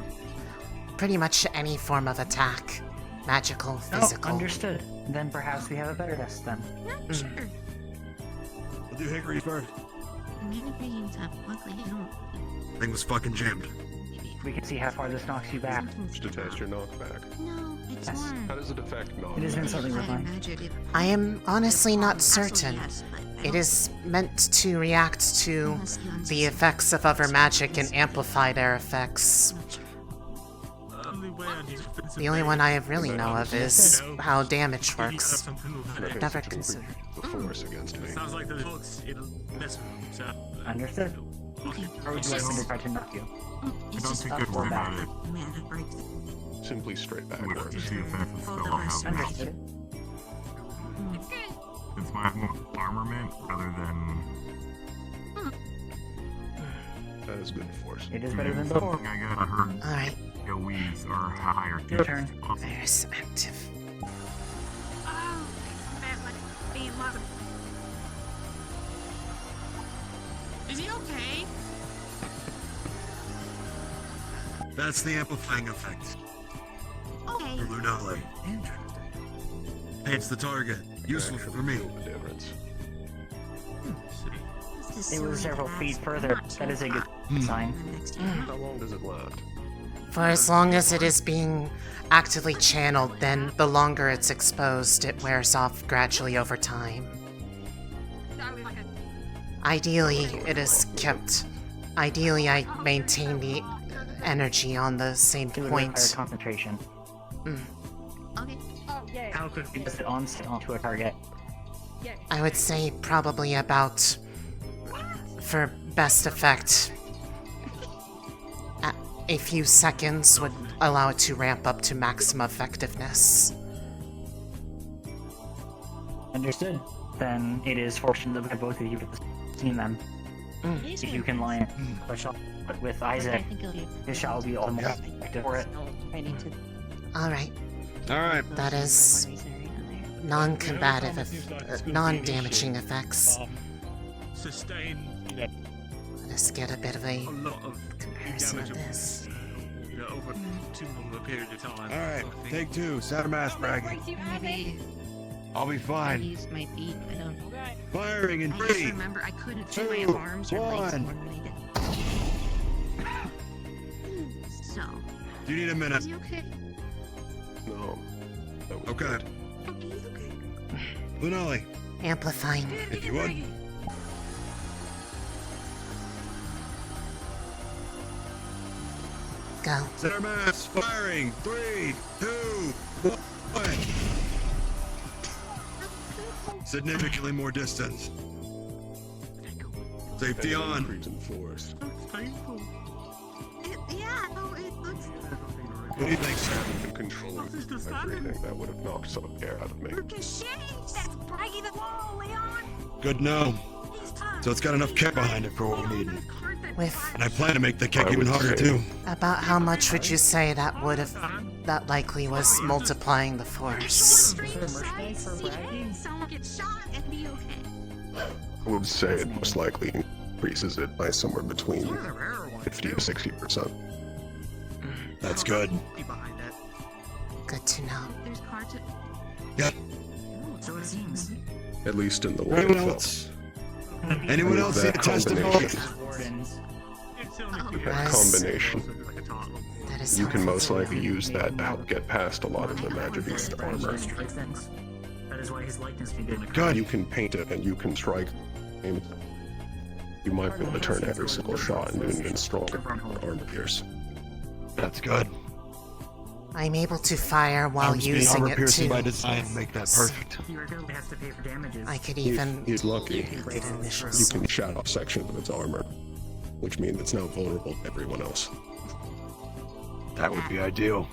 pretty much any form of attack. Magical, physical. Oh, understood. Then perhaps we have a better test then. Sure. We'll do Hickory first. Many brains have luckily Thing was fucking jammed. We can see how far this knocks you back. To test your knockback. No, it's Yes. more. How does it affect knockback? It has been something with mine. I am honestly not certain. It is meant to react to the effects of other magic and amplify their effects. The only one I really know of is how damage works. I've never considered. The force against me. Sounds like the hooks it'll mess with him, so. Understood. Okay. Or would you like me to try to knock you? I don't think I'd worry about it. Man, that breaks. Simply straight With backwards. the effect of spell, how Understood. it's my armament rather than That is good force. It is better than before. something I got heard. Alright, AoEs are higher. Your turn. there's active. Is he okay? That's the amplifying effect. Okay. For Lunali. Paints the target. Useful for me. The difference. It was several feet further. That is a good sign. How long does it last? For as long as it is being actively channeled, then the longer it's exposed, it wears off gradually over time. Ideally, it is kept. Ideally, I maintain the energy on the same It would point. require concentration. Okay. How could we just onset onto a target? I would say probably about, for best effect, a few seconds would allow it to ramp up to maximum effectiveness. Understood. Then it is fortunate that both of you have seen them. If you can line a shot with Isaac, his shot will be all the more effective for it. Alright, Alright. that is non-combative, non-damaging effects. Sustain Let us get a bit of a lot of comparison of damage this. over too long a period of time. Alright, I think. take 2. Center mass bragging. I'll be fine. Use my feet. I don't. Firing in I just 3, remember I couldn't feel my 2, arms or legs 1. more when I did. So. Do you need a minute? Is he okay? No. That was Okay. Okay, he's okay. Lunali, Amplifying. if you would. Go. Center mass firing. 3, 2, 1. Significantly more distance. Safety on. Increase in force. Yeah, no, it looks. What do you think, sir? Been controlling everything that would have knocked some air out of me. That's breaking the wall, Leon. Good to know. So it's got enough kick behind it for what we need. With And I plan to make the kick I even would harder say- too. about how much would you say that would have, that likely was multiplying the force? Someone gets shot and be okay. I would say it most likely increases it by somewhere between 50 to 60%. That's good. Good to know. There's cards. Yep. So it seems. At least in the way Anyone it felt. else? Anyone else see a testimony? That combination. That is You can helpful most to likely know. use that to help get past a lot of the magic beast armor. That is why his likeness can be in the Good. You can paint it and you can strike. And you might be able to turn every single shot into an even stronger armor pierce. That's good. I'm able to fire while Arms being using armor it piercing too. by design make that perfect. He regularly has to pay for damages. I could even He's lucky. get initial You can shut off sections of its armor, which means it's now vulnerable to everyone else. That would be ideal.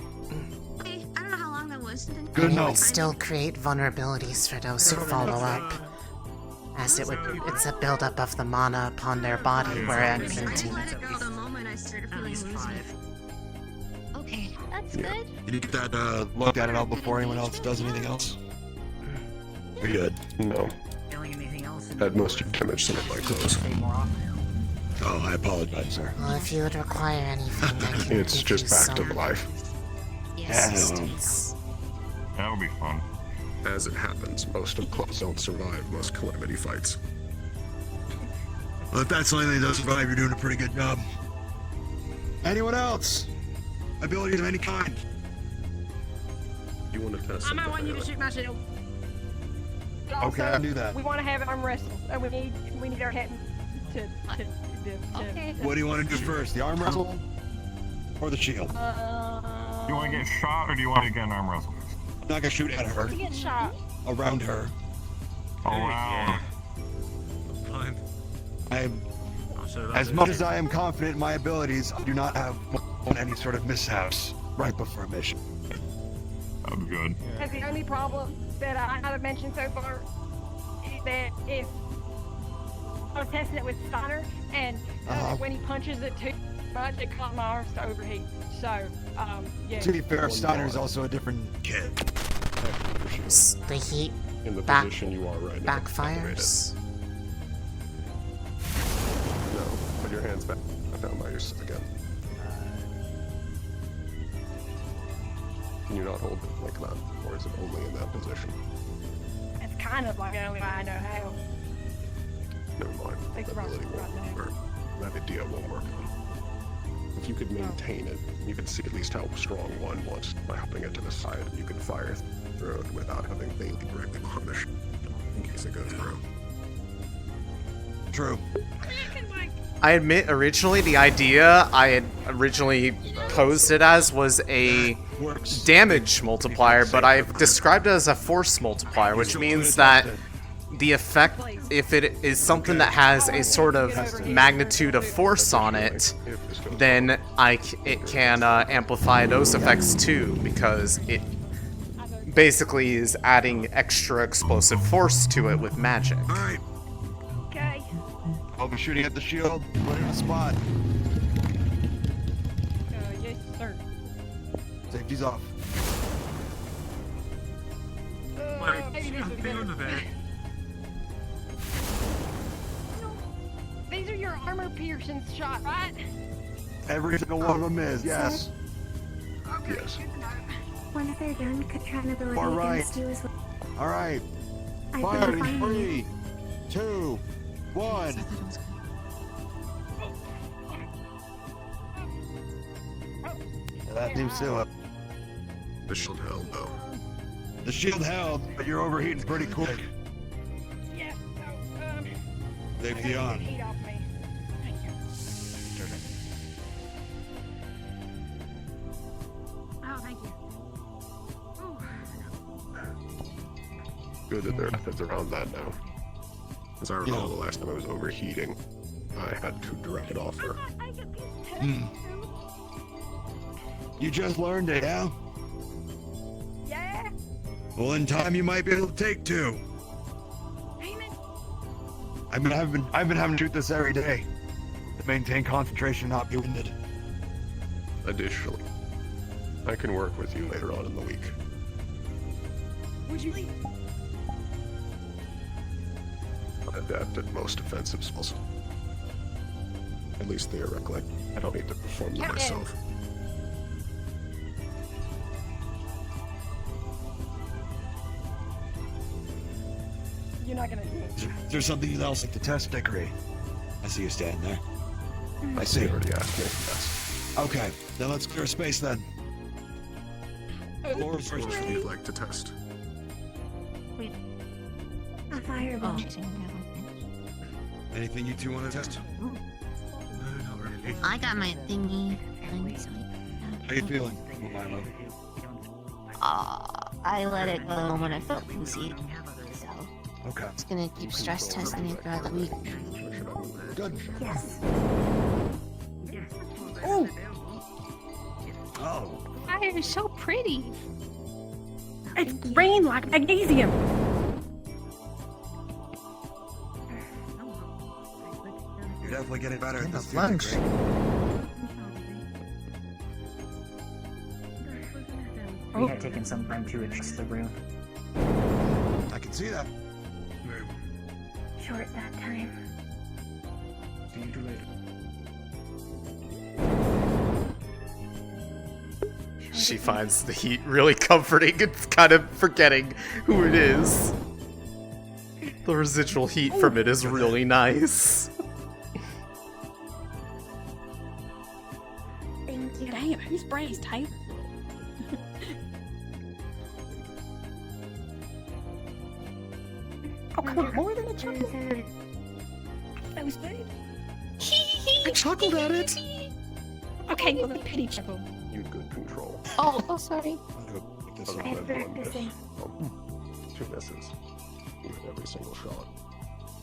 Okay, I don't know how long that was. Good and it enough. would still create vulnerabilities for those who follow up, as it's a buildup of the mana upon their body where I'm painting. The moment I started feeling woozy. Okay, that's Yeah. good. Did you get that looked at it all before anyone else does anything else? You're good. No. Feeling anything else? At most, you damage some of my clothes. More often. Oh, I apologize, sir. Well, if you would require anything, I can It's give just you fact some of life. assistance. That'll be fun. As it happens, most of clothes don't survive most Calamity fights. Well, if that's the only thing that does survive, you're doing a pretty good job. Anyone else? Abilities of any kind? You want to test I might something? want you to shoot my shield. Okay, I'll do that. We want to have an arm wrestle. We need our head to Okay. What do you want to do first? The arm wrestle? Or the shield? Do you want to get shot or do you want to get an arm wrestle? I'm not gonna shoot at her. to get shot. Around her. Around. Fine. As much as I am confident in my abilities, I do not have any sort of mishaps right before a mission. That'd be good. That's the only problem that I have mentioned so far is that if I was testing it with Steiner, and when he punches it too much, it caused my arms to overheat. So, yeah. To be fair, Steiner's also a different kid. The heat In the position you are right now. backfires. No, put your hands back down by yourself again. Can you not hold it like that, or is it only in that position? It's kind of like the only way I know how. Never mind. Thanks, That Rob. ability won't work. That idea won't work. If you could maintain it, you could see at least how strong one was by hopping it to the side, and you could fire through it without having Bailey directly on the in case it goes through. True. I admit, originally the idea I had originally posed it as was a damage multiplier, but I've described it as a force multiplier, which means that the effect, if it is something that has a sort of magnitude of force on it, then it can amplify those effects too, because it basically is adding extra explosive force to it with magic. Alright. Okay. I'll be shooting at the shield. Put it in a spot. Yes, sir. Safety's off. Maybe this would be better. These are your armor piercing shot, right? Every single one of them is, yes. Yes. When they're done, could try an ability All right. against you as well. Alright. I've Fire been in finding 3, 2, 1. Yeah, that seems to The shield held, though. The shield held, but you're overheating pretty quick. Yeah, Safety on. heat off me. Thank you. Oh, thank you. Good that there are methods around that now. As I recall, the last time I was overheating, I had to direct it off her. You just learned it, yeah? Yeah. Well, in time you might be able to take 2. I've been having to shoot this every day to maintain concentration, not be winded. Additionally, I can work with you later on in the week. Would you leave? Adept at most offensive spells. At least theoretically. I don't need to perform them myself. You're not gonna do it. Is there something else like the test degree? I see you standing there. I see. You already asked me, yes. Okay, then let's clear space then. Or first, what you'd like to test? A fireball. Anything you two want to test? I got my thingy. How you feeling, Milo? I let it go when I felt woozy. So Okay. just gonna keep stress testing it throughout the week. Good. Yes. Oh! Oh. Fire is so pretty. It's green like magnesium. You're definitely getting better at this. Lunch. We had taken some time to adjust the room. I can see that. Short that time. See you later. She finds the heat really comforting and kind of forgetting who it is. The residual heat from it is really nice. Thank you. Damn, who's braised, Taylor? Oh, come on, more than a chuckle. That was good. I chuckled at it. Okay, well, the pity chuckle. You good control. Oh, sorry. I have practicing. 2 misses. With every single shot.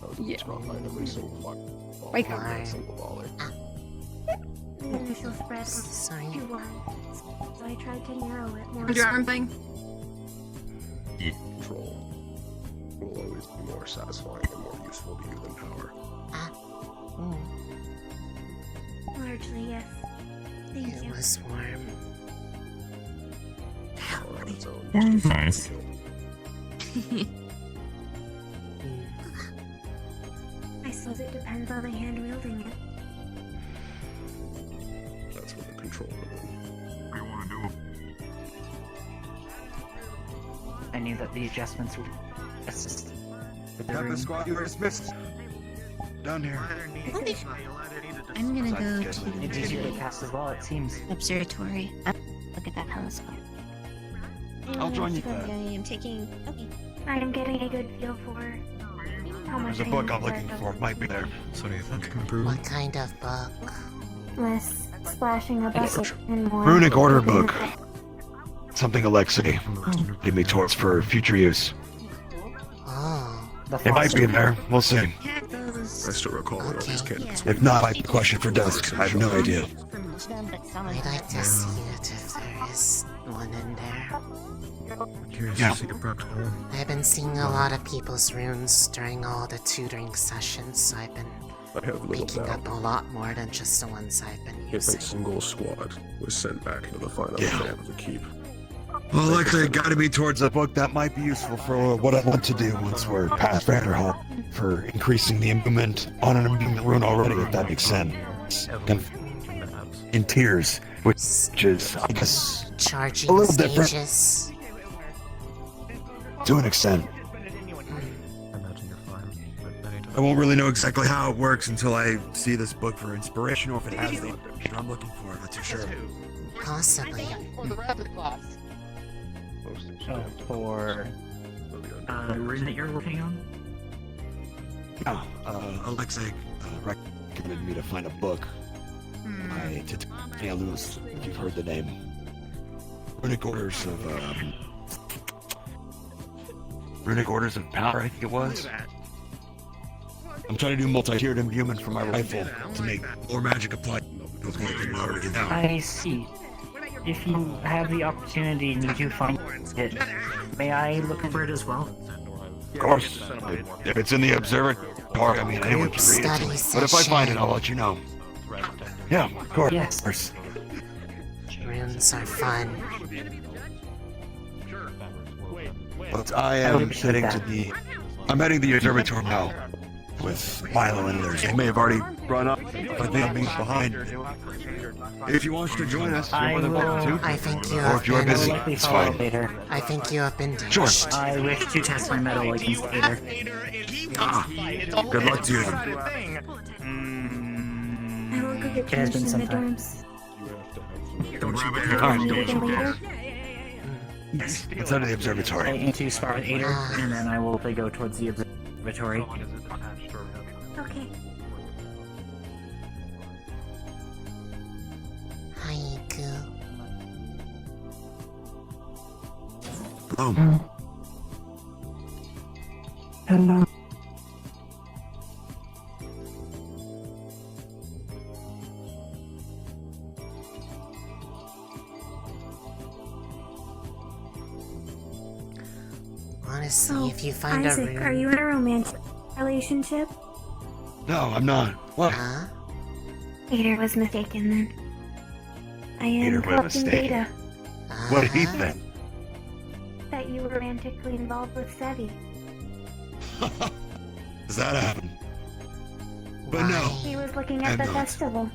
I was Yeah. struck by every single fuck. Wake up. Every single volley. The initial spread was too wide, so I tried to narrow it more. Your arm thing? Control will always be more satisfying and more useful to you than power. Largely, yes. Thank It you. was warm. Power on its own. That's nice. I suppose it depends on the hand wielding it. That's what the control will do. What do you want to do? I knew that the adjustments would assist with the Captain room. Squad, you are dismissed. Down here. I'm gonna go It's to easier to cast as well, it seems. observatory. Look at that telescope. I'll join you Okay, there. I am taking. Okay. I am getting a good feel for how much There's a I book need I'm to looking work for. It might be there. So do you think you can improve? What kind of book? on. Less splashing a bucket and more. Runic order looking book. at it. Something Alexei give me towards for future use. Oh. It might be in there. We'll see. I still recall all these candidates. If not, I have a question for Dusk. I have no idea. I'd like to see it if there is one in there. Curious Yeah. to see a practical. I've been seeing a lot of people's runes during all the tutoring sessions, so I've been I have little picking doubt. up a lot more than just the ones I've been If using. a single squad was sent back into the final Yeah. exam of the keep. Well, Alexei guided me towards a book that might be useful for what I want to do once we're past Vanderhall. For increasing the movement on an movement rune already, if that makes sense. Kind of in tiers, which is, I guess, Charging a little different stages. to an extent. I imagine you're fine. But anytime. I won't really know exactly how it works until I see this book for inspiration, or if it has the information I'm looking for. I'm not too sure. Possibly. For the rapid class. Oh, for the room that you're working on? Yeah, Alexei recommended me to find a book by Titania Luz, if you've heard the name. Runic Orders of Power, I think it was. I'm trying to do multi-tiered imbuement for my rifle to make more magic apply with what I can already get out. I see. If you have the opportunity and you do find it, may I look for it as well? Of course. If it's in the observatory, I mean, anyone can read it. But if I find it, I'll let you know. Yeah, of course. Yes. Runes are fun. But I am heading to the... I'm heading to the observatory now. with Milo and others. They may have already run up, but they are behind. If you want to join us, you're more than welcome to. I think you Or have if you're been... busy, it's fine. Later. I think you have been Sure. ditched. I wish to test my metal against Vader. Good luck to you. I will go get It has changed been in some the time. dorms. Alright. Later. Yes, let's head to the observatory. I need to spar with Ader, and then I will go towards the observatory. Okay. Haiku. Hello. Hello. Honestly, if you find Isaac, a room... are you in a romantic relationship? No, I'm not. What? Huh? Ader was mistaken then. I am Ader was collecting mistaken. data What did he think? that you were romantically involved with Sevi. Does that happen? But no. He was looking at I'm the not. festival.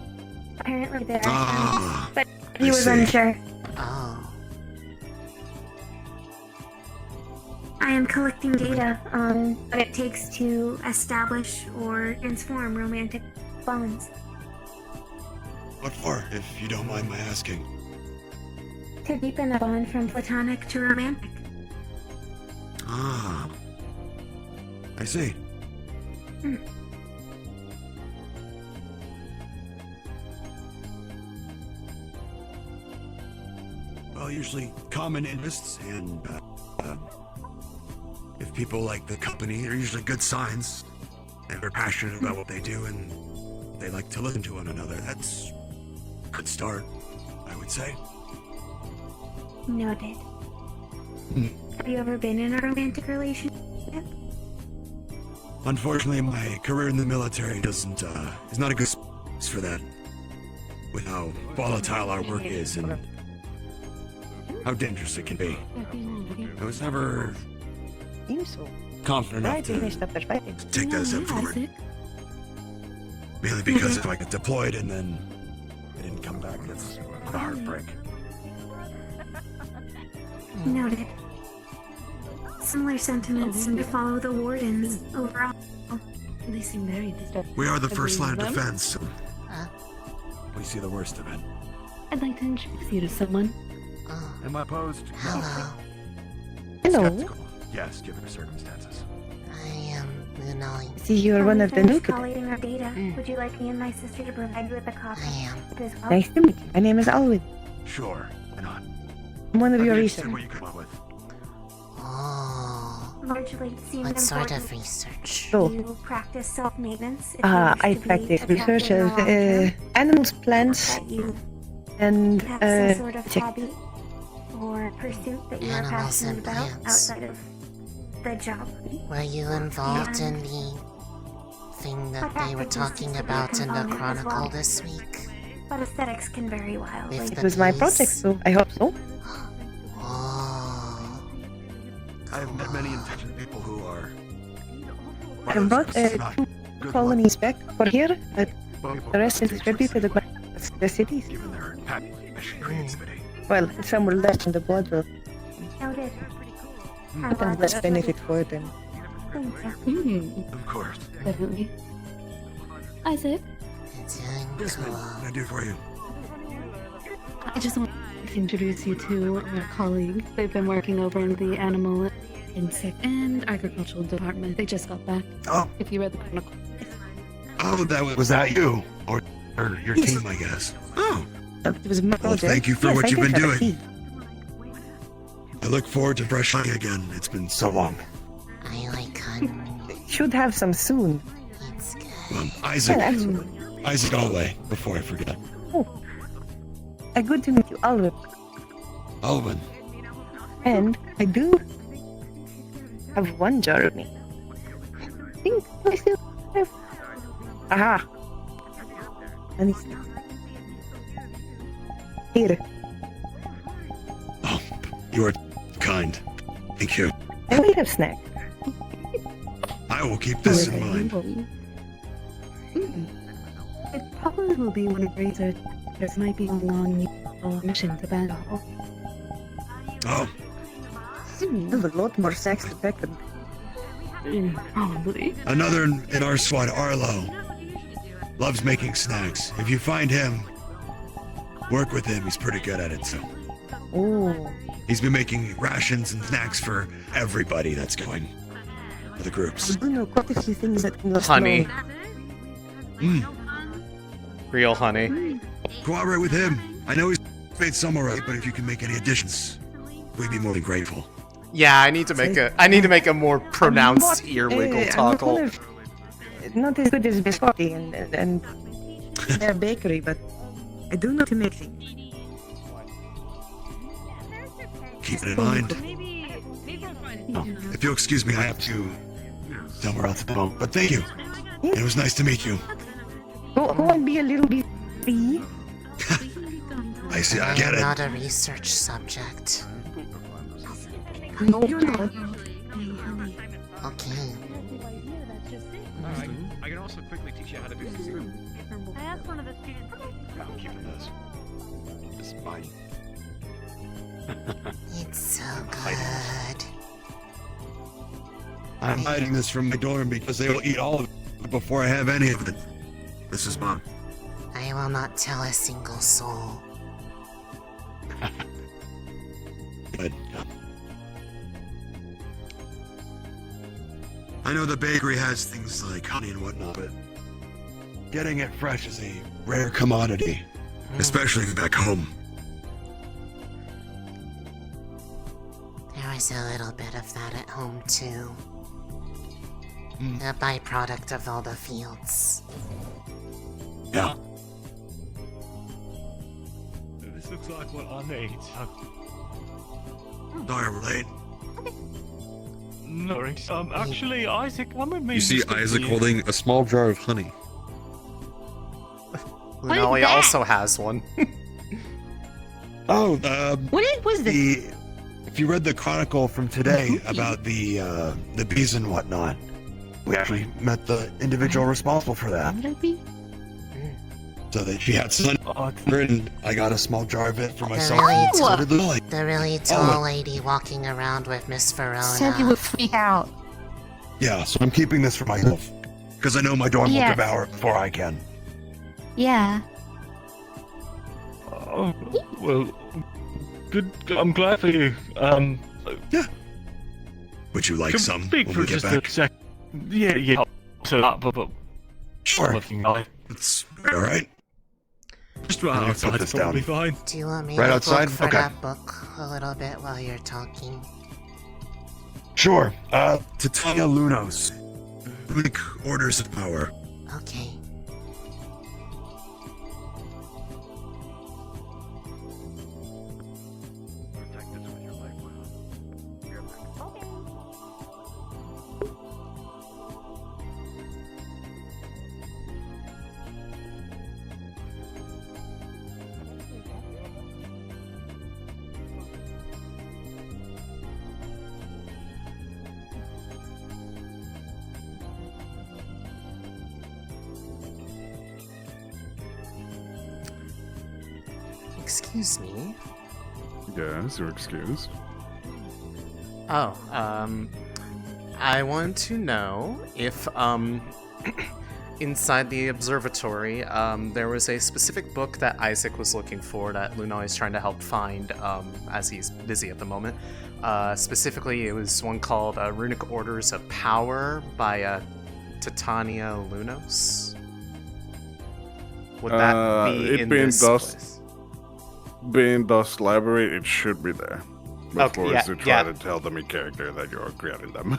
Apparently there are Ah, friends, but he I was see. unsure. Oh. I am collecting data on what it takes to establish or transform romantic bonds. What for, if you don't mind my asking? To deepen a bond from platonic to romantic. Ah. I see. Hmm. Well, usually common interests, and if people like the company, they're usually good signs, and they're passionate about what they do, and they like to listen to one another. That's a good start, I would say. Noted. Have you ever been in a romantic relationship? Unfortunately, my career in the military doesn't, is not a good space for that. With how volatile our work is and how dangerous it can be. I was never confident enough to take that step forward. Mainly because if I get deployed and then I didn't come back, that's a heartbreak. Noted. Similar sentiments seem to follow the Wardens overall. They seem very disturbed. We are the first line of them? defense, so we see the worst of it. I'd like to introduce you to someone. Am I opposed? Hello. Hello. Skeptical. Yes, given the circumstances. I am Lunali. See, you're one of the new kids. Collating our data. Would you like me and my sister to provide you with a copy? I am. As well? Nice to meet you. My name is Alwyn. Sure, why not? I'm one of I'd your be interested in researchers. what you come up with. Oh. Largely seemed What sort important. of research? So, You practice self-maintenance. if you I wish to be practice effective research in the of long term, animals, plants, that you and have some sort of check. hobby or pursuit that you are Animals passionate and about plants. outside of the job. Were you involved in the thing that they were talking about in the Chronicle this week? But aesthetics can vary wildly. With It was my project, so I hope so. Oh. I've met many intelligent people who are... I brought two colonies back for here, but the rest is distributed across the cities. Given their passion and creativity. Well, some were left in the blood, but Noted. but there's less benefit for them. Thank you. Of course. Definitely. Isaac, Yes, ma'am. What can I do for you? I just want to introduce you to our colleague. They've been working over in the animal, insect, and agricultural department. They just got back. Oh. If you read the Chronicle. Oh, was that you? Or your team, I guess. Oh. It was my Well, project. thank you for Yes, what I you've did been have a doing. key. I look forward to fresh honey again. It's been so long. I like honey. Should have some soon. It's good. Isaac. Yeah, actually. Isaac Alway, before I forget. Oh. Good to meet you, Alwyn. Alvin. And I do have one jar of me. I think I still have. Aha! Let me see. Here. You are kind. Thank you. I will have snack. I will keep this in mind. suppose we'll be one of Razor. There might be going on a mission to battle. Oh, There's a lot more sex expected. Probably. another in our squad, Arlo. Loves making snacks. If you find him, work with him. He's pretty good at it, so. Oh. He's been making rations and snacks for everybody that's going. For the groups. I do know quite a few things that can last Honey. Mm. Real honey. Cooperate with him. I know he's made some already, but if you can make any additions, we'd be more than grateful. Yeah, I need to make a more pronounced ear wiggle toggle. Not as good as Biscotti and their bakery, but I do know to make things. Keep it in mind. Oh, if you'll excuse me, I have to somewhere else at the moment. But thank you. It was nice to meet you. Go and be a little bit free. I see. I get I'm it. not a research subject. No, you're not. Okay. I can also quickly teach you how to do this. I asked one of the students. I'm keeping this. This is mine. It's so good. I'm hiding this from my dorm because they will eat all of it before I have any of it. This is mine. I will not tell a single soul. Good. I know the bakery has things like honey and whatnot, but getting it fresh is a rare commodity, especially back home. There was a little bit of that at home too. A byproduct of all the fields. Yeah. This looks like what I need. Sorry, I'm late. No worries. Actually, Isaac, I'm with me. You see Isaac holding a small jar of honey. Lunali also has one. Oh, What was this? If you read the chronicle from today about the bees and whatnot, we actually met the individual responsible for that. So that she had sun, and I got a small jar of it for myself. So did Lily. The really tall lady walking around with Miss Verona. Said you would freak out. Yeah, so I'm keeping this for myself because I know my dorm will devour it before I can. Yeah. Oh, well, good. I'm glad for you. Yeah. Would you like Can some speak when for we get just back? a sec. Yeah. So that, but Sure. It's all right. Just right Let me outside put is this probably down. fine. Do you want me Right to outside? look for Okay. that book a little bit while you're talking? Sure. Titania Lunos. Runic Orders of Power. Okay. Excuse me. Yes, you're excused. Oh, I want to know if, inside the observatory, there was a specific book that Isaac was looking for that Lunali is trying to help find, as he's busy at the moment. Specifically, it was one called Runic Orders of Power by Titania Lunos. Would that be it in being this Dust, place? being Dust Library, it should be there. Okay, Before yeah, to try yeah. to tell them in character that you're creating them.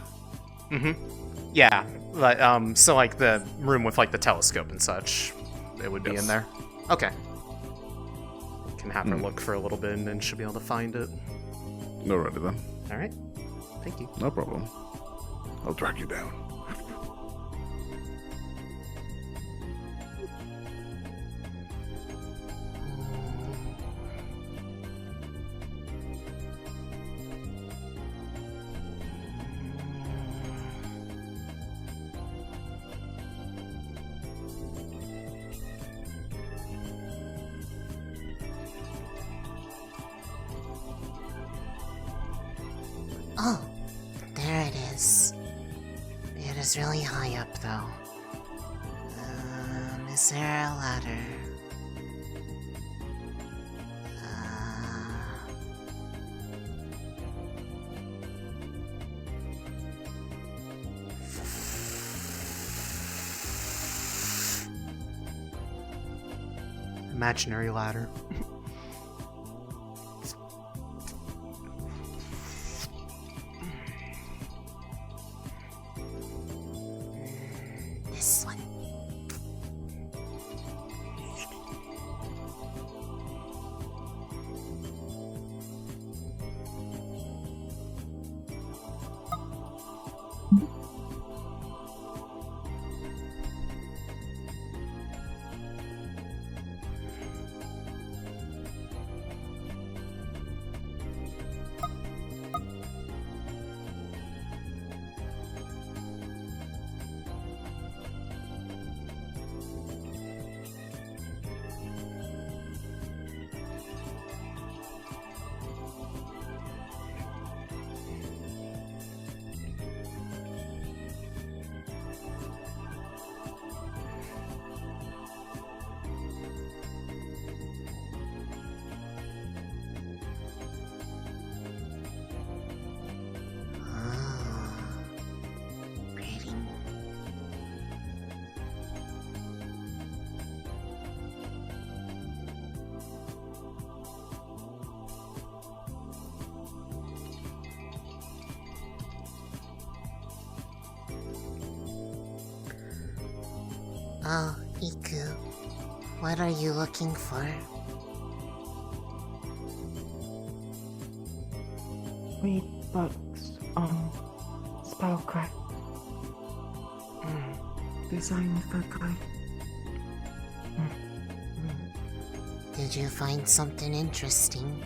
Yeah, like, so like the room with like the telescope and such, it would be in there. Okay. Can have her look for a little bit and then she'll be able to find it. Alrighty then. All right. Thank you. No problem. I'll track you down. Oh, there it is. It is really high up, though. Is there a ladder? Imaginary ladder. This one. Oh, Iku. What are you looking for? Read books on spellcraft. Designed for guide. Did you find something interesting?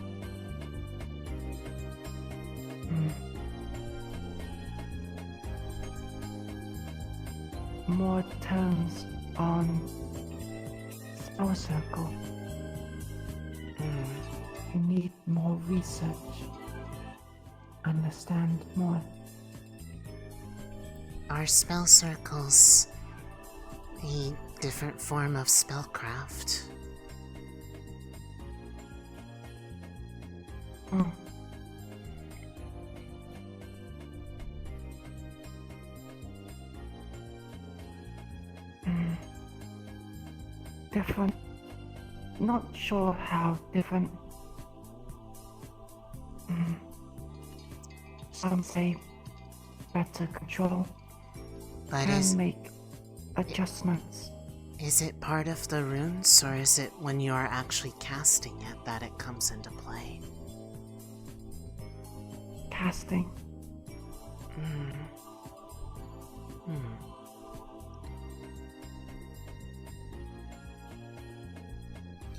More terms on spell circle. You need more research. Understand more. Are spell circles a different form of spellcraft? Different. Not sure how different. Some say better control. But Can make adjustments. Is it part of the runes, or is it when you are actually casting it that it comes into play? Casting.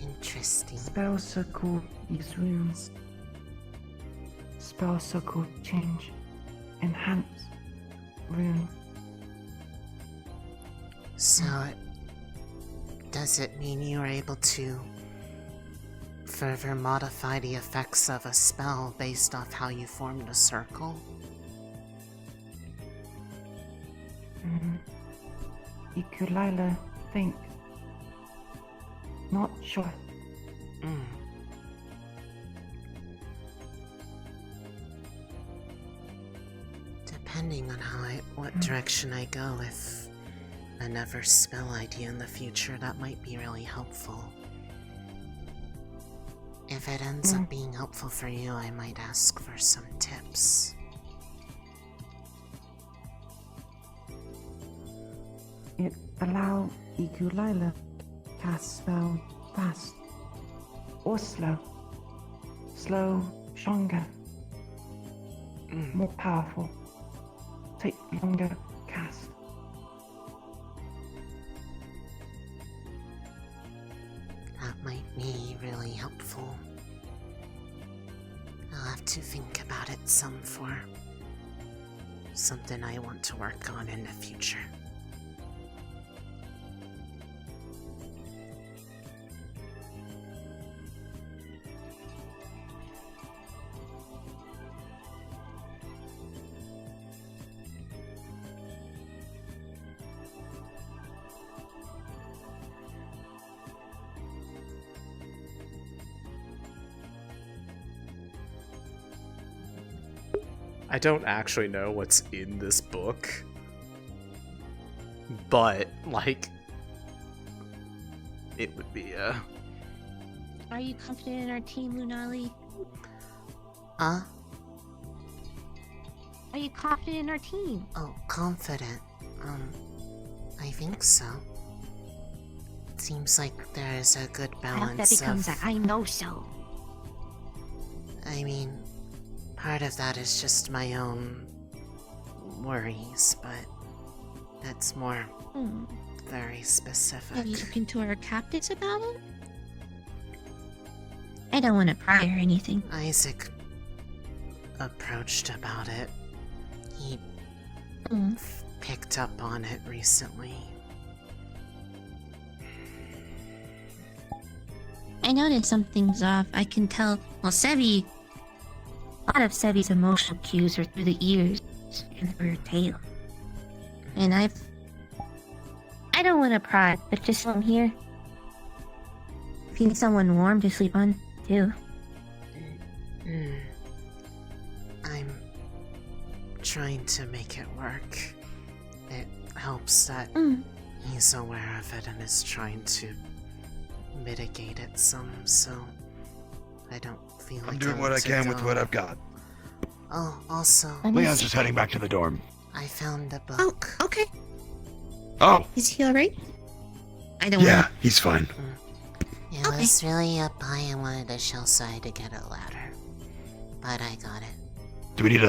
Interesting. Spell circle use runes. Spell circle change. Enhance. Rune. So, does it mean you are able to further modify the effects of a spell based off how you formed a circle? Ikulila think. Not sure. Depending on what direction I go with another spell idea in the future, that might be really helpful. If it ends up being helpful for you, I might ask for some tips. It allow Ikulila cast spell fast or slow. Slow, stronger, more powerful. Take longer cast. That might be really helpful. I'll have to think about it some for something I want to work on in the future. I don't actually know what's in this book, but, like, it would be, Are you confident in our team, Lunali? Huh? Are you confident in our team? Oh, confident. I think so. It seems like there is a good I hope that balance becomes of... a I know so. I mean, part of that is just my own worries, but that's more very specific. Have you spoken to our captains about it? I don't want to pry or anything. Isaac approached about it. He picked up on it recently. I noticed something's off. I can tell. Well, Sevi. A lot of Sevi's emotional cues are through the ears and through her tail. And I don't want to pry, but just while I'm here, if you need someone warm to sleep on, too. I'm trying to make it work. It helps that he's aware of it and is trying to mitigate it some, so I don't feel like I'm doing what I can with what I've got. Oh, also... Leon's just heading back to the dorm. I found a book. Oh, okay. Oh! Is he alright? I don't Yeah, he's fine. It was really up high. I wanted to show side to get a ladder, but I got it. Do we need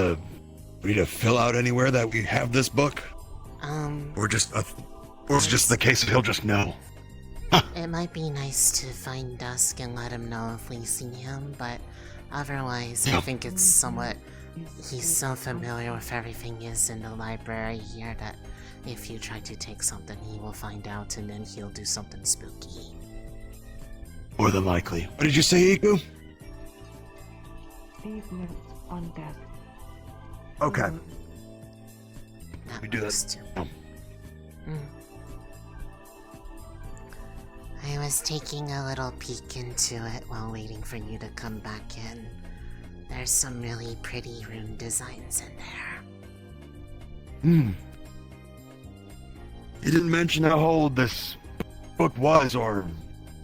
to fill out anywhere that we have this book? Or just or it's just the case of he'll just know. It might be nice to find Dusk and let him know if we see him, but otherwise I think it's somewhat... He's so familiar with everything is in the library here that if you try to take something, he will find out and then he'll do something spooky. More than likely. What did you say, Iku? These notes on desk. Okay. That we do works this. too. I was taking a little peek into it while waiting for you to come back in. There's some really pretty rune designs in there. You didn't mention how old this book was, or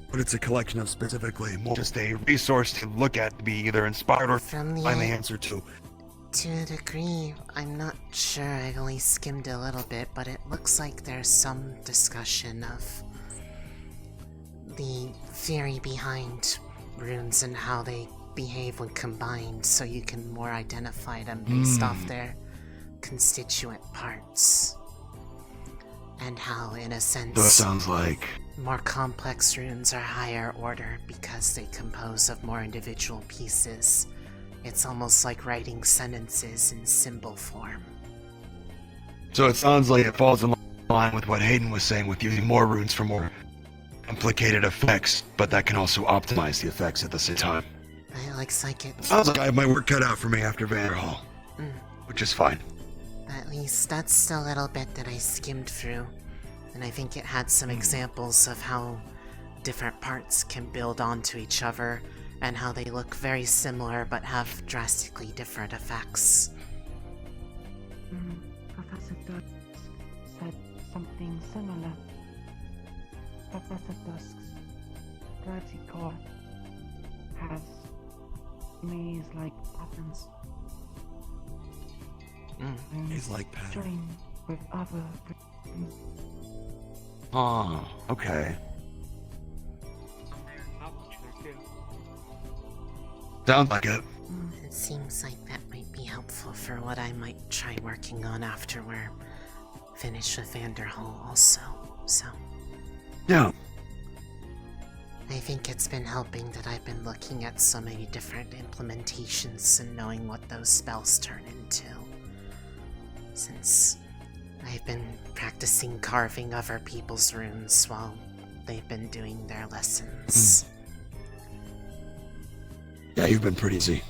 what it's a collection of specifically. More just a resource to look at to be either inspired or From the find the answer to. To a degree, I'm not sure. I've only skimmed a little bit, but it looks like there's some discussion of the theory behind runes and how they behave when combined, so you can more identify them based off their constituent parts. And how, in a sense, That sounds like more complex runes are higher order because they compose of more individual pieces. It's almost like writing sentences in symbol form. So it sounds like it falls in line with what Hayden was saying with using more runes for more complicated effects, but that can also optimize the effects at the same time. It looks like it. Sounds like I have my work cut out for me after Vanderhall, which is fine. At least that's the little bit that I skimmed through, and I think it had some examples of how different parts can build onto each other, and how they look very similar but have drastically different effects. Professor Dusk said something similar. Professor Dusk's gravity core has maze-like patterns. Maze-like patterns. Joined with other. Oh, okay. Sounds like it. It seems like that might be helpful for what I might try working on after we're finished with Vanderhall also, so... Yeah. I think it's been helping that I've been looking at so many different implementations and knowing what those spells turn into. Since I've been practicing carving other people's runes while they've been doing their lessons. Yeah, you've been pretty busy.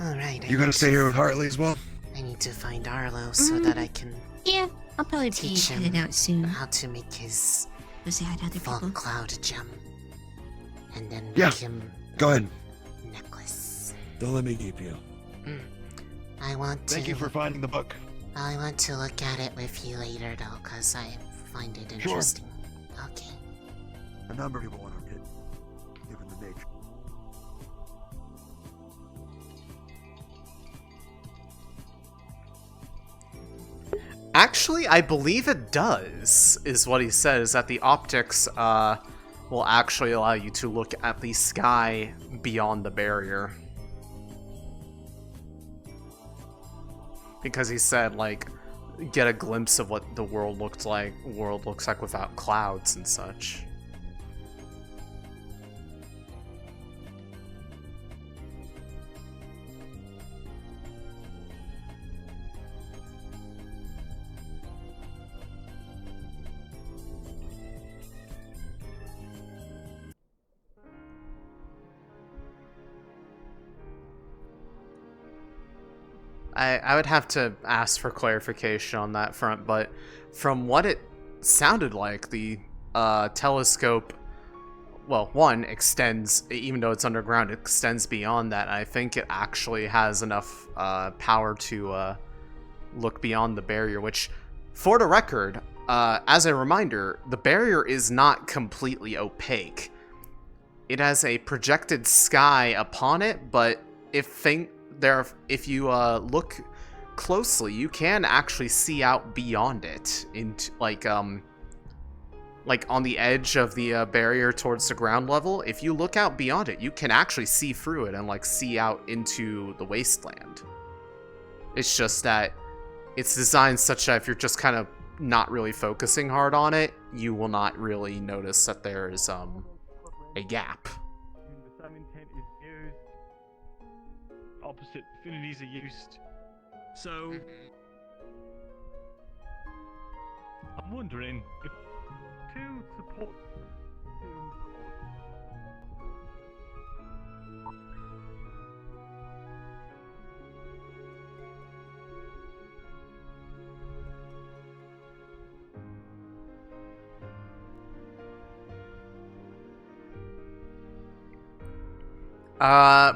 Alright. You gonna stay here with Hartley as well? I need to find Arlo so that I can Yeah, I'll probably be teach him headed out soon. how to make his Go say hi to other fog people. cloud gem. And then Yeah, make him go ahead. necklace. Don't let me keep you. I want to... Thank you for finding the book. I want to look at it with you later, though, because I find it interesting. Okay. A number of people want to read it, given the nature. Actually, I believe it does, is what he says, that the optics will actually allow you to look at the sky beyond the barrier. Because he said, like, get a glimpse of what the world looks like without clouds and such. I would have to ask for clarification on that front, but from what it sounded like, the telescope, well, one, extends, even though it's underground, it extends beyond that. I think it actually has enough power to look beyond the barrier, which, for the record, as a reminder, the barrier is not completely opaque. It has a projected sky upon it, but if you look closely, you can actually see out beyond it, into like on the edge of the barrier towards the ground level. If you look out beyond it, you can actually see through it and like see out into the wasteland. It's just that it's designed such that if you're just kind of not really focusing hard on it, you will not really notice that there's a gap. The same intent is used. Opposite affinities are used. So I'm wondering if two support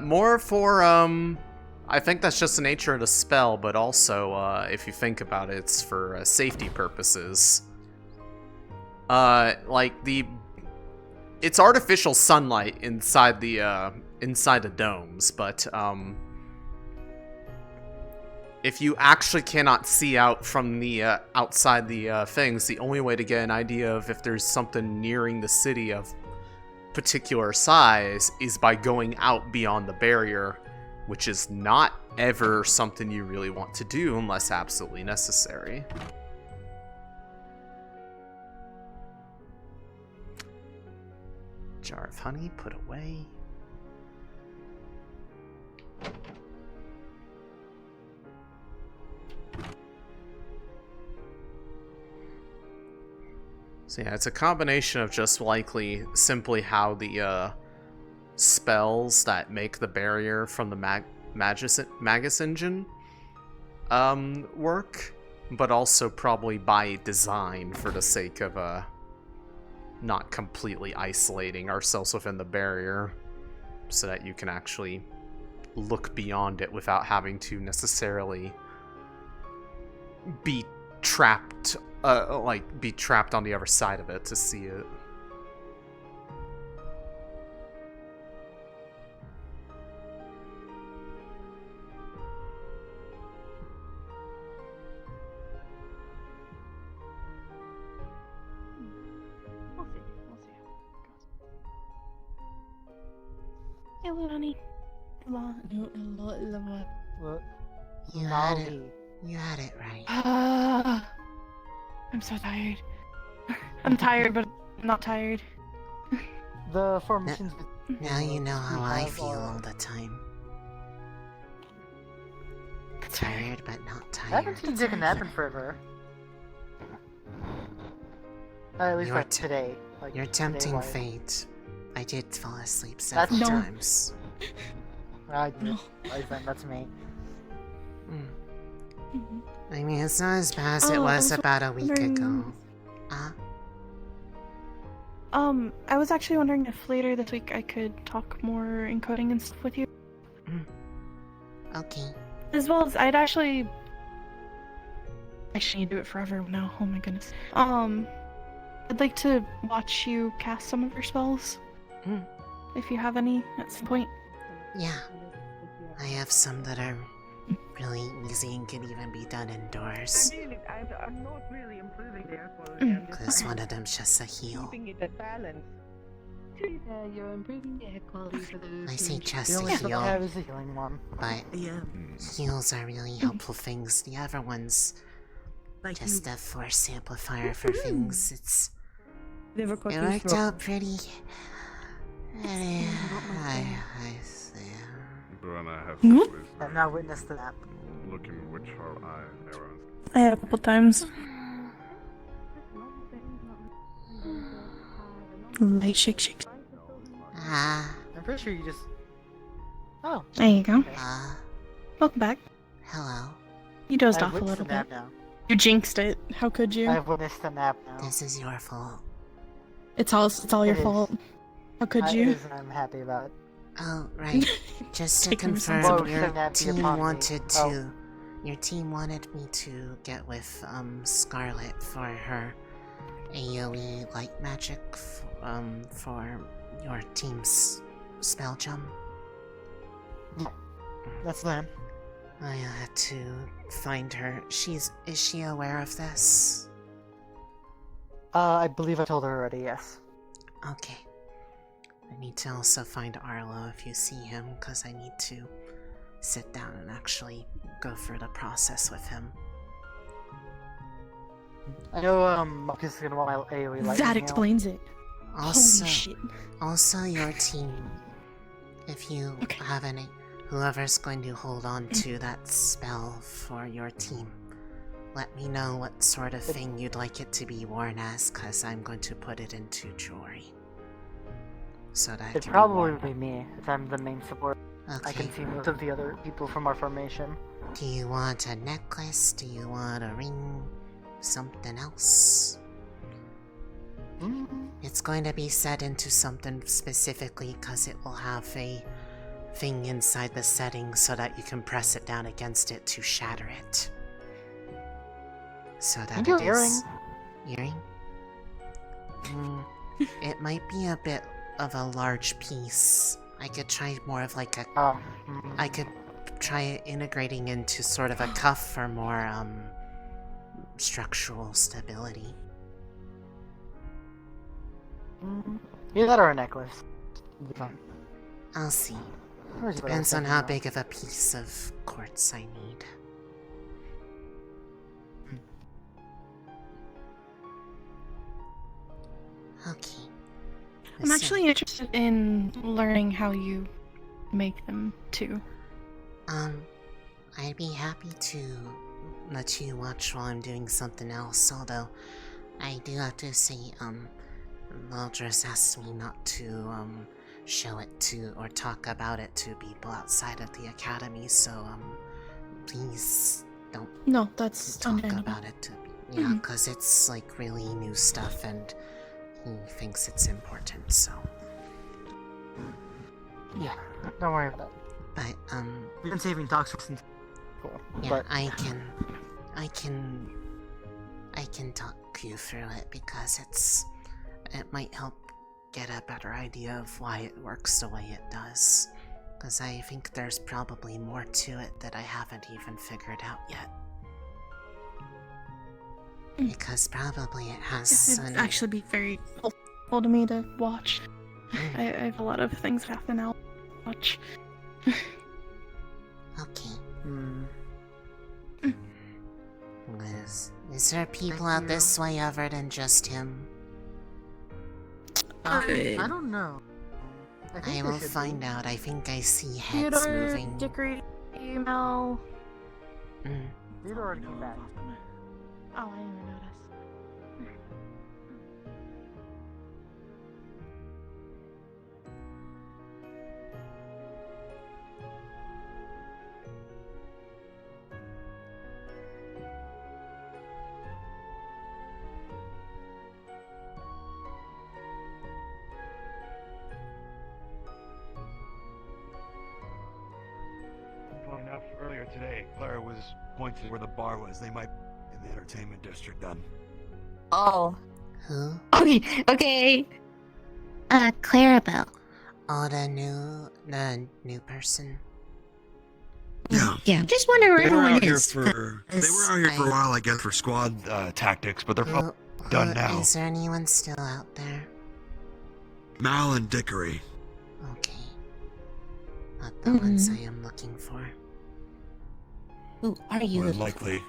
more for, I think that's just the nature of the spell, but also, if you think about it, it's for safety purposes. It's artificial sunlight inside the domes, but, if you actually cannot see out from the, outside the, things, the only way to get an idea of if there's something nearing the city of particular size is by going out beyond the barrier, which is not ever something you really want to do unless absolutely necessary. Jar of honey put away. So yeah, it's a combination of just likely simply how the spells that make the barrier from the Magus engine work, but also probably by design for the sake of not completely isolating ourselves within the barrier so that you can actually look beyond it without having to necessarily be trapped be trapped on the other side of it to see it. We'll see. Hey, Lunali. You had it right. I'm so tired. I'm tired, but I'm not tired. The formations. Now you know how I feel all the time. Tired, but not tired. I haven't seen you take a nap in forever. At least like today. Like you're tempting fate. I did fall asleep several times. I did. That's me. I mean, it's not as bad as it was about a week ago. I was actually wondering if later this week I could talk more encoding and stuff with you. Okay. As well as I'd actually need to do it forever now. Oh my goodness. I'd like to watch you cast some of your spells. If you have any at some point. Yeah. I have some that are really easy and can even be done indoors. I'm not really improving there for Because one of them's just a heal. keeping it at balance. You're improving the hit quality for those I who say enjoy- just The a only spell I have heal. is a healing one. But heals are really helpful things. The other one's just a force amplifier for things. It worked out pretty. Bro, and I have Nope. always I've not witnessed that. looking which are eye arrows. I have a couple times. Light shake shake. Ah. I'm pretty sure you just. Oh. There you go. Okay. Welcome back. Hello. You dozed I've off a witnessed little a bit. nap now. You jinxed it. How could you? I've witnessed a nap now. This is your fault. It's all your It is. fault. How could It you? is, and I'm happy about it. Oh, right. Just to Taking confirm, responsibility. your Whoa, shouldn't team that be upon me? wanted to. Oh. Your team wanted me to get with Scarlet for her AoE light magic for your team's spell jump. That's them. I had to find her. Is she aware of this? I believe I told her already, yes. Okay. I need to also find Arlo if you see him, because I need to sit down and actually go through the process with him. I know, Marcus is gonna want my AoE lightning That now. explains it. Also, Holy shit. also your team. If you have any, whoever's going to hold on to that spell for your team, let me know what sort of thing you'd like it to be worn as, because I'm going to put it into jewelry. So that It'd can probably be be me, if I'm the main support. I can see most of the other people from our formation. Do you want a necklace? Do you want a ring? Something else? It's going to be set into something specifically because it will have a thing inside the setting so that you can press it down against it to shatter it. So that do it is... earring. Earring? It might be a bit of a large piece. I could try more of like a... I could try integrating into sort of a cuff for more, structural stability. Either that or a necklace. It'll be fine. I'll see. Where's what I Depends was on thinking how of. big of a piece of quartz I need. Okay. I'm actually interested in learning how you make them too. I'd be happy to let you watch while I'm doing something else, although I do have to say, Mildred asked me not to, show it to or talk about it to people outside of the academy, so, please don't No, that's talk understandable. about it to yeah, because it's like really new stuff and he thinks it's important, so. Yeah, don't worry about But, We've been saving talks since. Cool. yeah, But I can talk you through it because it might help get a better idea of why it works the way it does. Because I think there's probably more to it that I haven't even figured out yet. Because probably it has It'd actually be very helpful to me to watch. I have a lot of things happen now. Watch. Okay. Hmm. Is there people out this way other than just him? I don't know. I think will there should find be. out. I think I see heads Theodore, moving. Dickory, email. Theodore already came back. Oh, I didn't even notice. Funny enough, pointed where the bar was. They might be in the entertainment district then. Oh. Who? Okay. Clarabelle. Oh, the new person. Yeah. Just wonder where They were everyone out here is. for a while, I guess, for squad tactics, but they're probably done now. Is there anyone still out there? Mal and Dickory. Okay. Not the ones I am looking for. Who are you? More likely.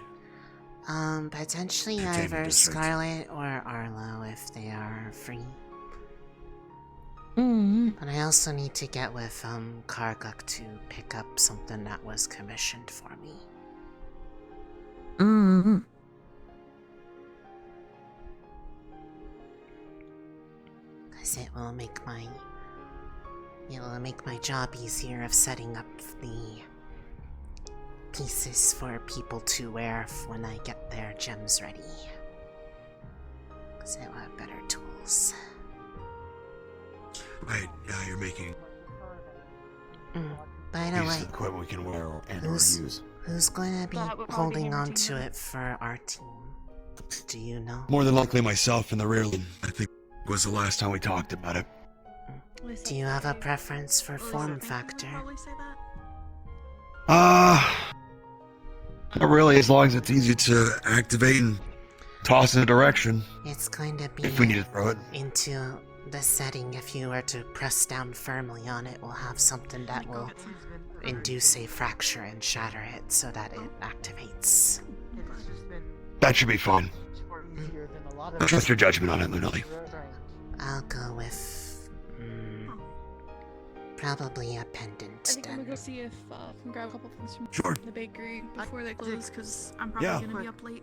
Potentially Entertainment either district. Scarlet or Arlo if they are free. But I also need to get with Karguk to pick up something that was commissioned for me. Cause it will make my job easier of setting up the pieces for people to wear when I get their gems ready. Cause they will have better tools. Right, yeah, you're making By the way, pieces of equipment we can wear and or use. who's going to be holding on to it for our team? Do you know? More than likely myself in the rear lane. I think was the last time we talked about it. Do you have a preference for form factor? Not really, as long as it's easy to activate and toss in a direction. It's going to be if we need to throw it. into the setting. If you were to press down firmly on it, we'll have something that will induce a fracture and shatter it so that it activates. That should be fun. I trust your judgment on it, Lunali. I'll go with probably a pendant I think I'm then. gonna go see if I can grab a couple things from Sure. the bakery before they close, because I'm probably Yeah. gonna be up late.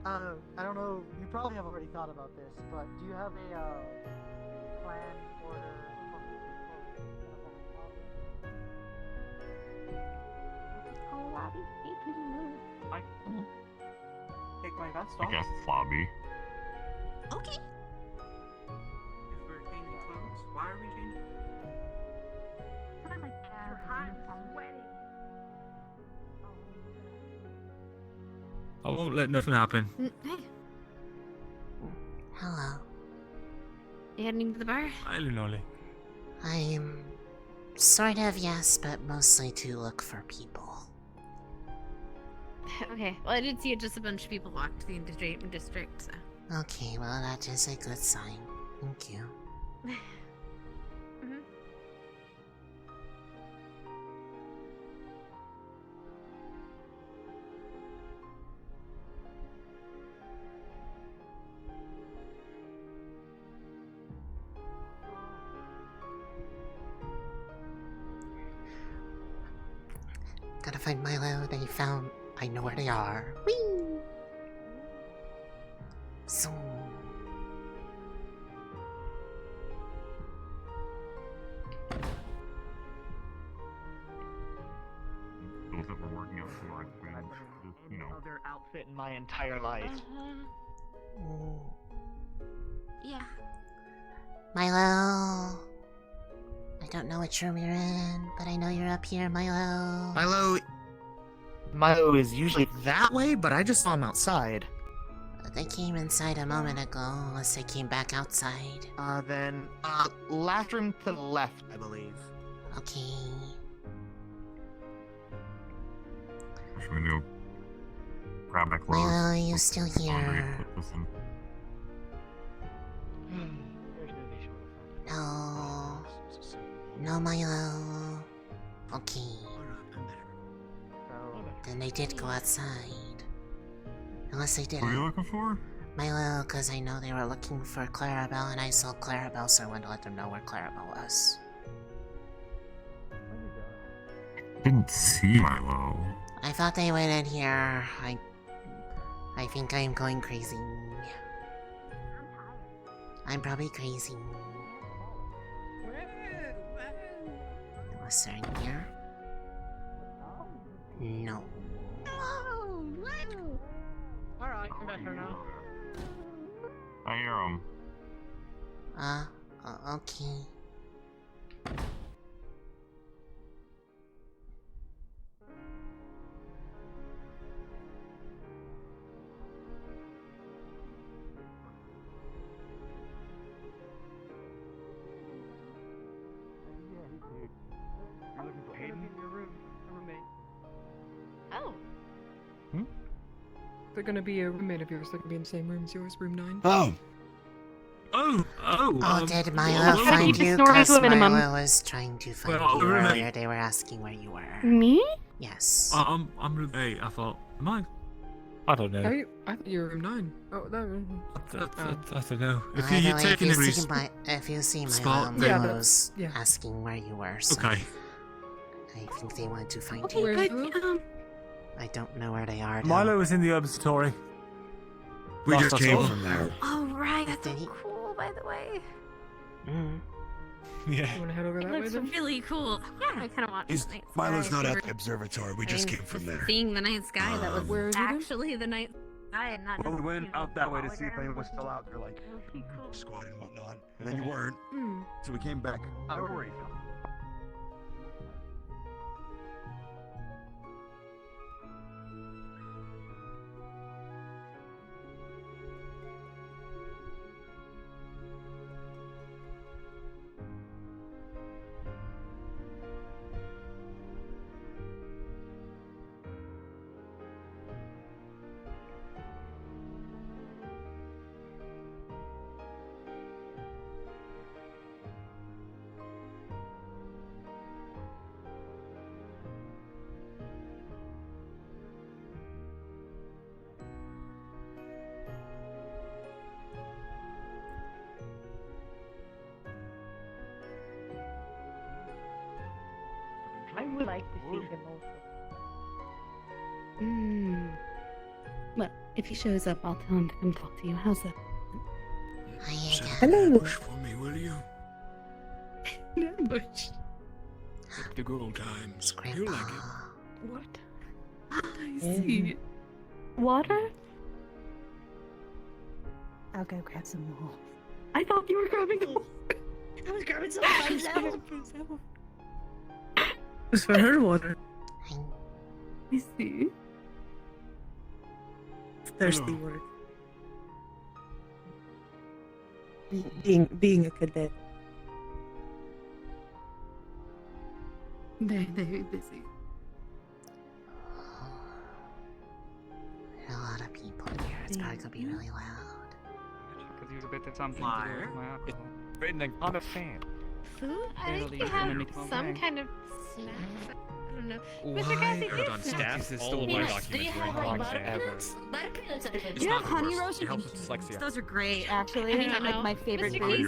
I don't know, you probably have already thought about this, but do you have a plan order I take my vest I off. guess lobby. Okay. If we're changing clothes, why are we changing? I won't let nothing happen. Hey, Hello. you heading to the bar? Hi, Lunali. I'm sort of yes, but mostly to look for people. Okay. Well, I did see just a bunch of people walk to the entertainment district, so. Okay, well that is a good sign. Thank you. Gotta find Milo. I know where they are. Whee! So. Those that were working out for it, just, you know. other outfit in my entire life? Yeah. Milo. I don't know which room you're in, but I know you're up here, Milo. Milo is usually that way, but I just saw him outside. They came inside a moment ago, unless they came back outside. Last room to the left, I believe. Okay. Should we go grab that clothes? Milo, are you still Laundry, here? put this in. No. No, Milo. Okay. Then they did go outside. Unless they didn't. What are you looking for? Milo, because I know they were looking for Clarabelle, and I saw Clarabelle, so I wanted to let them know where Clarabelle was. Didn't see Milo. I thought they went in here. I think I am going crazy. I'm probably crazy. Was there in here? No. Alright, I'm better now. I hear him. Okay. You're looking for Hayden? Oh. They're gonna be a roommate of yours. They're gonna be in the same room as yours, room 9. Oh. Did Milo find you? Because Milo was trying to find you earlier. They were asking where you were. Me? Yes. I'm room 8. I thought, am I? I don't know. I thought you were room 9. Oh, no. I don't know. If By the you're way, if taking you see spot, Milo, then- Milo's asking where you were. So Okay. I think they want to find Okay, you. good. I don't know where they are. Though. Milo was in the observatory. We Last just I came saw. from there. Oh, right, that's so cool, by the way. Yeah. You wanna head over It that way looks then? really cool. Yeah, I kind of want He's, the night Milo's sky. not at the observatory. We just came from there. Seeing the night sky that was Where is he then? actually the night sky and not Well, just, we went you know, out that way to see if hologram anyone was or still out there, like That would be cool. squad and whatnot. And then you weren't, Hmm. so we came back. Where were you? I would like to see him also. Well, if he shows up, I'll tell him to come talk to you. How's that? Hello. Push for me, will you? Ambush. Like the good old times. You like it? What? I see. Water? I'll go grab some more. I thought you were grabbing the I was grabbing some by myself. It's for her water. I see. It's thirsty water. Being a cadet. Very, very busy. There are a lot of people here. It's probably gonna be really loud. Because he's a bit of something to do with my alcohol. Written on a fan. Food? I It'll think you leave have them in the some bag. kind of snacks. I don't know. Why Mr. Cassie, do you on have staff? snacks? All of my Peanuts. documents Do you were have, wrong like, forever. peanuts? Butter peanuts are good. Do you have honey roasted? It helps with dyslexia. Those are great, actually. I don't Like know. my favorite Mr. food. Casey,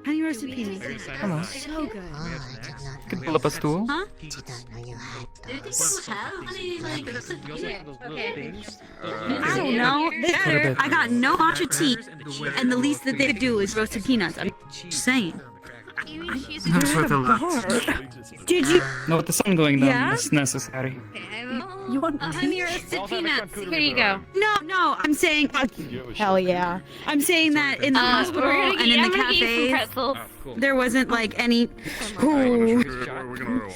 Honey roasted peanuts. Come on. So good. You can pull up a stool. Huh? Did not know you had Do you think those. you have honey, like, roasted peanuts? Okay. I don't know. I got no matcha tea, and the least that they could do is roasted peanuts. I'm just saying. That's what the left. Did you? No, with the sun going down, Yeah? it's necessary. You want honey roasted peanuts? Here you go. No. I'm saying. Hell yeah. I'm saying that in the hospital we're gonna and get- in I'm the gonna get you some cafes, pretzels. there wasn't like any. Ooh.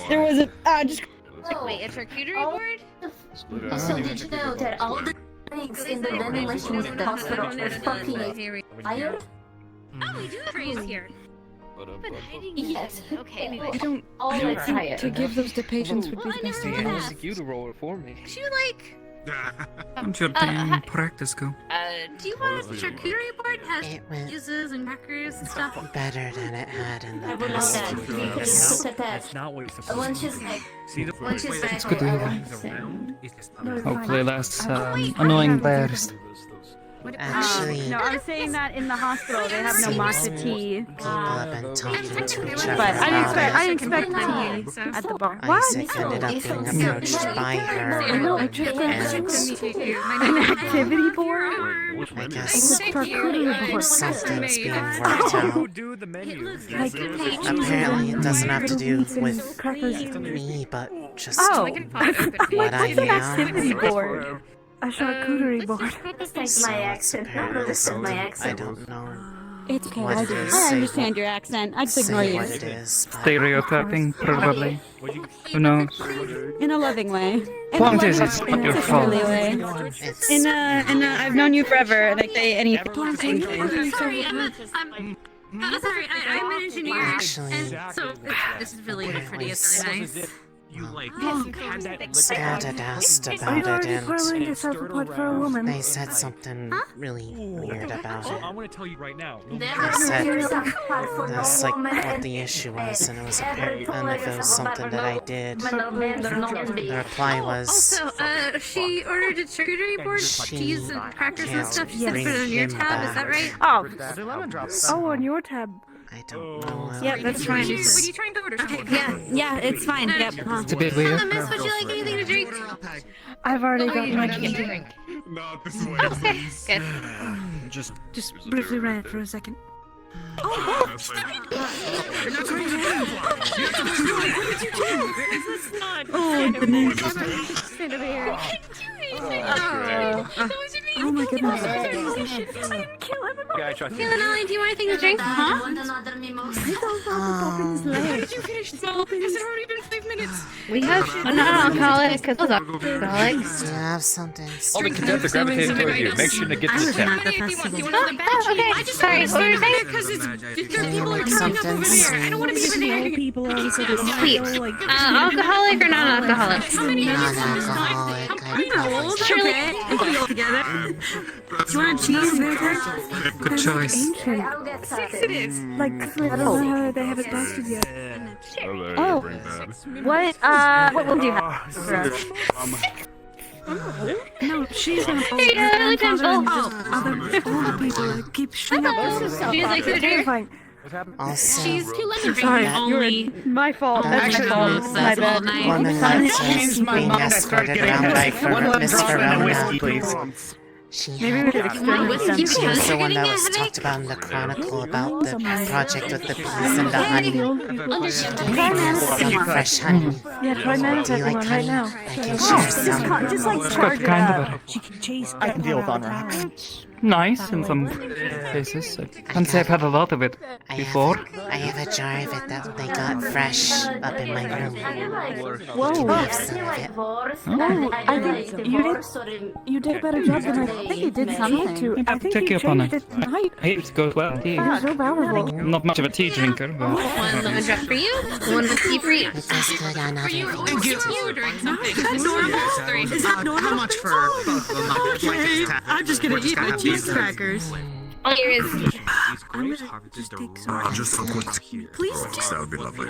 There wasn't. Just. Wait, a charcuterie board? So did you know that all the things in the vending machines at the hospital are fucking iron? Oh, we do have trays here. Been hiding Yes. Okay, anyway. I don't try think it. to give those to patients would be Well, the best I never idea. asked. You to roll it for me. Could you, like, How'd your damn practice go? do you want a charcuterie board? It has It went juices and crackers and stuff. better than it had in I the would love past that. few You could days. just put that. not what you're Once she's like, once she's It's like, good I to want hear. Hopefully less annoying bears. Actually, No, I'm saying that in the hospital they have no matcha tea. people have been talking to each other But I didn't about expect it. tea at the bar. Isaac ended up being approached by her, An activity board? I guess Charcuterie board. something's being worked out. Do the menu. Apparently, it doesn't have to do with crackers. me, but just Oh, what I what's an activity am. board? A charcuterie board. It's my accent. This is my I accent. don't know It's okay. what it is. I understand your accent. I just ignore Say you. what it is, but Stereotyping, probably. Who knows? In a loving way. Point is, it's not your fault. way. it's In a, I've known you forever, and I say anything. Sorry, I'm Sorry, I'm an engineer, Actually, and so this is really pretty. It's really nice. You like had that scattered asked about it, and they said something really weird about it. I'm gonna tell you right now. They said that's like what the issue was, and it was apparent, and if it was something that I did, the reply was. Also, she ordered a charcuterie board to use the crackers and stuff. She said put it on your tab. Is that right? Oh, on your tab. I don't know. Yeah, that's fine. What are you trying to order? Okay, yeah, it's fine. Yep. It's a bit weird. Hello, miss. Would you like anything to drink? I've already got my drink. Not this way. Okay, good. Just briefly ran it for a second. Oh, goodness. Oh my goodness. Lunali, do you want anything to drink? Huh? How did you finish? Has it already been 5 minutes? We have non-alcoholic, because those are alcoholics. Do you have something? All the cadets are gravitating toward you. Make sure to get to the tent. Okay, sorry, what were you saying? Because people are turning up over there. I don't want to be over there. People are Sweet. Alcoholic or non-alcoholic? Non-alcoholic. Surely. Together. Do you want a cheeseburger? Good choice. Ancient. 6 it is. Like, I don't know how they haven't busted yet. Oh. What will you have? No, she's not. Here you go, Temple. Other people keep showing up. Do you like the drink? Also, She's 2 lemon drinks Sorry, only. my fault. That's my fault. My bad. woman that's being escorted around by Miss Verona. Maybe we should explain She was the one that was talked about in the Chronicle about the project with the bees and the honey. She gave me some fresh honey. Yeah, try manifesting one right now. I can share some. Just like Got kind of she can chase. I can deal with unwrap. nice in some cases. I can't say I've had a lot of it before. I have a jar of it that they got fresh up in my room. Whoa. Can we have some of it? Oh, I think you did a better job than I think you did something. I think Take you you up on changed it. it tonight. I hope it goes well. You're so powerful. I'm not much of a tea drinker, but One lemon drop for you, one with tea for you. It goes good on other Thank you. Ordering something. Is that normal? Is that normal? How much for both of them? Okay, I'm just gonna eat my cheese crackers. Oh, here is. I'm gonna just take some. Just some quick. Please That would be lovely.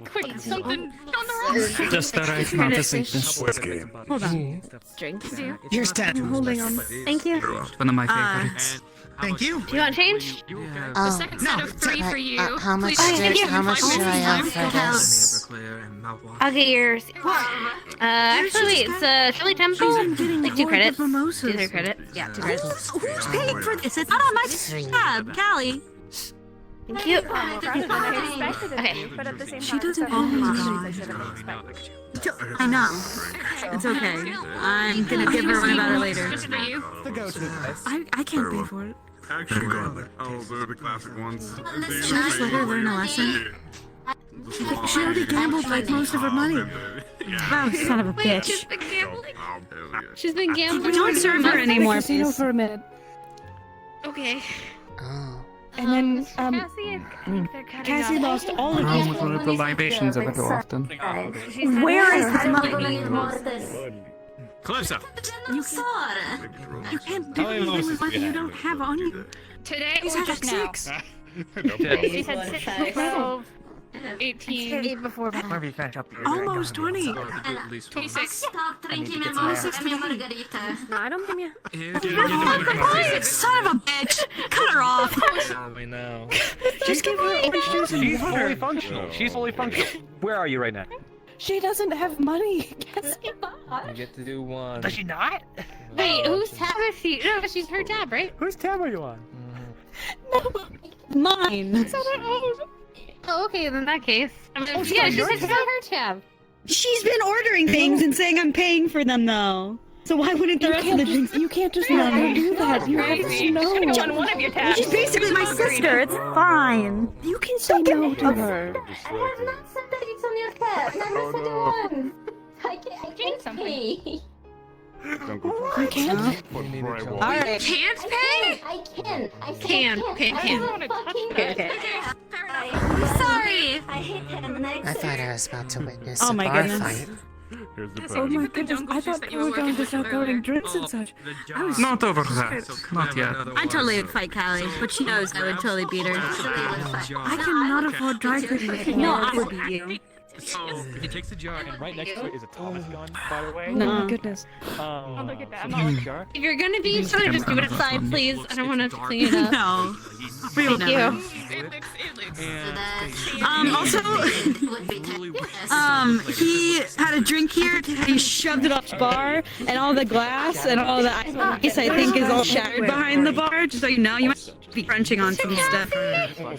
Quick, something on the road. just the right amount of sweetness. Whiskey. Hold on. Drinks. Here's 10. I'm holding on. Thank you. One of my favorites. Thank you. Do you want change? Oh, Second set of 3 for you. how much Please. how much do I have for this? I'll get yours. Actually, wait, it's Shirley Temple. Like 2 credits. 2 credits. Yeah, 2 credits. Who's paying for this? It's not on my tab, Callie. Thank you. Okay. She doesn't. Oh my god. I know. It's okay. I'm gonna give her one about it later. Just for you. I can't pay for it. Actually, they're the classic ones. Should I just let her learn a lesson? She already gambled like most of her money. Wow, son of a bitch. She's been gambling. She's been gambling. Don't serve her anymore, please. For a minute. Okay. Oh. And then, Cassie lost all of his. With the libations ever so often. Where is his money? Calypso! You can't do anything with money you don't have on you. Today He's or at just now? 6. She said 6, 12, 18. Before Whenever you finish up your almost 20. 26. Stop drinking my margarita. No, I don't give you. Son of a bitch! Cut her off! We know. Just give her orange juice and She's water. fully functional. She's fully functional. Where are you right now? She doesn't have money. You get to do one. Does she not? Wait, whose tab is she? No, she's her tab, right? Whose tab are you on? No, mine. Oh, okay, in that case. Oh, Yeah, she said it's not her tab. She's been ordering things and saying I'm paying for them though. So why wouldn't the rest of the drinks? You can't just let her do that. You have to know. On one of your tabs. She's basically my sister. It's fine. You can say no to her. I have not said that it's on your tab. Never said it once. I can't pay. You can't? Alright. Can't pay? I can. I said Can. I can. Okay. I'm sorry. I hate him. I thought I was about to witness Oh a my bar goodness. fight. Oh my goodness, I thought we were going to start throwing drinks and such. I was Not over that. Not yet. I totally would fight Callie, but she knows I would totally beat her. I cannot afford dry cookies. No, I would beat you. So he takes the jar, and right next to it is a Thomas gun, by the way. Oh my goodness. Look at that. If you're gonna be sorry, just do it aside, please. I don't want to have to clean it up. No. Thank you. Also, he had a drink here, he shoved it off the bar, and all the glass and all the ice, I think, is all shattered behind the bar, just so you know. You might be crunching on some stuff.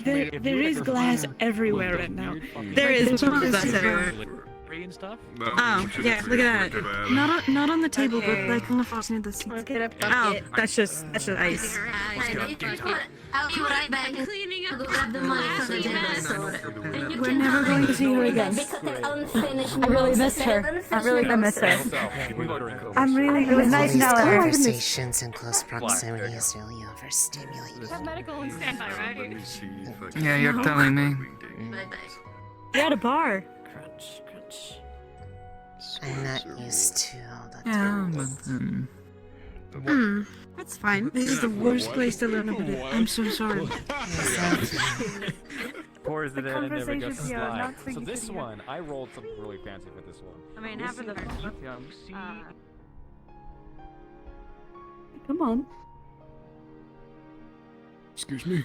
There is glass everywhere right now. There is glass everywhere. Oh, yeah, look at that. Not on the table, but like on the frosting of the seats. Oh, that's just ice. I'll be right back and go grab the money from the desolate. We're never going to see her again. I really missed her. I miss her. I'm really nice These now. conversations in close proximity is really overstimulating. Have medical on standby, right? Yeah, you're telling me. You're at a bar. I'm not used to all that. Yeah, but That's fine. This is the worst place to learn about it. I'm so sorry. pours it in and never gets conversations, to yeah, slide. not So so this easy. one, I rolled something really fancy for this one. I mean, half of the. Come on. Excuse me.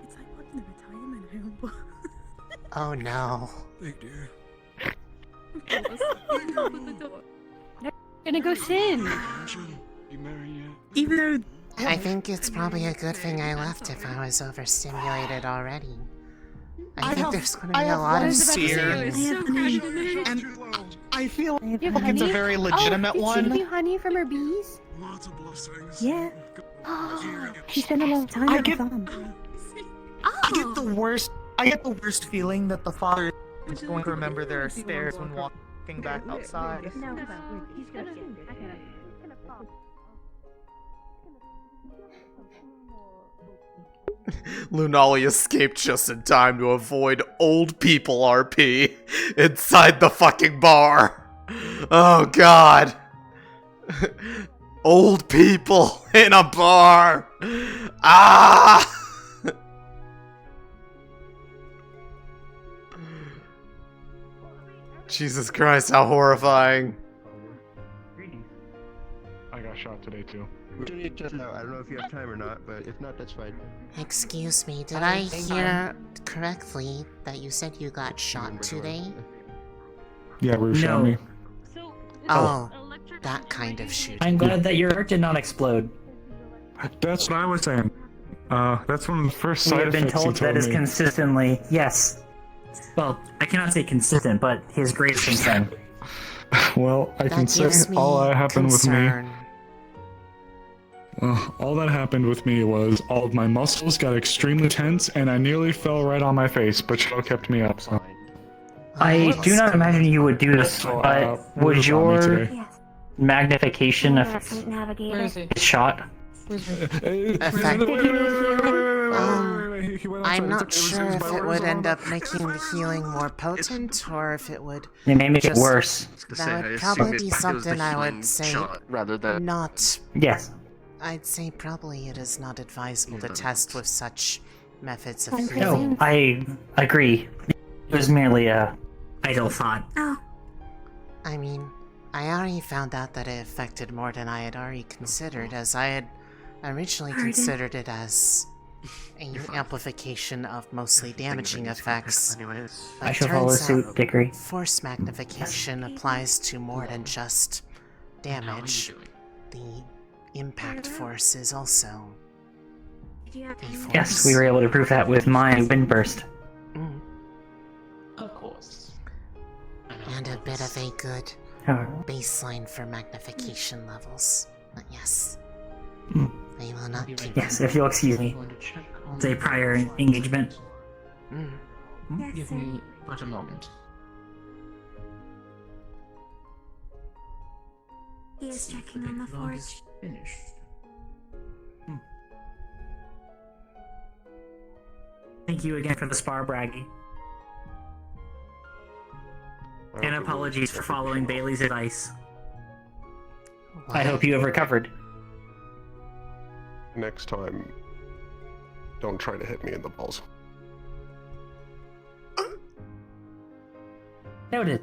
It's like working a retirement home. Oh no. Hey, dear. Gonna go sin. You married yet? Even though. I think it's probably a good thing I left if I was overstimulated already. I think there's going to be a lot of fear. steering. And I feel like You have it's a honey? very legitimate Did she one. give you honey from her bees? Lots of blessings. Yeah. She spent a long time I with get- the thumb. I get the worst. I get the worst feeling that the father is going to remember their stairs when walking back outside. No, he's gonna get Lunali escaped just in time to avoid old people RP inside the fucking bar. Oh god. Old people in a bar. Ah! Jesus Christ, how horrifying. I got shot today too. Just now. I don't know if you have time or not, but if not, that's fine. Excuse me, did I hear correctly that you said you got shot today? Yeah, Rue shot me. Oh, that kind of shooting. I'm glad that your heart did not explode. That's what I was saying. That's one of the first We side have been effects told he told that is me. consistently, yes. Well, I cannot say consistent, but his greatest concern. Well, I can say all that happened with me. All that happened with me was all of my muscles got extremely tense, and I nearly fell right on my face, but Shadow kept me up. So. I do not imagine you would do this, but would your magnification affect Navigator. his shot? I'm not sure if it would end up making the healing more potent, or if it would. It may make it just- worse. That would probably be something I would say rather than not. Yes. I'd say probably it is not advisable to test with such methods of No, healing. I agree. It was merely a idle thought. I mean, I already found out that it affected more than I had already considered, as I had originally considered it as an amplification of mostly damaging effects. But I shall follow turns suit, out Dickory. Force magnification applies to more than just damage. The impact force is also a force. Yes, we were able to prove that with my windburst. Of course. And a bit of a good baseline for magnification levels. But yes. I will not keep Yes, if you'll excuse me. It's a prior engagement. Give me but a moment. He is checking on the forge. Finished. Thank you again for the spar, Braggy. And apologies for following Bailey's advice. I hope you have recovered. Next time, don't try to hit me in the balls. Noted.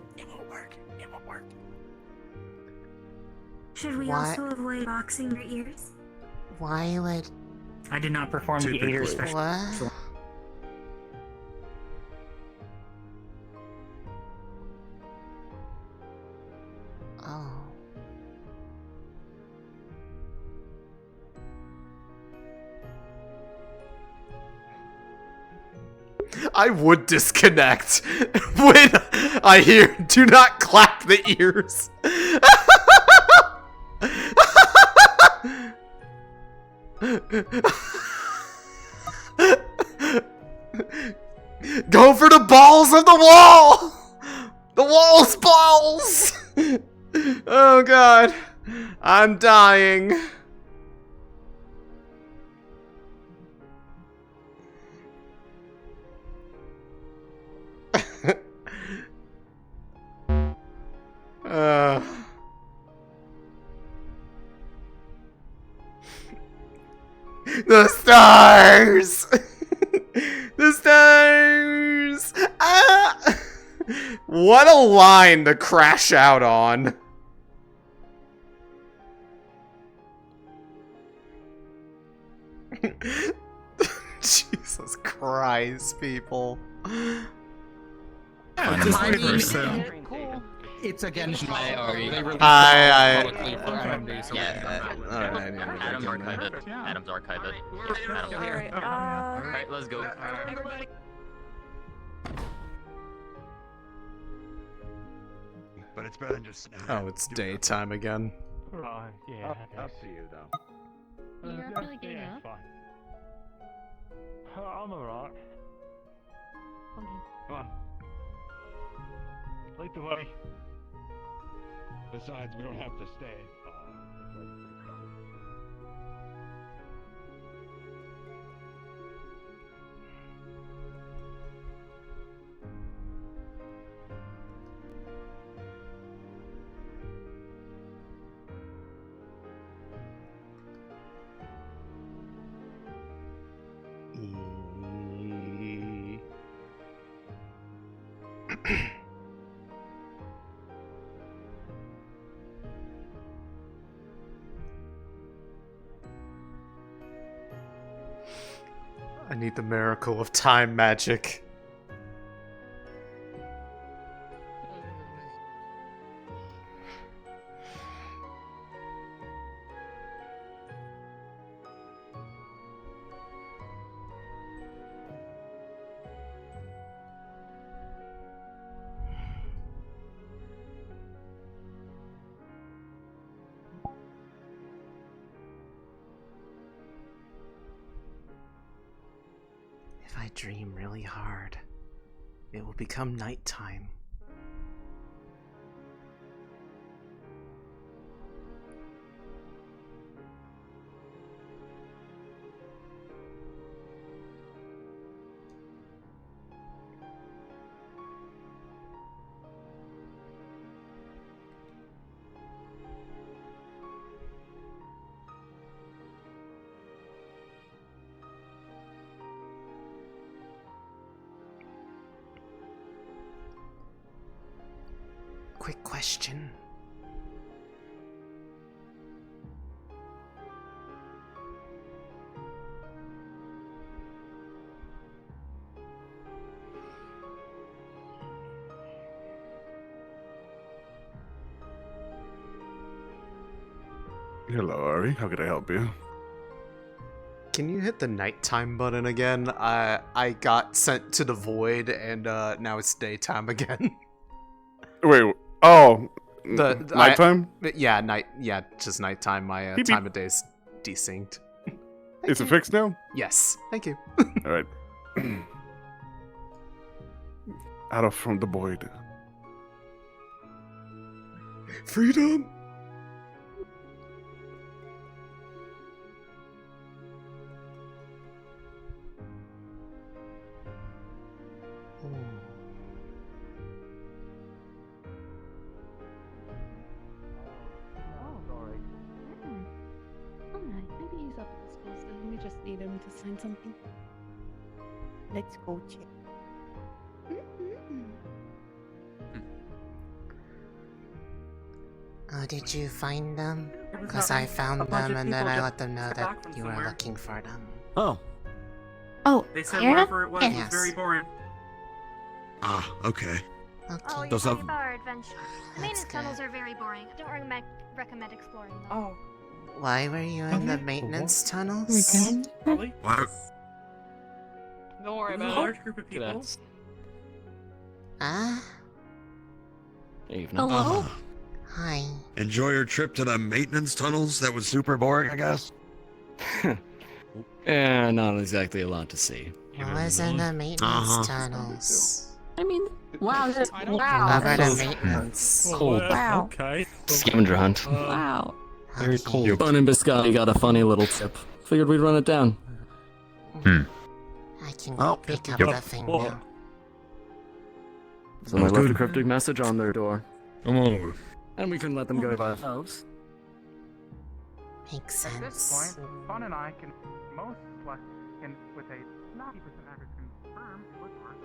Should we What? also avoid boxing your ears? Why would... I did not perform the Aider special. What? Oh. I would disconnect when I hear "do not clap the ears." Go for the balls of the wall! The wall's balls! Oh god. I'm dying. The stars! The stars! Ah! What a line to crash out on. Jesus Christ, people. It's against my already. Adam's archive it. Adam's archive it. Adam's here. Alright, let's go. But it's better than just. Oh, it's daytime again. Yeah. Up to you, though. You're really getting up? Fine. I'm alright. Come on. Lead the way. Besides, we don't have to stay. I need the miracle of time magic. If I dream really hard, it will become nighttime. Quick question. Hello, Ari. How can I help you? Can you hit the nighttime button again? I got sent to the void and now it's daytime again. Wait. Oh. The nighttime? Yeah, just nighttime. My Beep, time beep. of day's desynced. Is it fixed now? Yes, thank you. All right. Out of from the void. Freedom. just need him to sign something. Let's go check. Oh, did you find them? Because I found them and then I let them know that you were looking for them. Oh. Oh, They said Clara? wherever it was was very boring. Ah, okay. Oh, you're Those talking have- about our adventure. The maintenance tunnels are very boring. I don't recommend exploring them. Oh. Why were you in the maintenance tunnels? Probably. Why? Don't worry about it. A large group of people. Ah? Evening. Hello? Hi. Enjoy your trip to the maintenance tunnels? That was super boring, I guess. Yeah, not exactly a lot to see. What was in the maintenance tunnels? I mean, wow. How about Wow. the maintenance? Cold. Wow. Okay. Scavenger hunt. Wow. Very cold. Bun and Biscotti got a funny little tip. Figured we'd run it down. I can pick up the thing now. So I left a cryptic message on their door. Come on. And we can let them go by themselves. Makes At this sense. point, Fun and I can most like can with a 90% average confirm look for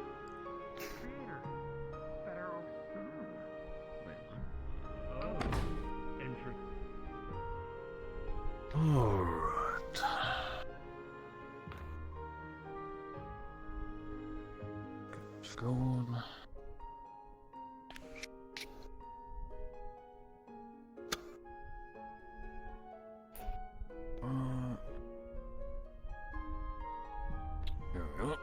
creator. Better Oh, interesting. Alright. Just go on. There we go.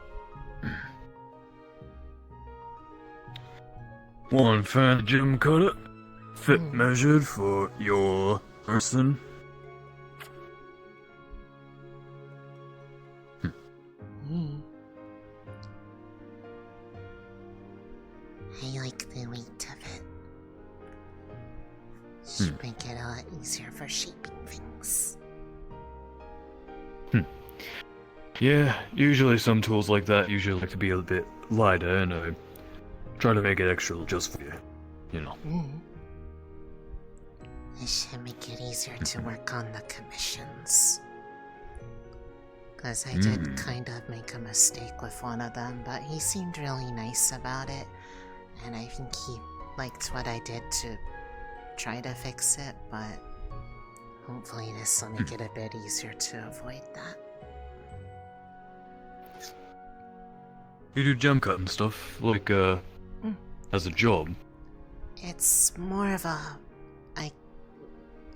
One fan gym cutter, fit measured for your person. I like the weight of it. Should make it a lot easier for shaping things. Yeah, usually some tools like that usually like to be a bit lighter, and I try to make it extra just for you. You know. This should make it easier to work on the commissions. Because I did kind of make a mistake with one of them, but he seemed really nice about it, and I think he liked what I did to try to fix it, but hopefully this will make it a bit easier to avoid that. You do gem cut and stuff, like, as a job. It's more of a...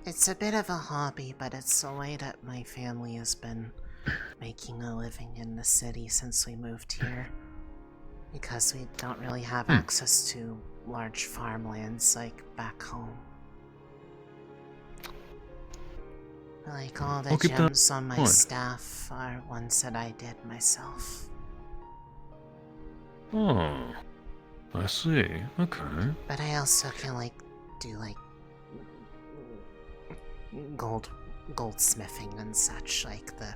It's a bit of a hobby, but it's the way that my family has been making a living in the city since we moved here. Because we don't really have access to large farmlands like back home. Like all the I'll keep that gems on in my mind. staff are ones that I did myself. Oh, I see. Okay. But I also can do goldsmithing and such, like the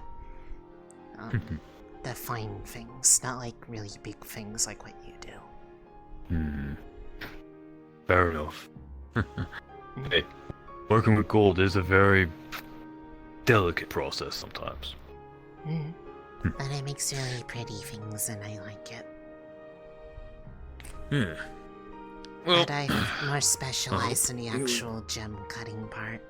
fine things, not like really big things like what you do. Fair enough. Hey, working with gold is a very delicate process sometimes. But it makes really pretty things and I like it. But I'm more specialized in the actual gem cutting part,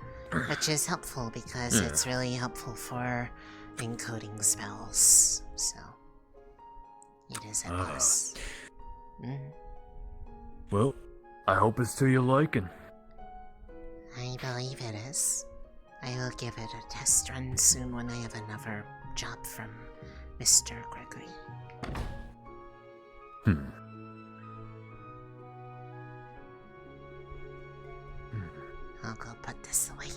which is helpful because it's really helpful for encoding spells, so it is a plus. Well, I hope it's to your liking. I believe it is. I will give it a test run soon when I have another job from Mr. Gregory. I'll go put this away.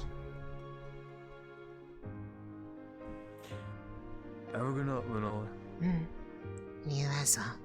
Have a good night, Lunali. You as well.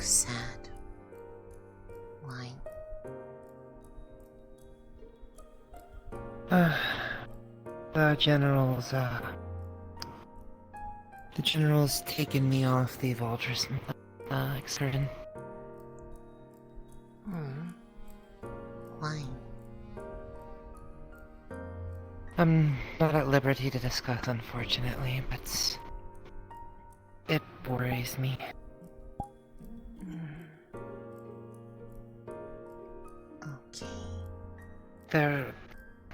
sad. Why? The general's taken me off the Voltris excursion. Why? I'm not at liberty to discuss, unfortunately, but it worries me. Okay. There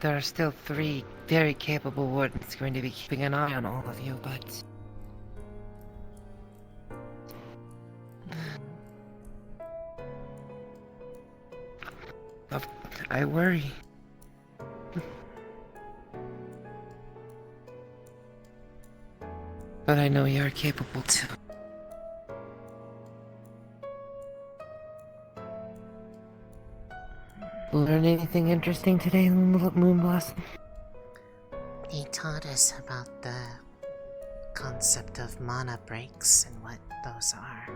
are still 3 very capable wardens going to be keeping an eye on all of you, but... I worry. But I know you're capable too. Learn anything interesting today, Moonblossom? They taught us about the concept of mana breaks and what those are.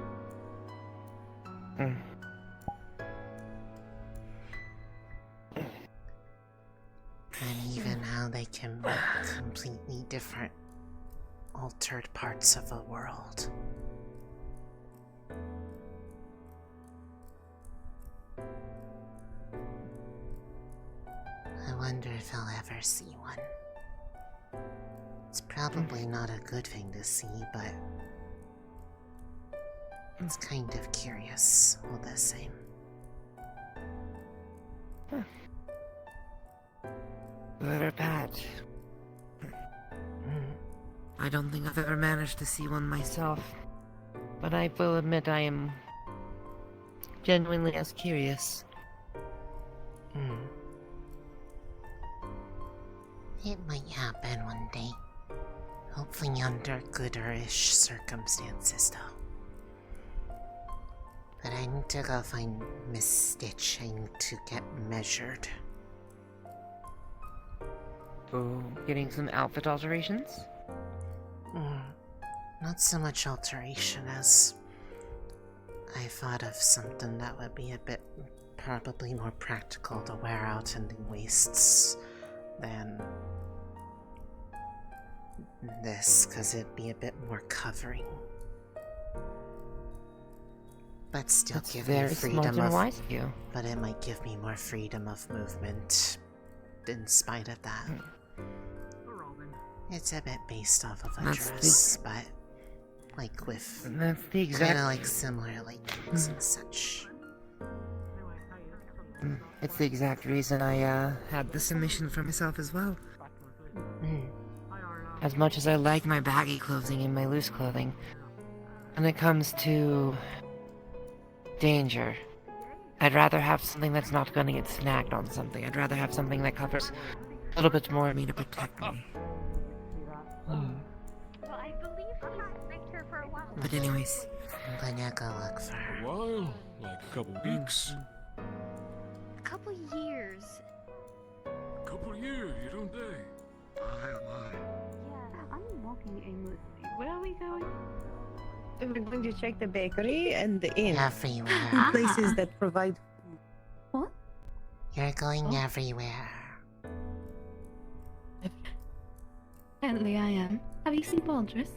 And even how they can make completely different, altered parts of a world. I wonder if I'll ever see one. It's probably not a good thing to see, but it's kind of curious all the same. Good or bad? I don't think I've ever managed to see one myself, but I will admit I am genuinely as curious. It might happen one day. Hopefully under gooder-ish circumstances, though. But I need to go find Miss Stitch. I need to get measured. Oh, getting some outfit alterations? Not so much alteration as I thought of something that would be a bit probably more practical to wear out in the wastes than this, because it'd be a bit more covering. But still give me freedom of... wise of you. But it might give me more freedom of movement in spite of that. It's a bit based off of a dress, but like with that's the exact... kind of like similar leggings and such. It's the exact reason I had the submission for myself as well. As much as I like my baggy clothing and my loose clothing, when it comes to danger, I'd rather have something that's not going to get snagged on something. I'd rather have something that covers a little bit more of me to protect me. But anyways, I'm gonna go look for her. A while, like a couple weeks. A couple years. A couple years, you don't think? Yeah, I'm walking aimlessly. Where are we going? We're going to check the bakery and the inn. Everywhere. Two places that provide food. What? You're going everywhere. Apparently I am. Have you seen Wardens?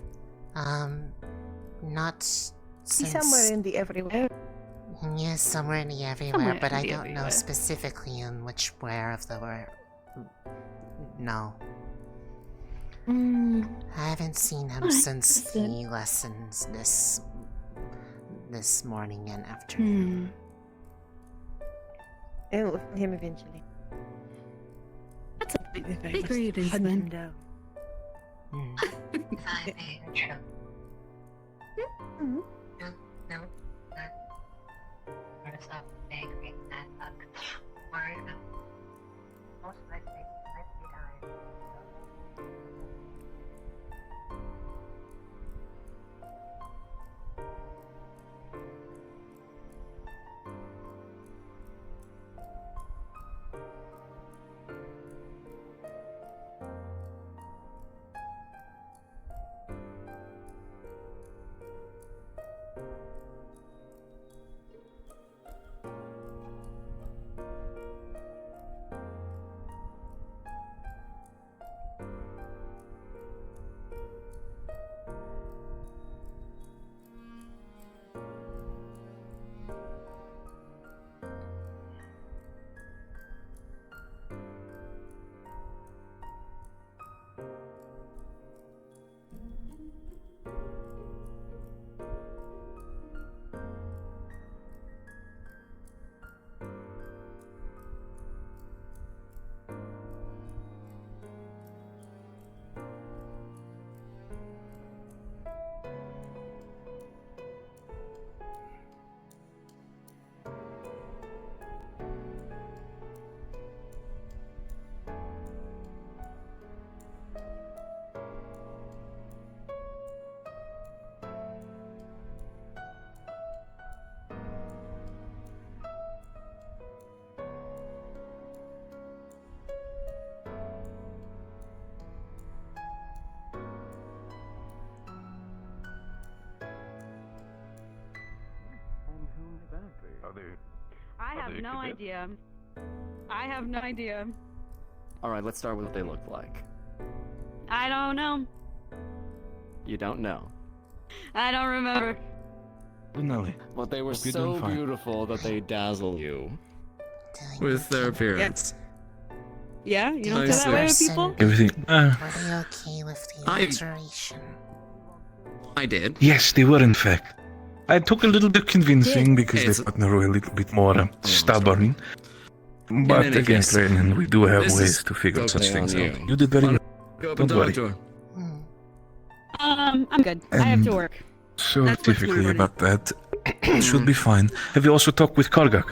Not He's since... somewhere in the everywhere. Yes, somewhere in the everywhere, Somewhere but in I the don't know everywhere. specifically in which where of the where. No. Mm. I haven't seen him Alright, since that's the good. lessons this morning and afternoon. And we'll find him eventually. That's a If I big must reading, hunt him then. down. have no idea. I have no idea. Alright, let's start with what they look like. I don't know. You don't know. I don't remember. Lunali. But they were Hope you're so doing fine. beautiful that they dazzle you. With their appearance. Yeah, you don't I feel that way with see. people? Everything. Were they okay with the alteration? I did. Yes, they were in fact. I took a little bit convincing because It's- they partner were a little bit more stubborn. But any again, case, Brennan, we do have this ways is to figure such totally things on out. you. You did very well. Go up Don't and worry. talk to her. I'm good. I have to And work. So That's what's typically my about that. It should be fine. Have you also talked with Kargak?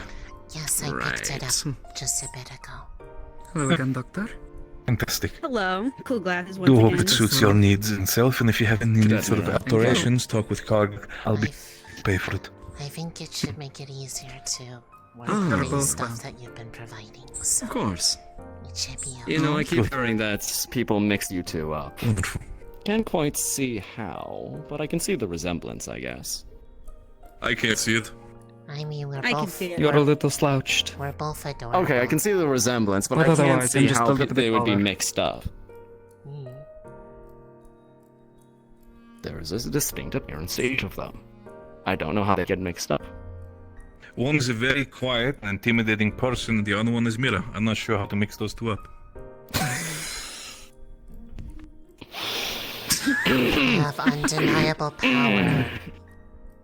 Yes, I picked it up just a bit ago. Hello again, Doctor. Fantastic. Hello. Cool glasses once Do again. hope it suits your needs and self, and if you have any Good sort of afternoon. alterations, talk with Kargak. I'll be pay for it. I think it should make it easier to work Oh, through well, stuff that you've been providing. So Of course. it should be okay. You know, I keep Good. hearing that people mix you two up. Wonderful. Can't quite see how, but I can see the resemblance, I guess. I can't see it. I mean, we're I can both see it. You're a little slouched. we're both adorable. Okay, I can see the resemblance, but But I can't otherwise, see I'm just how a little they bit would be taller. mixed up. Hmm. There is a distinct appearance to each of them. I don't know how they get mixed up. One is a very quiet and intimidating person, the other one is Mira. I'm not sure how to mix those two up. You have undeniable power.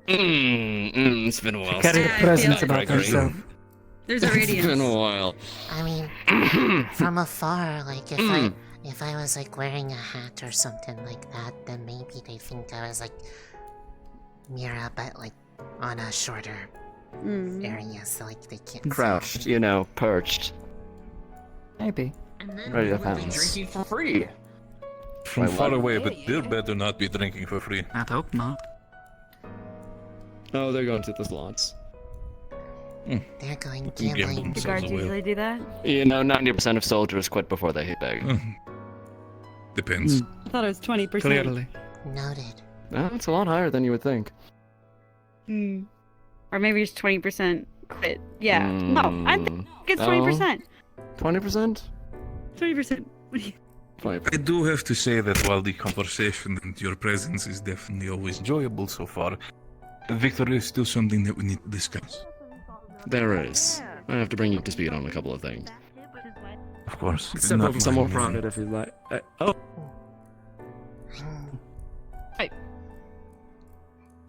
It's been a while. Carry since a I presence felt about Gregory. herself. There's a It's been a radiance. while. I mean, from afar, like if I was like wearing a hat or something like that, then maybe they think I was like Mira, but like on a shorter area, so like they can't. see Crouched, me. you know, perched, Maybe. ready to pounce. Drinking for free. From Wait, far what? away, but they'll better not be drinking for free. I'd hope not. Oh, they're going to the slots. They're going Gamble gambling. The themselves guards away. usually do that. You know, 90% of soldiers quit before they hit beg. Depends. I thought it was 20%. Clearly. Noted. That's a lot higher than you would think. Or maybe it's 20% quit. Yeah. No, I think it's 20%. 20%? 20%. What do you... I do have to say that while the conversation and your presence is definitely always enjoyable so far, Victor is still something that we need to discuss. There is. I have to bring you up to speed on a couple of things. Of course. Step not over some more mine, private if you'd like. Oh,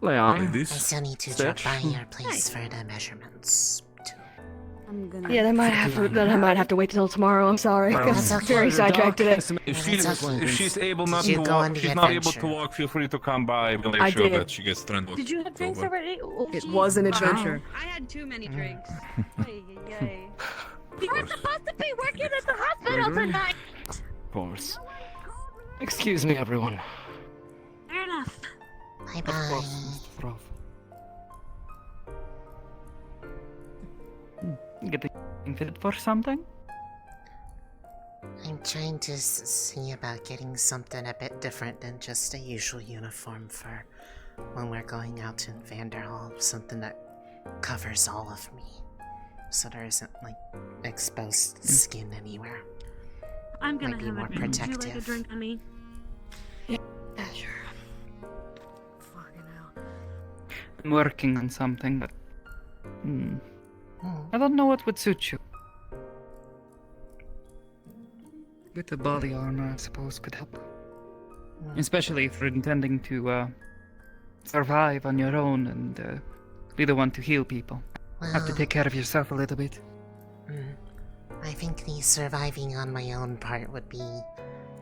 Leon. Like I this? still need to Stitch. drop by your place for the measurements. I'm gonna... Yeah, that I might have to wait till tomorrow. I'm sorry. Well, I'm that's okay. very sidetracked today. If she's able not Did you to go on walk, the she's not able adventure? to walk, feel free to come by. We'll make I sure did. that she gets trended. Did you have drinks over. already? Oh, It was an adventure. I had too many drinks. You were supposed to be working at the hospital tonight. Of course. Excuse me, everyone. Fair enough. Bye bye. Getting fit for something? I'm trying to see about getting something a bit different than just a usual uniform for when we're going out in Vanderhall. Something that covers all of me, so there isn't like exposed skin anywhere. I'm gonna Might be have more a drink. Would you like a protective. drink, honey? Yeah, sure. Fucking hell. I'm working on something, but... I don't know what would suit you. With the body armor, I suppose, could help. Especially if you're intending to survive on your own and be the one to heal people. Have to Well, take care of yourself a little bit. I think the surviving on my own part would be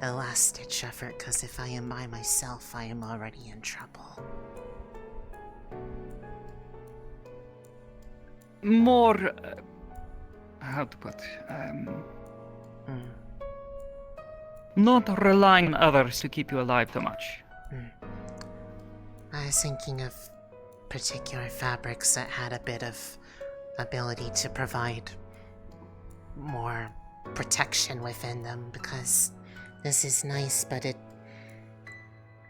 the last ditch effort, because if I am by myself, I am already in trouble. More... how to put... not relying on others to keep you alive too much. I was thinking of particular fabrics that had a bit of ability to provide more protection within them, because this is nice, but it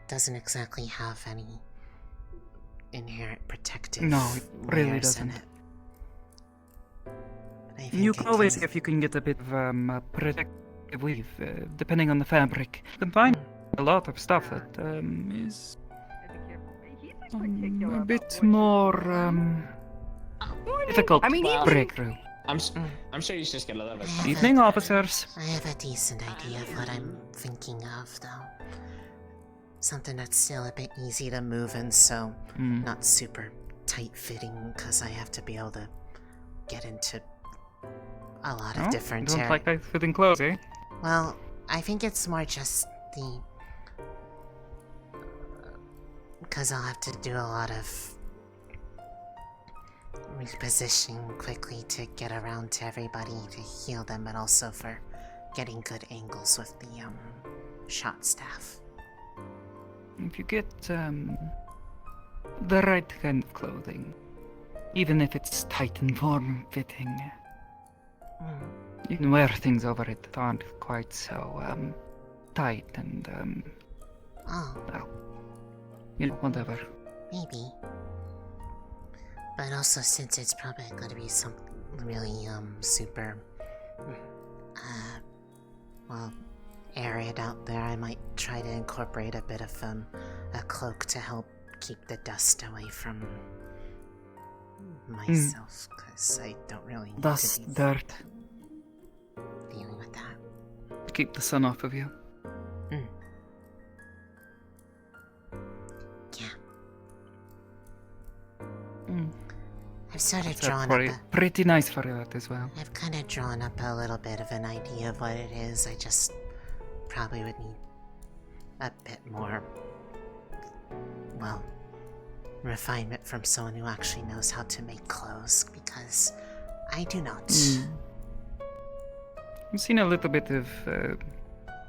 doesn't exactly have any inherent protective No, it really layers in doesn't. it. You can always see if you can get a bit of protective weave, depending on the fabric. You can find a lot of stuff that is a bit more difficult to break through. I'm sure he's just gonna love it. Evening, officers. I have a decent idea of what I'm thinking of, though. Something that's still a bit easy to move in, so not super tight-fitting, because I have to be able to get into a lot of different You don't like tight-fitting clothes, eh? Well, I think it's more just the... because I'll have to do a lot of repositioning quickly to get around to everybody to heal them, and also for getting good angles with the shot staff. If you get the right kind of clothing, even if it's tight and form-fitting, you can wear things over it that aren't quite so tight and well, you know, whatever. Maybe. But also, since it's probably going to be something really super well, arid out there, I might try to incorporate a bit of a cloak to help keep the dust away from myself, because I don't really need Dust, to be dirt. dealing with that. Keep the sun off of you. I've sort of That's drawn pretty nice for that as well. I've kind of drawn up a little bit of an idea of what it is. I just probably would need a bit more, well, refinement from someone who actually knows how to make clothes, because I do not. I've seen a little bit of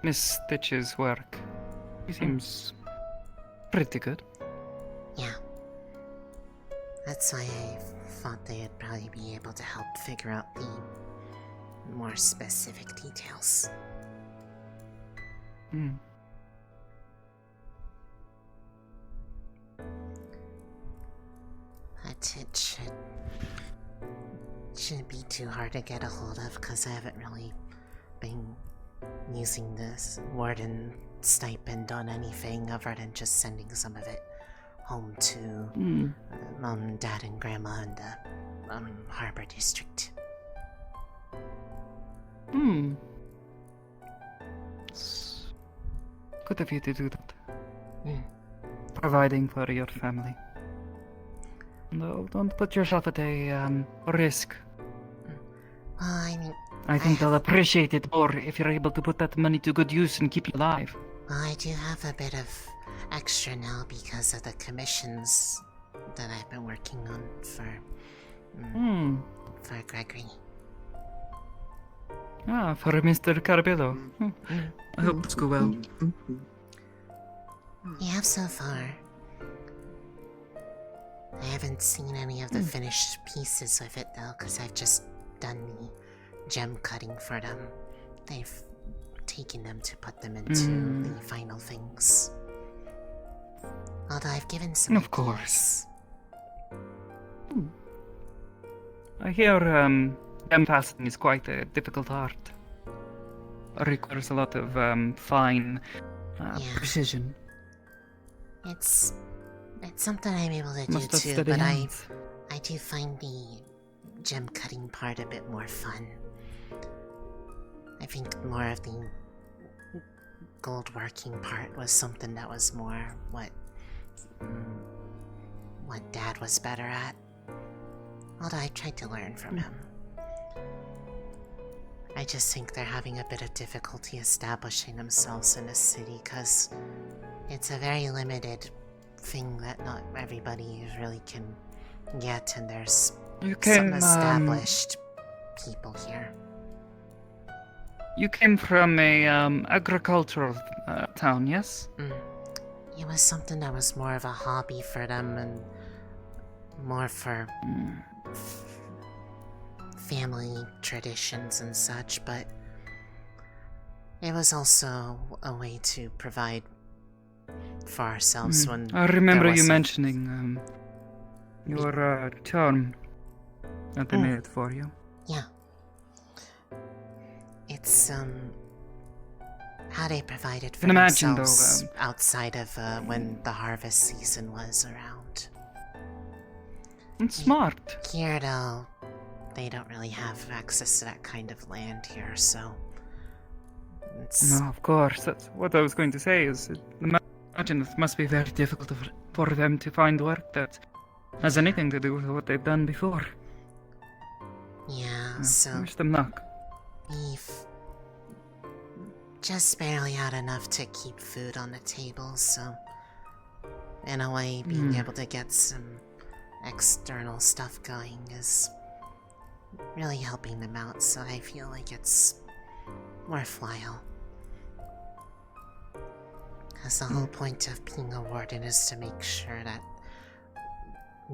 Miss Stitch's work. She seems pretty good. Yeah. That's why I thought they'd probably be able to help figure out the more specific details. But it shouldn't be too hard to get a hold of, because I haven't really been using this Warden stipend on anything other than just sending some of it home to Mom, Dad, and Grandma in the Harbor District. It's good of you to do that. Providing for your family. No, don't put yourself at a risk. Well, I mean, I think they'll appreciate it more if you're able to put that money to good use and keep you alive. well, I do have a bit of extra now because of the commissions that I've been working on for Gregory. For Mr. Carbello. I hope it's go well. We have so far. I haven't seen any of the finished pieces of it though, because I've just done the gem cutting for them. They've taken them to put them into the final things. Although I've given some Of course. I hear gem casting is quite a difficult art. It requires a lot of fine precision. It's something I'm able to do Must have too, steady but hands. I do find the gem cutting part a bit more fun. I think more of the gold working part was something that was more what Dad was better at. Although I tried to learn from him. I just think they're having a bit of difficulty establishing themselves in a city, because it's a very limited thing that not everybody really can get, and there's some established people here. You came from a agricultural town, yes? It was something that was more of a hobby for them, and more for family traditions and such, but it was also a way to provide for ourselves when I remember there you wasn't- mentioning your charm that they made for you. Yeah. It's, how they provided for Can imagine, themselves outside of, when the harvest season was around. It's smart. Here, though, they don't really have access to that kind of land here, so... It's... No, of course. That's what I was going to say. Imagine it must be very difficult for them to find work that has anything to do with what they've done before. Yeah, so... Wish them luck. We've just barely had enough to keep food on the table, so... In a way, being able to get some external stuff going is really helping them out, so I feel like it's worthwhile. Because the whole point of being a warden is to make sure that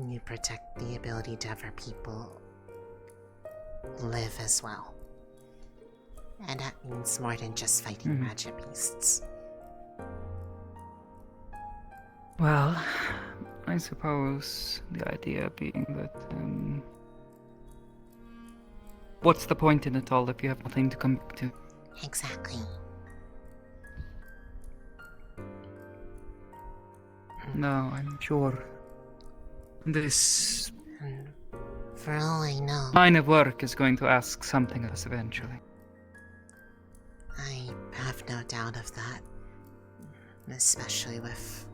you protect the ability to have our people live as well. And that means more than just fighting magic beasts. Well, I suppose the idea being that, what's the point in it all if you have nothing to come back to? Exactly. No, I'm sure this For all I know, line of work is going to ask something of us eventually. I have no doubt of that. Especially with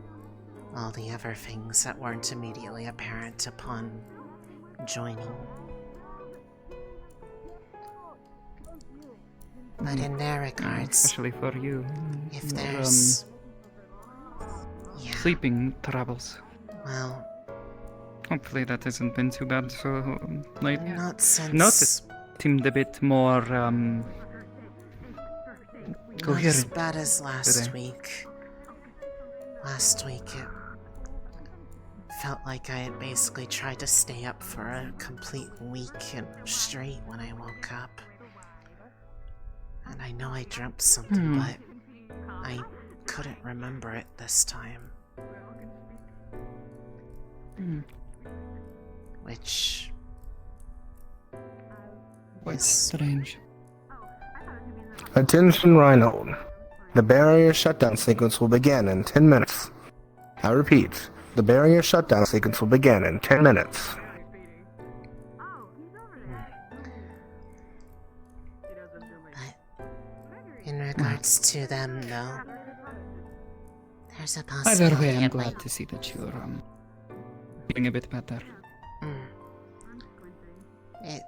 all the other things that weren't immediately apparent upon joining. But in their regards, especially for you, if there's sleeping troubles. Well, hopefully that hasn't been too bad. So, like, not since. Notice seemed a bit more Not coherent. as bad as last today. week. Last week it felt like I had basically tried to stay up for a complete week and straight when I woke up. And I know I dreamt something, but I couldn't remember it this time. Which Quite strange. Attention, Rhino. The barrier shutdown sequence will begin in 10 minutes. I repeat, the barrier shutdown sequence will begin in 10 minutes. in regards to them, though, there's a Either possibility way, I'm it glad might... to see that you're feeling a bit better. It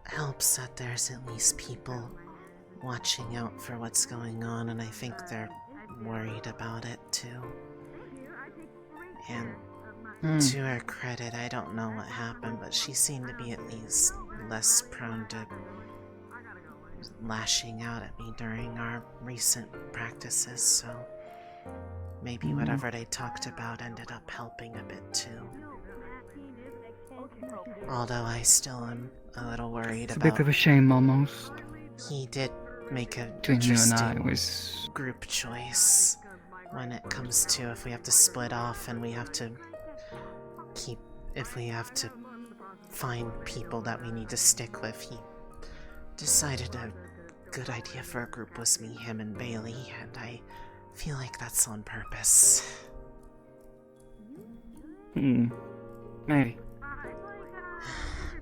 helps that there's at least people watching out for what's going on, and I think they're worried about it too. And to her credit, I don't know what happened, but she seemed to be at least less prone to lashing out at me during our recent practices, so maybe whatever they talked about ended up helping a bit too. Although I still am a little worried It's a about... bit of a shame, almost. He did make a Between you and I interesting was... group choice when it comes to if we have to split off and we have to keep... if we have to find people that we need to stick with. He decided a good idea for a group was me, him, and Bailey, and I feel like that's on purpose. Maybe.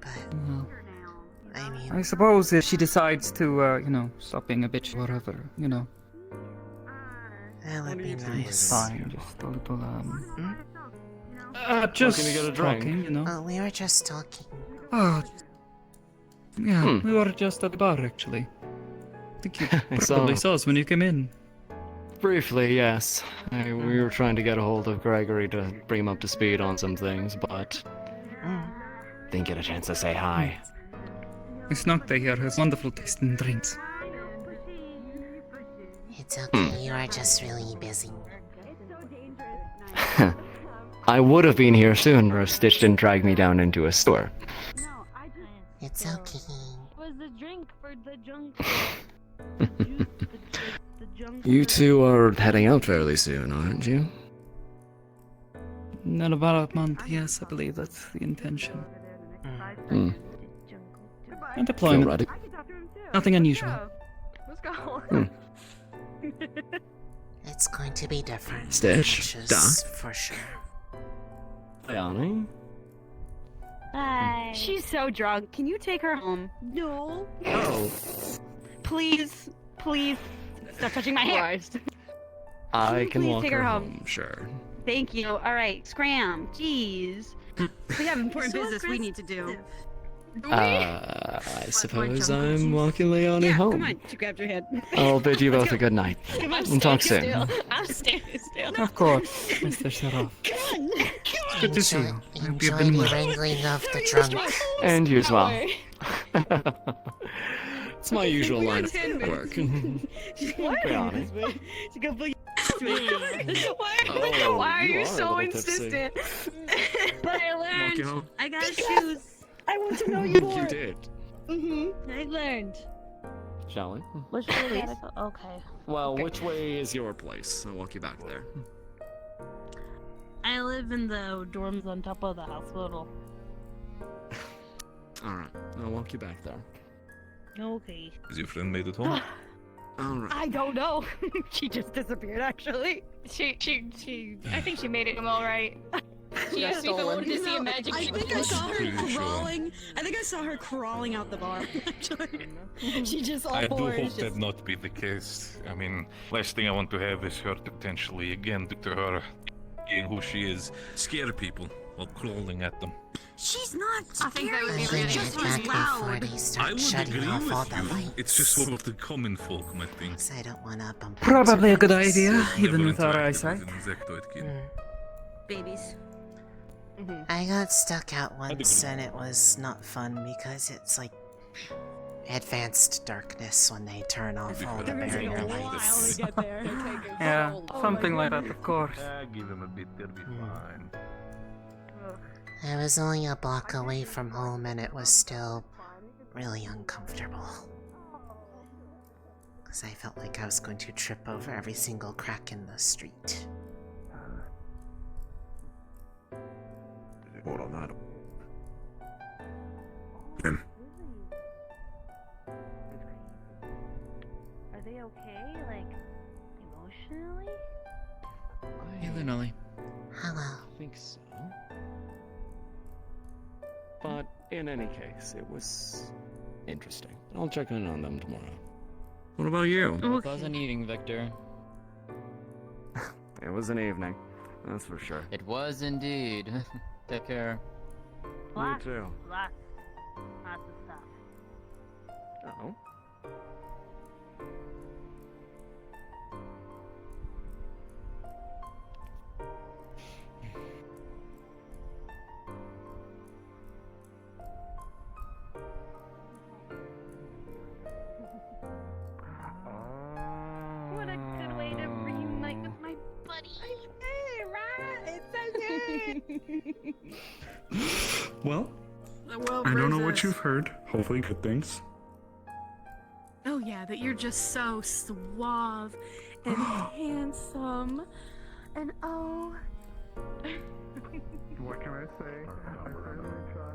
But, I mean... I suppose if she decides to, you know, stop being a bitch or whatever, you know. That would be nice. Fine, just a little, How just can you get a drink? talking, you know. Oh, we were just talking. Oh, yeah, we were just at the bar, actually. I think you probably saw us when you came in. Briefly, yes. We were trying to get a hold of Gregory to bring him up to speed on some things, but didn't get a chance to say hi. Miss Noctae here has wonderful taste in drinks. It's okay, you are just really busy. I would have been here sooner if Stitch didn't drag me down into a store. It's okay. Was the drink for the junk? You two are heading out fairly soon, aren't you? In about a month, yes, I believe that's the intention. And Feel deployment. ready? Nothing unusual. It's going to be different. Stitch, Patches, for sure. Leonie? Hi. She's so drunk. Can you take her home? No. Oh. Please, please, stop touching my hair. I can Please walk take her her home, home. sure. Thank you. All right, Scram. Jeez. We have important business we need to do. I suppose I'm walking Leonie home. Come on, she grabbed your head. I'll bid you both a good night. Come on, And talk stay soon. still. I'm staying still. Of course, Mr. Sheriff. Come on. It's good to see you. Hope you've Enjoy been the well. wrangling of the drunk. And you as well. It's my usual line of work. Leonie. Why are you a so little tipsy. insistent? But I Walk you learned. home. I got shoes. I want to know you more. You did. I learned. Shall we? Which way? Okay. Well, which way is your place? I'll walk you back there. I live in the dorms on top of the hospital. Alright, I'll walk you back there. Okay. Is your friend made it home? Alright. I don't know. She just disappeared. Actually. She. I think she made it all right. She asked me if I wanted to see a magic I trick. think I saw her Pretty sure. crawling. I think I saw her crawling out the bar. Actually, she just all I do fours. hope that not be the case. I mean, last thing I want to have is her to potentially, again, due to her being who she is, scare people while crawling at them. She's not I think that would be scary. really She just Back was before loud. they I start would shutting agree off all with the you. lights. It's just sort of the common folk, I think. I don't want to bump Probably a good into idea, Never even with our interacted eyesight. with an insectoid kid. Babies. I got stuck out once and it was not fun because it's like advanced darkness when they turn off all the barrier lights. Yeah, something like that, of course. Give him a bit, they'll be fine. I was only a block away from home and it was still really uncomfortable. Because I felt like I was going to trip over every single crack in the street. Hold on that. Are they okay? Like, emotionally? Hey, Lunali. Hello. I think so. But in any case, it was interesting. I'll check in on them tomorrow. What about you? It was an evening, Victor. It was an evening, that's for sure. It was indeed. Take care. You too. Lots of stuff. Oh. What a good way to reunite with my buddy. Hey, right? It's okay. Well, Well, I don't know what Roses. you've heard. Hopefully good things. Oh yeah, that you're just so suave and handsome, and oh. What can I say? I certainly try.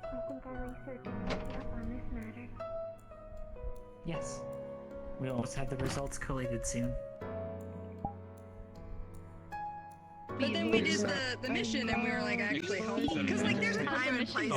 I think our research is up on this matter. Yes. We'll always have the results collated soon. But then we did the mission and we were like actually helpful because like there's a time and place